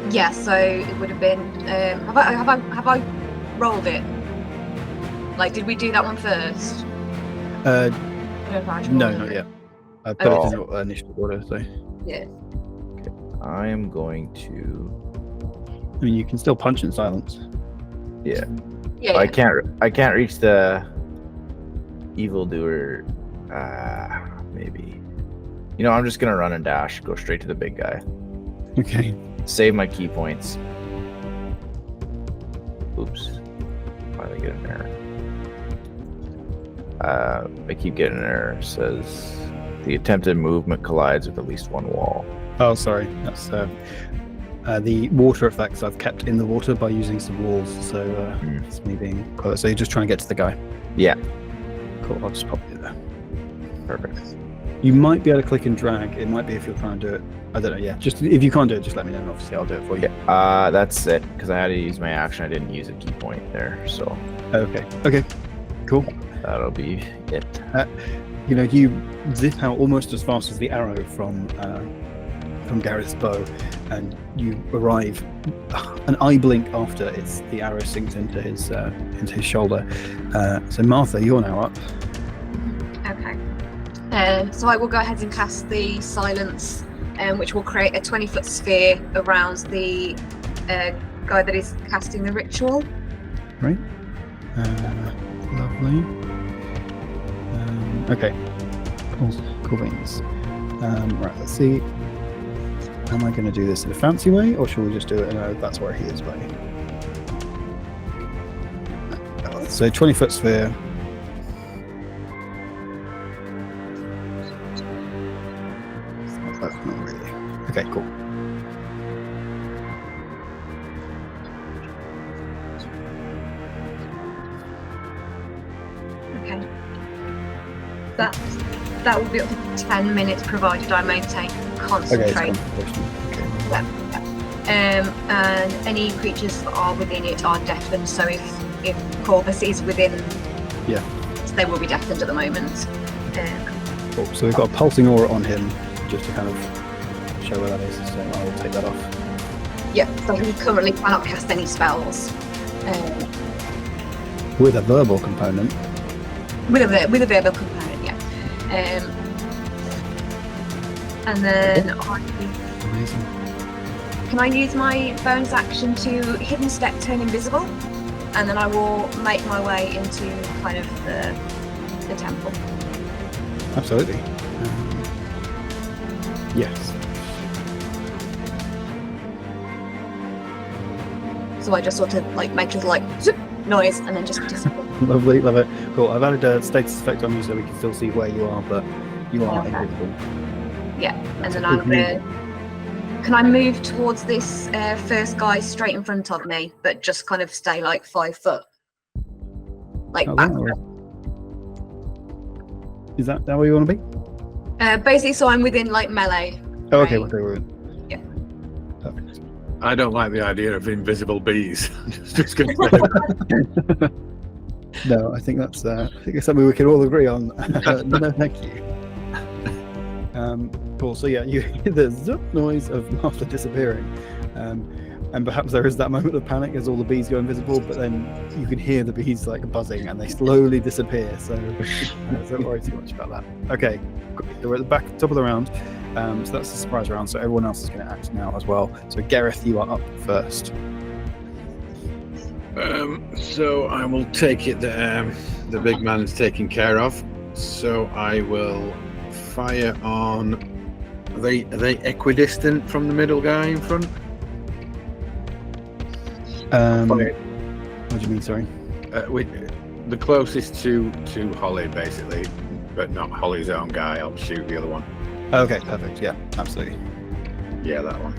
Yeah, so it would have been. Have I rolled it? Like, did we do that one first? I don't know if I actually No, rolled not it. yet. I put it in your initial order, so. Yeah. I am going to. I mean, you can still punch in silence. Yeah. Yeah. I can't reach the evildoer. Maybe. You know, I'm just gonna run and dash, go straight to the big guy. Okay. Save my key points. Oops. Finally get an error. I keep getting an error. It says the attempted movement collides with at least one wall. Oh, sorry. That's the water effects I've kept in the water by using some walls. So it's me being close. So you're just trying to get to the guy. Yeah. Cool. I'll just pop it there. Perfect. You might be able to click and drag. It might be if you're trying to do it. I don't know. Yeah. Just if you can't do it, just let me know. And obviously, I'll do it for you. Yeah. That's it. Because I had to use my action. I didn't use a key point there. So. Okay. Okay. Cool. That'll be it. You know, you zip out almost as fast as the arrow from Gareth's bow, and you arrive an eye blink after the arrow sinks into his shoulder. So Martha, you're now up. Okay. So I will go ahead and cast the silence, which will create a 20-foot sphere around the guy that is casting the ritual. Right. Lovely. Okay. Cool beans. Right, let's see. Am I going to do this in a fancy way, or should we just do it in a that's where he is way? So 20-foot sphere. That's not really. Okay, cool. Okay. That will be up to 10 minutes, provided I maintain concentration. Okay. And any creatures that are within it are deafened. So if Corvus is within, they will be deafened at the moment. Cool. So we've got a pulsing aura on him, just to kind of show where that is. So I will take that off. Yeah. So he currently cannot cast any spells. With a verbal component. With a verbal component, yeah. And then Amazing. can I use my bonus action to hidden step turn invisible? And then I will make my way into kind of the temple. Absolutely. Yes. So I just sort of like make a little like zip noise and then just disappear. Lovely, love it. Cool. I've added a status effect on you so we can still see where you are, but you are Okay. invisible. Yeah, and That's then a I'm good gonna. Can I move towards this first guy straight in front of me, but just kind of stay like 5 foot, like Oh, back? wow. Is that where you want to be? Basically, so I'm within like melee. Oh, okay. range. Okay, Yeah. Perfect. I don't like the idea of invisible bees. Just going to say that. No, I think that's something we can all agree on. No, thank you. Cool. So yeah, you hear the zip noise of Martha disappearing, and perhaps there is that moment of panic as all the bees go invisible. But then you can hear the bees like buzzing, and they slowly disappear. So don't worry too much about that. Okay, so we're at the top of the round. So that's the surprise round. So everyone else is going to act now as well. So Gareth, you are up first. So I will take it that the big man is taken care of. So I will fire on. Are they equidistant from the middle guy in front? What do you mean? Sorry. The closest to Holly, basically, but not Holly's own guy. I'll shoot the other one. Okay, perfect. Yeah, absolutely. Yeah, that one.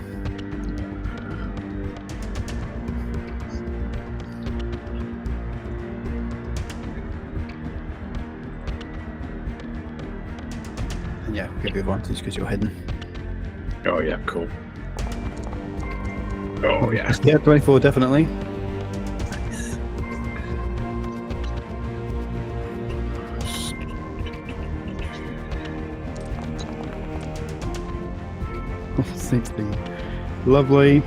And yeah, give you advantage because you're hidden. Oh yeah, cool. Oh yeah. Yeah, 24 definitely. Oh, 16. Lovely.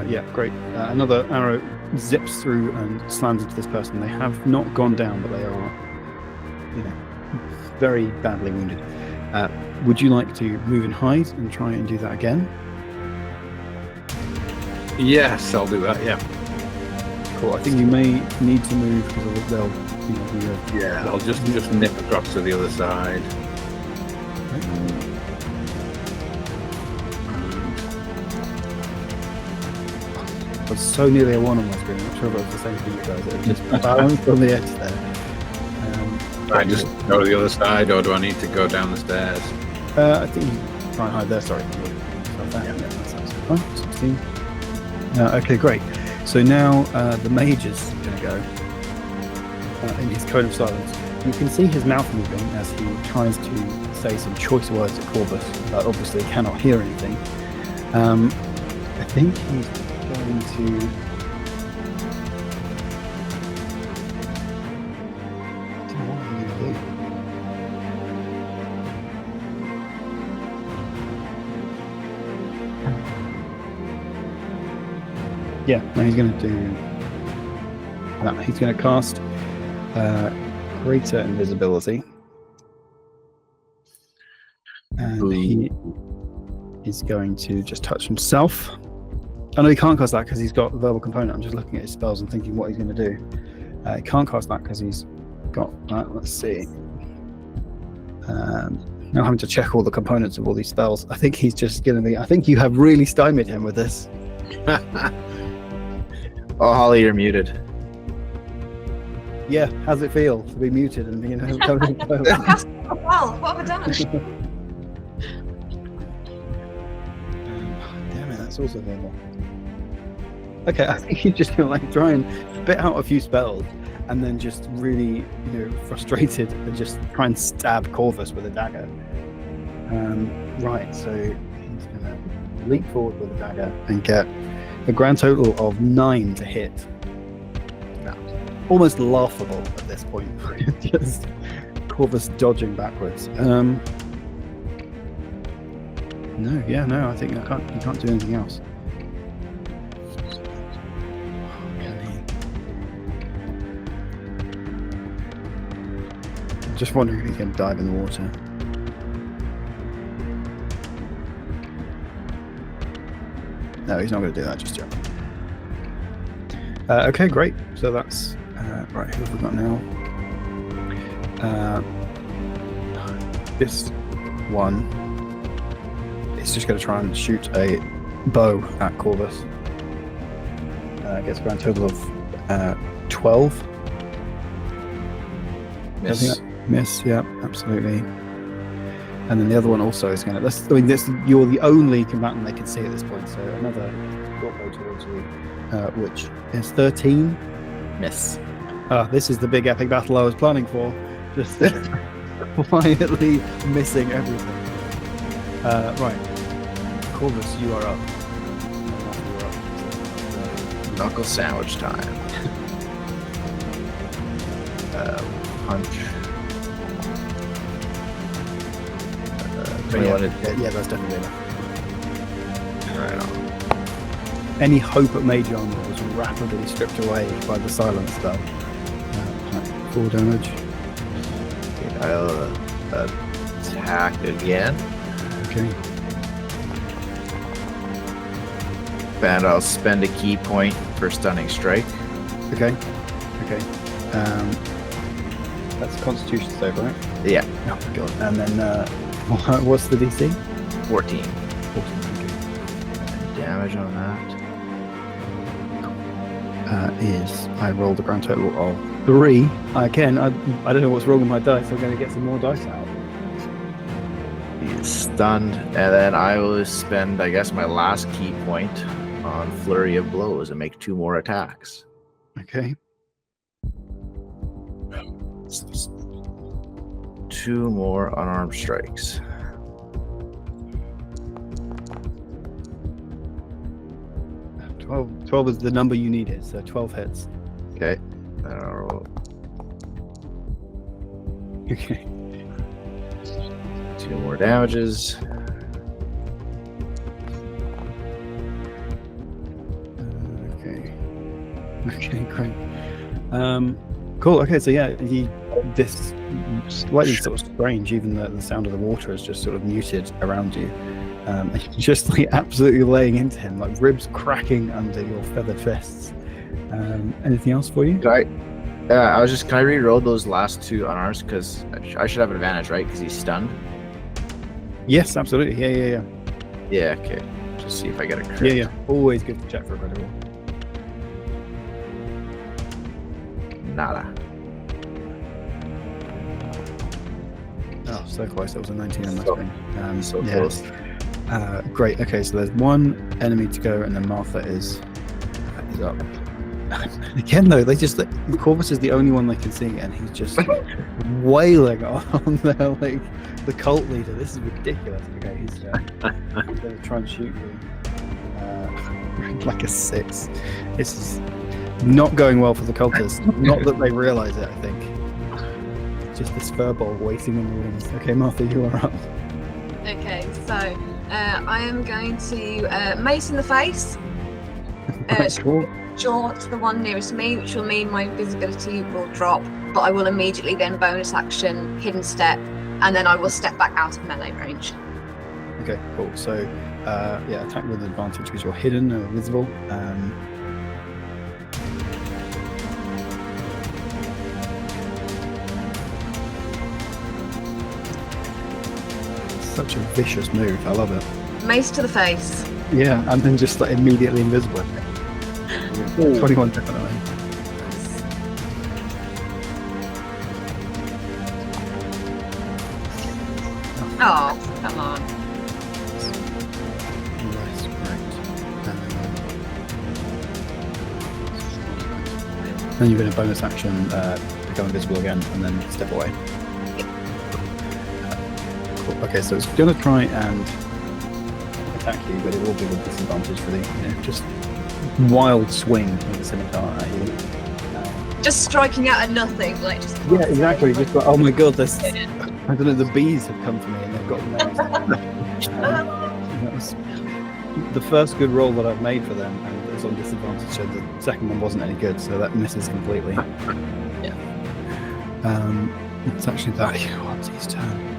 Yeah, great. Another arrow zips through and slams into this person. They have not gone down, but they are, very badly wounded. Would you like to move and hide and try and do that again? Yes, I'll do that. Yeah. Cool. I think you may need to move because they'll, be Yeah, I'll just nip across to the other side. I was so nearly a 1 on my screen. I'm not sure if it was the same for you guys. It was just balanced on the edge there. I just go to the other side, or do I need to go down the stairs? I think you try and hide there. Sorry. Yeah, that's absolutely fine. 16. Okay, great. So now the mage is going to go in his cone of silence. You can see his mouth moving as he tries to say some choice words at Corvus, but obviously cannot hear anything. I think he's going to. Yeah, no, he's going to do that. He's going to cast Greater Invisibility. And he is going to just touch himself. Oh no, he can't cast that because he's got the verbal component. I'm just looking at his spells and thinking what he's going to do. He can't cast that because he's got that. Let's see. Now having to check all the components of all these spells. I think he's just going to be. I think you have really stymied him with this. Oh, Holly, you're muted. Yeah, how's it feel to be muted and being covered in clones? Well, what have I done? Damn it, that's also normal. Okay, I think he's just gonna like try and spit out a few spells and then just really, frustrated and just try and stab Corvus with a dagger. Right, so he's gonna leap forward with a dagger and get a grand total of 9 to hit. Almost laughable at this point. Just Corvus dodging backwards. No, I think you can't do anything else. I'm just wondering if he can dive in the water. No, he's not going to do that just yet. Okay, great. So that's right. Who have we got now? This one is just going to try and shoot a bow at Corvus. Gets a grand total of 12. Miss. Miss. Yeah, absolutely. And then the other one also is going to. You're the only combatant they can see at this point. So another short bow towards you, which is 13. Miss. This is the big epic battle I was planning for. Just quietly missing everything. Right. Corvus, you are up. Knuckle sandwich time. Punch. 21. Yeah, that's definitely enough. Right on. Any hope at mage armor was rapidly stripped away by the silence spell. 4 damage. I'll attack again. Okay. And I'll spend a key point for stunning strike. Okay. That's a Constitution save, right? Yeah. Oh my god. And then what's the DC? 14. 14. Okay. Damage on that. Is I rolled a grand total of 3. I don't know what's wrong with my dice. I'm going to get some more dice out. He's stunned, and then I will spend, I guess, my last key point on Flurry of Blows and make 2 more attacks. Okay. 2 more unarmed strikes. Twelve is the number you needed, so 12 hits. Okay. I'll roll Okay. 2 more damages. Okay, great. Cool. Okay, so yeah, this slightly sort of strange. Even the sound of the water is just sort of muted around you. Just like absolutely laying into him, like ribs cracking under your feathered fists. Anything else for you? Can I re-roll those last 2 unarmed because I should have an advantage, right? Because he's stunned. Yes, absolutely. Yeah. Yeah. Okay. Just see if I get a crit. Yeah. Always good to check for a critical. Nada. Oh, so close. That was a 19 on my So- screen. So yeah. close. Great. Okay, so there's 1 enemy to go, and then Martha is up. Again, though, Corvus is the only one they can see, and he's just wailing on their the cult leader. This is ridiculous. Okay, he's going to try and shoot you. Like a 6. This is not going well for the cultists. Not that they realise it. I think just this Firbolg waiting on the wings. Okay, Martha, you are up. Okay, so I am going to mace in the face. Cool. Short to the one nearest me, which will mean my visibility will drop, but I will immediately then bonus action, hidden step, and then I will step back out of melee range. Okay, cool. So, attack with advantage because you're hidden or visible. such a vicious move. I love it. Mace to the face. Yeah, and then just like immediately invisible. 21 definitely. Oh, come on. Nice, great. Then you're going to bonus action, become invisible again, and then step away. Cool. Okay, so it's going to try and attack you, but it will be with disadvantage for the just wild swing with the scimitar at you. Just striking out at nothing, like just. Yeah, exactly. Just like, oh my god, this. I don't know. The bees have come for me, and they've got names. That was the first good roll that I've made for them, and it was on disadvantage. So the second one wasn't any good, so that misses completely. Yeah. It's actually that. What's his turn?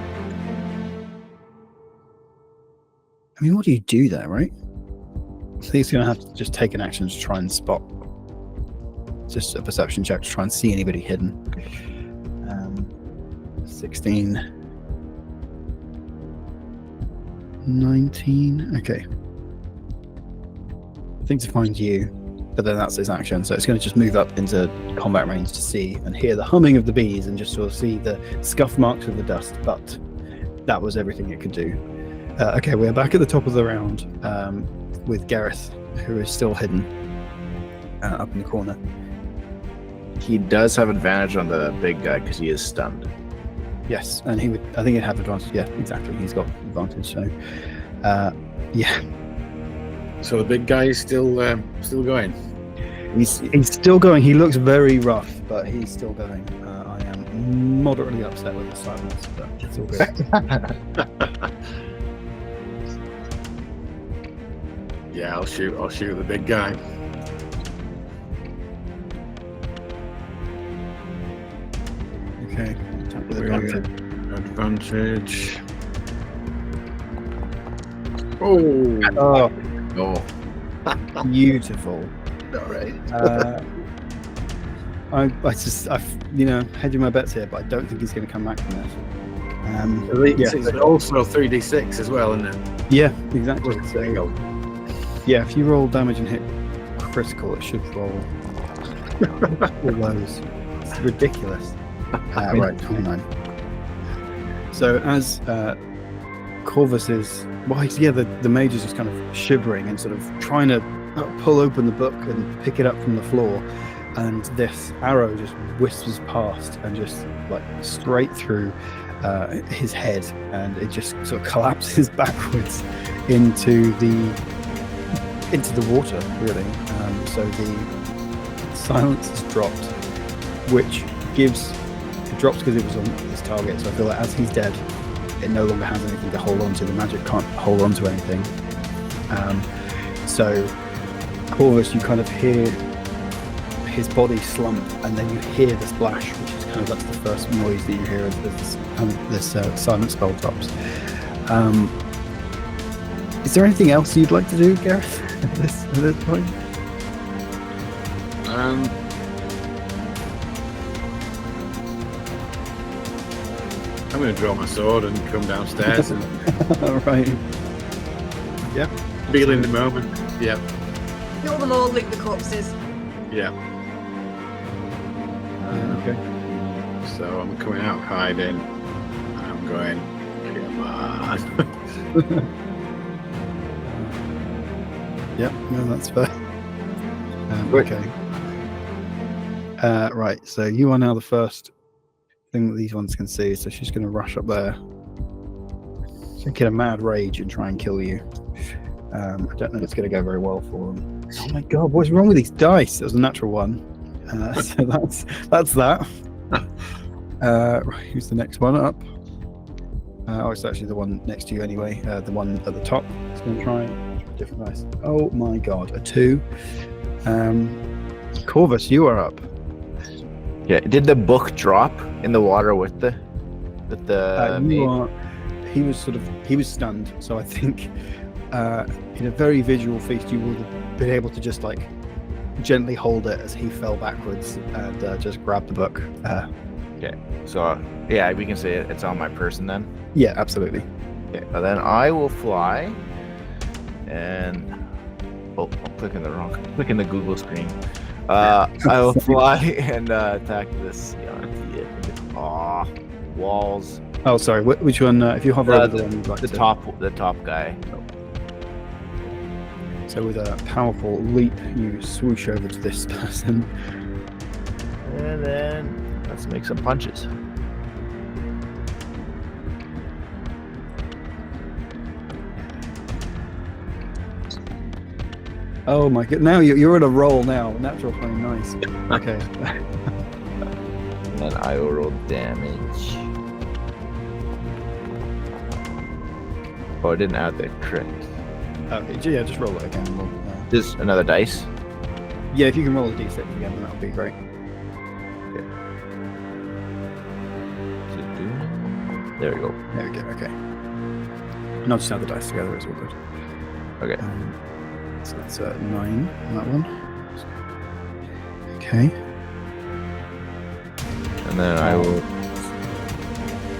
I mean, what do you do there, right? So he's going to have to just take an action to try and spot. Just a perception check to try and see anybody hidden. 16. 19. Okay. I think to find you, but then that's his action. So it's going to just move up into combat range to see and hear the humming of the bees and just sort of see the scuff marks of the dust. But that was everything it could do. Okay, we're back at the top of the round with Gareth, who is still hidden up in the corner. He does have advantage on the big guy because he is stunned. Yes, and he would. I think he'd have advantage. Yeah, exactly. He's got advantage. So, yeah. So the big guy is still going. He's still going. He looks very rough, but he's still going. I am moderately upset with the silence, but it's all good. Yeah, I'll shoot the big guy. Okay. Attack with advantage. Oh, Oh, Beautiful. all right. I've hedging my bets here, but I don't think he's going to come back from this. It's also 3d6 as well, isn't it? Yeah, exactly. Single. Yeah, if you roll damage and hit critical, it should roll all those. It's ridiculous. Right, 29. So as Corvus is, the mage is just kind of shivering and sort of trying to pull open the book and pick it up from the floor, and this arrow just whistles past and just like straight through his head, and it just sort of collapses backwards into the water, really. So the silence has dropped, which drops because it was on his target. So I feel like as he's dead, it no longer has anything to hold on to. The magic can't hold on to anything. So Corvus, you kind of hear his body slump, and then you hear the splash, which is kind of that's the first noise that you hear as this silent spell drops. Is there anything else you'd like to do, Gareth, at this point? I'm going to draw my sword and come downstairs and Right. Yeah. feel in the moment. Yeah, Kill them all, lick the corpses. yeah. Okay. So I'm coming out hiding. I'm going, come on. Yep. No, that's fair. Okay. Right. So you are now the first thing that these ones can see. So she's going to rush up there, get a mad rage and try and kill you. I don't think it's going to go very well for them. Oh my god, what's wrong with these dice? It was a natural one. So that's that. Right, who's the next one up? It's actually the one next to you anyway. The one at the top. It's going to try different dice. Oh my god, a 2. Corvus, you are up. yeah. Did the book drop in the water with the He was stunned. So I think in a very visual feast, you would have been able to just like gently hold it as he fell backwards and just grab the book. So yeah, we can say it's on my person then. Yeah, absolutely. Okay, and then I will fly, and I'm clicking the Google screen. I will fly and attack this. Walls. Oh, sorry. Which one? If you hover over the one you'd like The to. top guy. So with a powerful leap, you swoosh over to this person. And then let's make some punches. Oh my god! Now you're on a roll now. Natural 20, nice. Okay. And then I will roll damage. Oh, I didn't add the crit. Okay, yeah, just roll it again. We'll, Just another dice. yeah, if you can roll a d6 again, then that would be great. Is it doing it? There we go. There we go. Okay. And I'll just add the dice together as well. Good. Okay. So that's 9 on that one. Okay. And then I will.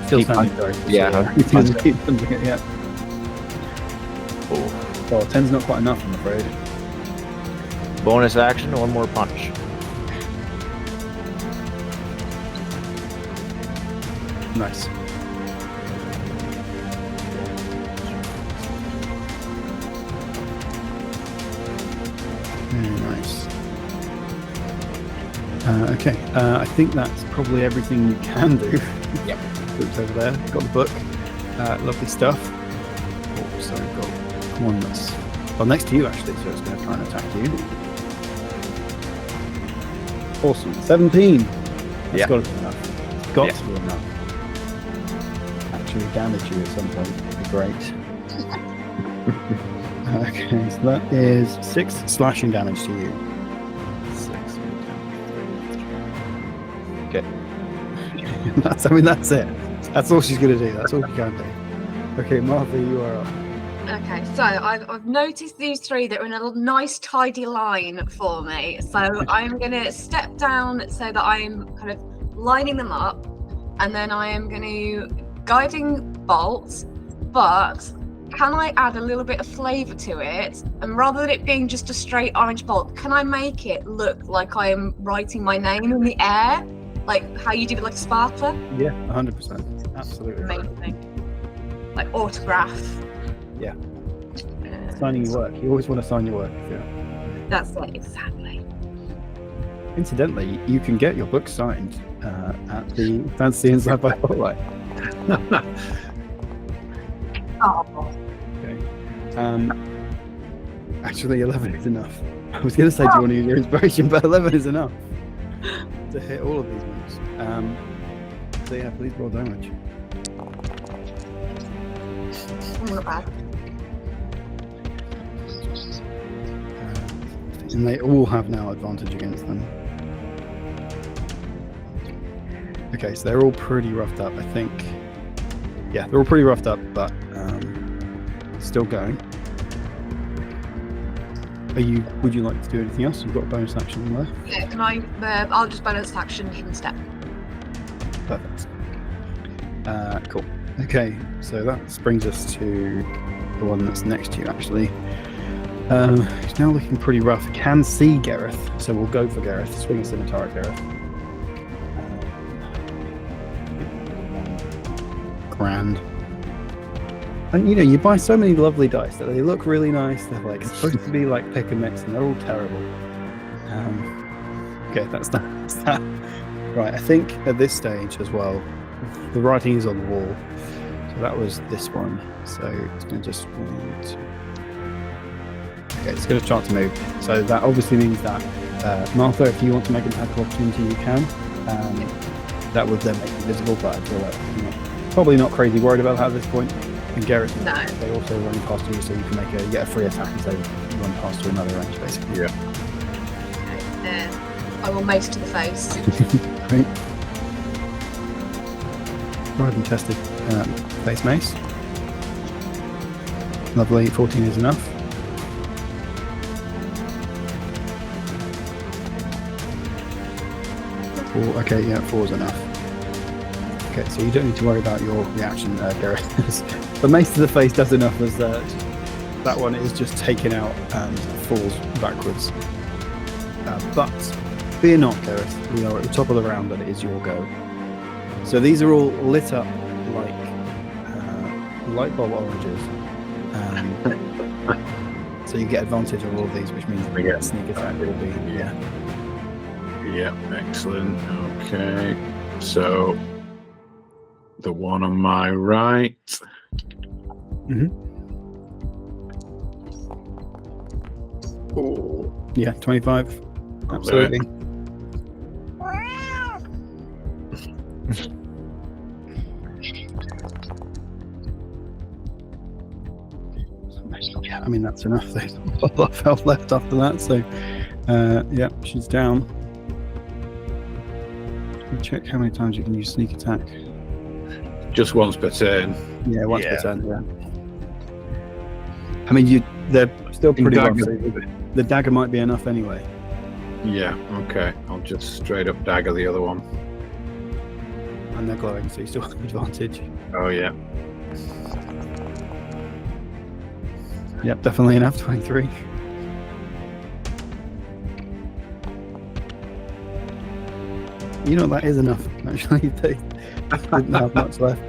Still Keep standing, punching. sorry. Yeah, So, keep punching. keep punching it, yeah. Oh. Well, 10's not quite enough, I'm afraid. Bonus action, one more punch. Nice. Very nice. Okay, I think that's probably everything you can do. Yep. Oops, over there. Got the book. Lovely stuff. Also got one that's next to you actually, so it's going to try and attack you. Awesome. 17. That's Yeah. got to be enough. It's got Yeah. to be enough. Actually damage you at some point would be great. Okay, so that is 6 slashing damage to you. 6. That's it. That's all she's going to do. That's all she can do. Okay, Martha, you are up. Okay, so I've noticed these three that are in a nice tidy line for me. So I'm going to step down so that I'm kind of lining them up, and then I am going to guiding bolt, but can I add a little bit of flavour to it? And rather than it being just a straight orange bolt, can I make it look like I am writing my name in the air? Like how you do with like Sparta? Yeah, 100%. Absolutely. Amazing. Like autograph. Yeah. Signing your work. You always want to sign your work. Yeah. That's it, exactly. Incidentally, you can get your book signed at the Fantasy and Sci-Fi Spotlight. Oh, Okay. Actually, 11 is enough. I was going to say, do you want to use your inspiration, but 11 is enough to hit all of these moves. So yeah, please roll damage. not bad. And they all have now advantage against them. Okay, so they're all pretty roughed up, I think. Yeah, they're all pretty roughed up, but still going. Would you like to do anything else? You've got a bonus action left. Yeah, can I? I'll just bonus action hidden step. Perfect. Cool. Okay, so that brings us to the one that's next to you, actually. He's now looking pretty rough. Can see Gareth, so we'll go for Gareth. Swing a scimitar at Gareth. Grand. And you buy so many lovely dice that they look really nice. They're like supposed to be like pick and mix, and they're all terrible. Okay, that's that. Right, I think at this stage as well, the writing is on the wall. So that was this one. So it's going to just okay, it's going to start to move. So that obviously means that Martha, if you want to make an attack of opportunity, you can. That would then make it visible, but I feel like probably not crazy worried about that at this point. And Gareth, No. they also run past you, so you can get a free attack and say run past to another range, basically. Yeah. Okay, I will mace to the face. Great. Tried and tested face mace. Lovely, 14 is enough. Okay, yeah, 4 is enough. Okay, so you don't need to worry about your reaction, Gareth. the mace to the face does enough as that one is just taken out and falls backwards. But fear not, Gareth. We are at the top of the round and it is your go. So these are all lit up like light bulb oranges. So you get advantage on all of these, which means We get sneak attack will be Yeah, excellent. Okay, so the one on my right. Oh, Yeah, 25. Absolutely. Yeah, I mean that's enough. There's a lot of health left after that, so yeah, she's down. Check how many times you can use sneak attack. just once per turn. Yeah, once Yeah. per turn. Yeah. I mean, they're still pretty rough. Dagger. So the dagger might be enough anyway. Yeah, okay. I'll just straight up dagger the other one. And they're glowing, so you still have advantage. Oh yeah. Yep, definitely enough. 23. You know, that is enough, actually. They didn't have much left.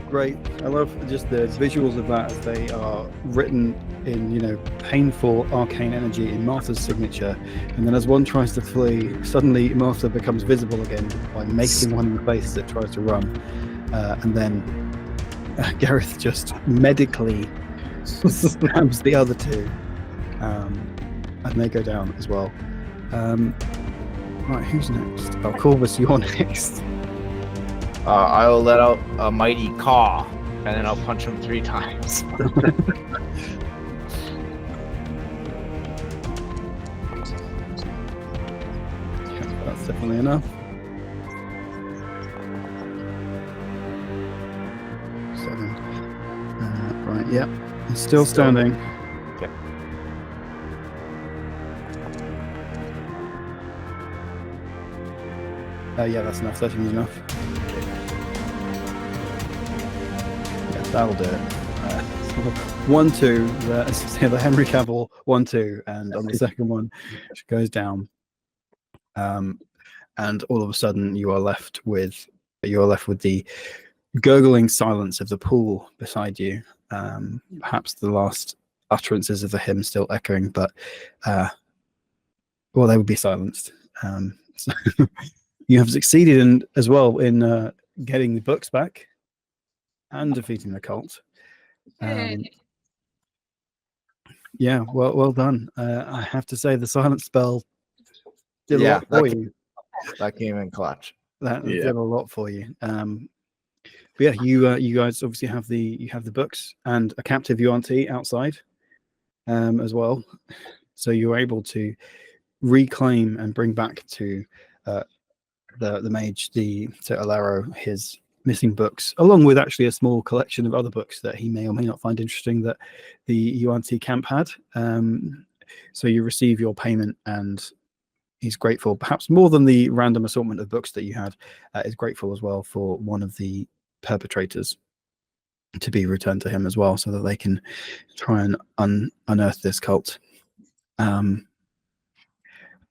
Great. I love just the visuals of that as they are written in, you know, painful arcane energy in Martha's signature. And then as one tries to flee, suddenly Martha becomes visible again by macing one in the face as it tries to run. And then Gareth just medically stabs the other two. And they go down as well. Right, who's next? Oh, Corvus, you're next. I will let out a mighty caw, and then I'll punch him 3 times. That's definitely enough. 7. Right, yeah. He's still standing. Okay. Yeah, that's enough. 13 is enough. Yeah, that'll do it. 1-2. The Henry Cavill 1-2, and on the second one, she goes down. And all of a sudden, you are left with the gurgling silence of the pool beside you. Perhaps the last utterances of the hymn still echoing, but well, they would be silenced. So you have succeeded in getting the books back and defeating the cult. Yeah, well done. I have to say the silence spell did a lot for you. That came in clutch. That did a lot for you. But yeah, you guys obviously have the books and a captive UNT outside as well. So you're able to reclaim and bring back to the mage, to Alaro, his missing books, along with actually a small collection of other books that he may or may not find interesting that the UNT camp had. So you receive your payment, and he's grateful, perhaps more than the random assortment of books that you had, is grateful as well for one of the perpetrators to be returned to him as well, so that they can try and unearth this cult.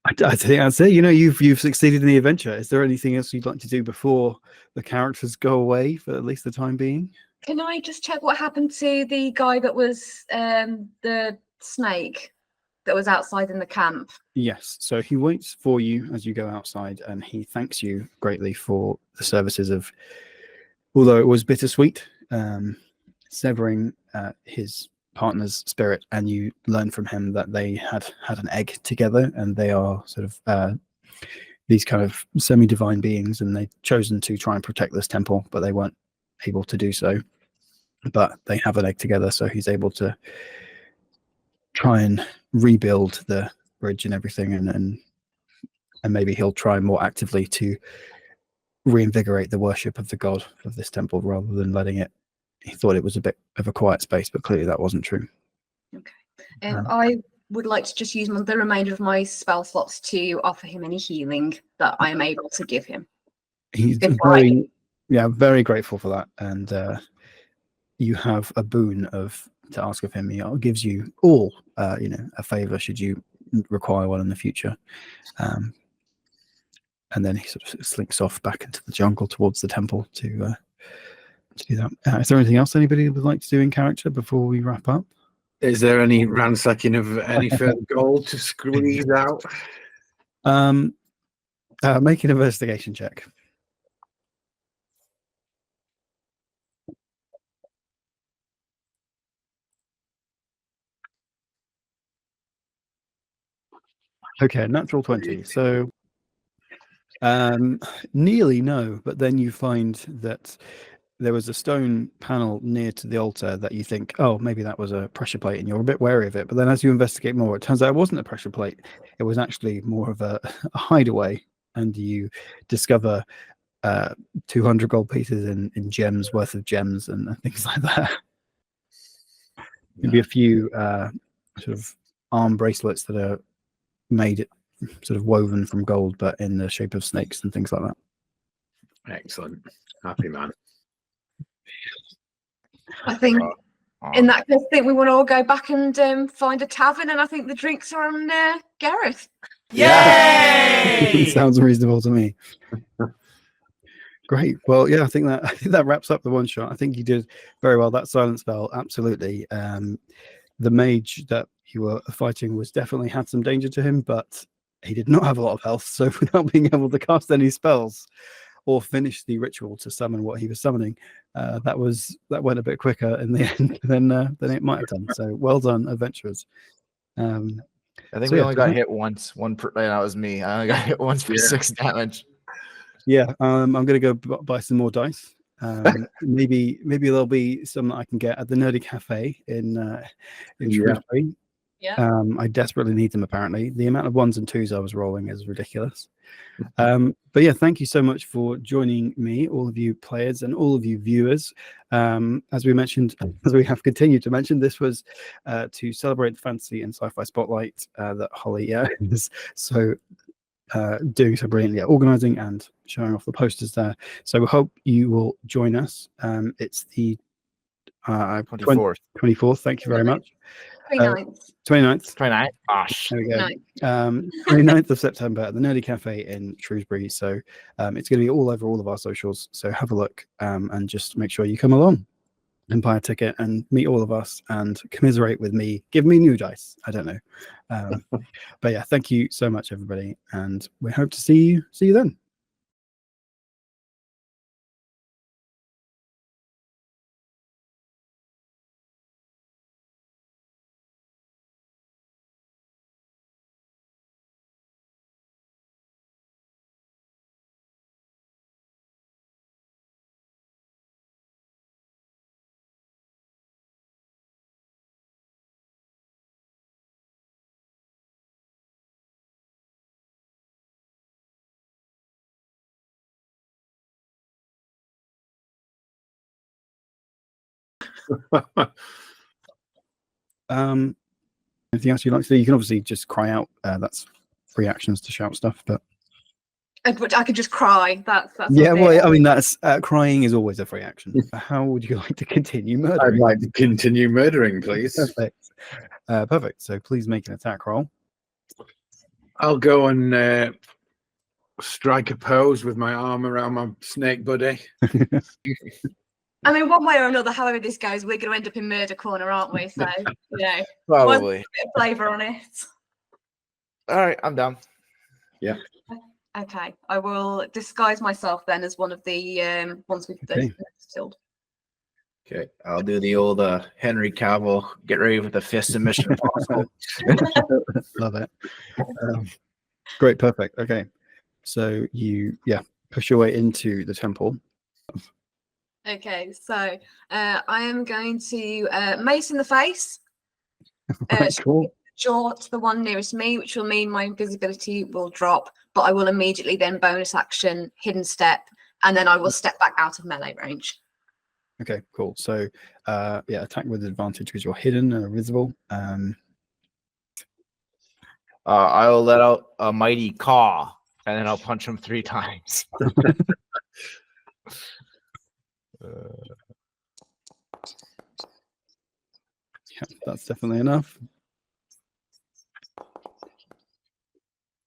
I think that's it. You know, you've succeeded in the adventure. Is there anything else you'd like to do before the characters go away for at least the time being? Can I just check what happened to the guy that was the snake that was outside in the camp? Yes. So he waits for you as you go outside, and he thanks you greatly for the services of, although it was bittersweet, severing his partner's spirit, and you learn from him that they had an egg together, and they are sort of these kind of semi-divine beings, and they've chosen to try and protect this temple, but they weren't able to do so. But they have an egg together, so he's able to try and rebuild the bridge and everything, and maybe he'll try more actively to reinvigorate the worship of the god of this temple, rather than letting it. He thought it was a bit of a quiet space, but clearly that wasn't true. Okay. I would like to just use the remainder of my spell slots to offer him any healing that I am able to give him. He's If very yeah, very grateful for that. And you have a boon to ask of him. He gives you all, a favor should you require one in the future. And then he sort of slinks off back into the jungle towards the temple to do that. Is there anything else anybody would like to do in character before we wrap up? Is there any ransacking of any further gold to squeeze out? Make an investigation check. Okay, natural 20. So nearly no, but then you find that there was a stone panel near to the altar that you think, oh, maybe that was a pressure plate, and you're a bit wary of it. But then as you investigate more, it turns out it wasn't a pressure plate. It was actually more of a hideaway, and you discover 200 gold pieces in gems worth of gems and things like that. Maybe a few sort of arm bracelets that are made sort of woven from gold, but in the shape of snakes and things like that. Excellent. Happy man. I think in that case, I think we want to all go back and find a tavern, and I think the drinks are on Gareth. Yay! Sounds reasonable to me. Great. Well, yeah, I think that wraps up the one shot. I think you did very well. That silent spell, absolutely. The mage that you were fighting was definitely had some danger to him, but he did not have a lot of health. So without being able to cast any spells or finish the ritual to summon what he was summoning, that went a bit quicker in the end than it might have done. So well done, adventurers. I think we only got hit once. That was me. I only got hit once for 6 damage. Yeah, I'm going to go buy some more dice. Maybe there'll be some that I can get at the Nerdy Cafe in Shrewsbury. Yeah. I desperately need them. Apparently, the amount of 1s and 2s I was rolling is ridiculous. But yeah, thank you so much for joining me, all of you players and all of you viewers. As we mentioned, as we have continued to mention, this was to celebrate the Fantasy and Sci-Fi Spotlight that Holly is so doing so brilliantly at organizing and showing off the posters there. So we hope you will join us. It's the 24th. Thank you very much. 29th. 29th. Gosh. There we go. 29th of September at the Nerdy Cafe in Shrewsbury. So it's going to be all over all of our socials. So have a look and just make sure you come along and buy a ticket and meet all of us and commiserate with me. Give me new dice. I don't know. But yeah, thank you so much, everybody. And we hope to see you then. Anything else you'd like to do? You can obviously just cry out. That's free actions to shout stuff, but I could just cry. That's yeah. Well, I mean, that's crying is always a free action. How would you like to continue murdering? I'd like to continue murdering, please. Perfect. So please make an attack roll. I'll go and strike a pose with my arm around my snake buddy. I mean, one way or another, however this goes, we're going to end up in murder corner, aren't we? So, Probably. A bit of flavour on it. All right, I'm down. Yeah. Okay, I will disguise myself then as one of the ones we've killed. Okay, I'll do the old Henry Cavill, get ready with the fist and Mission Impossible. Love it. Great, perfect. Okay, so you push your way into the temple. Okay, so I am going to mace in the face. Cool. Jaw to the one nearest me, which will mean my invisibility will drop, but I will immediately then bonus action, hidden step, and then I will step back out of melee range. Okay, cool. So attack with advantage because you're hidden and invisible. I'll let out a mighty caw, and then I'll punch him 3 times. Yeah, that's definitely enough.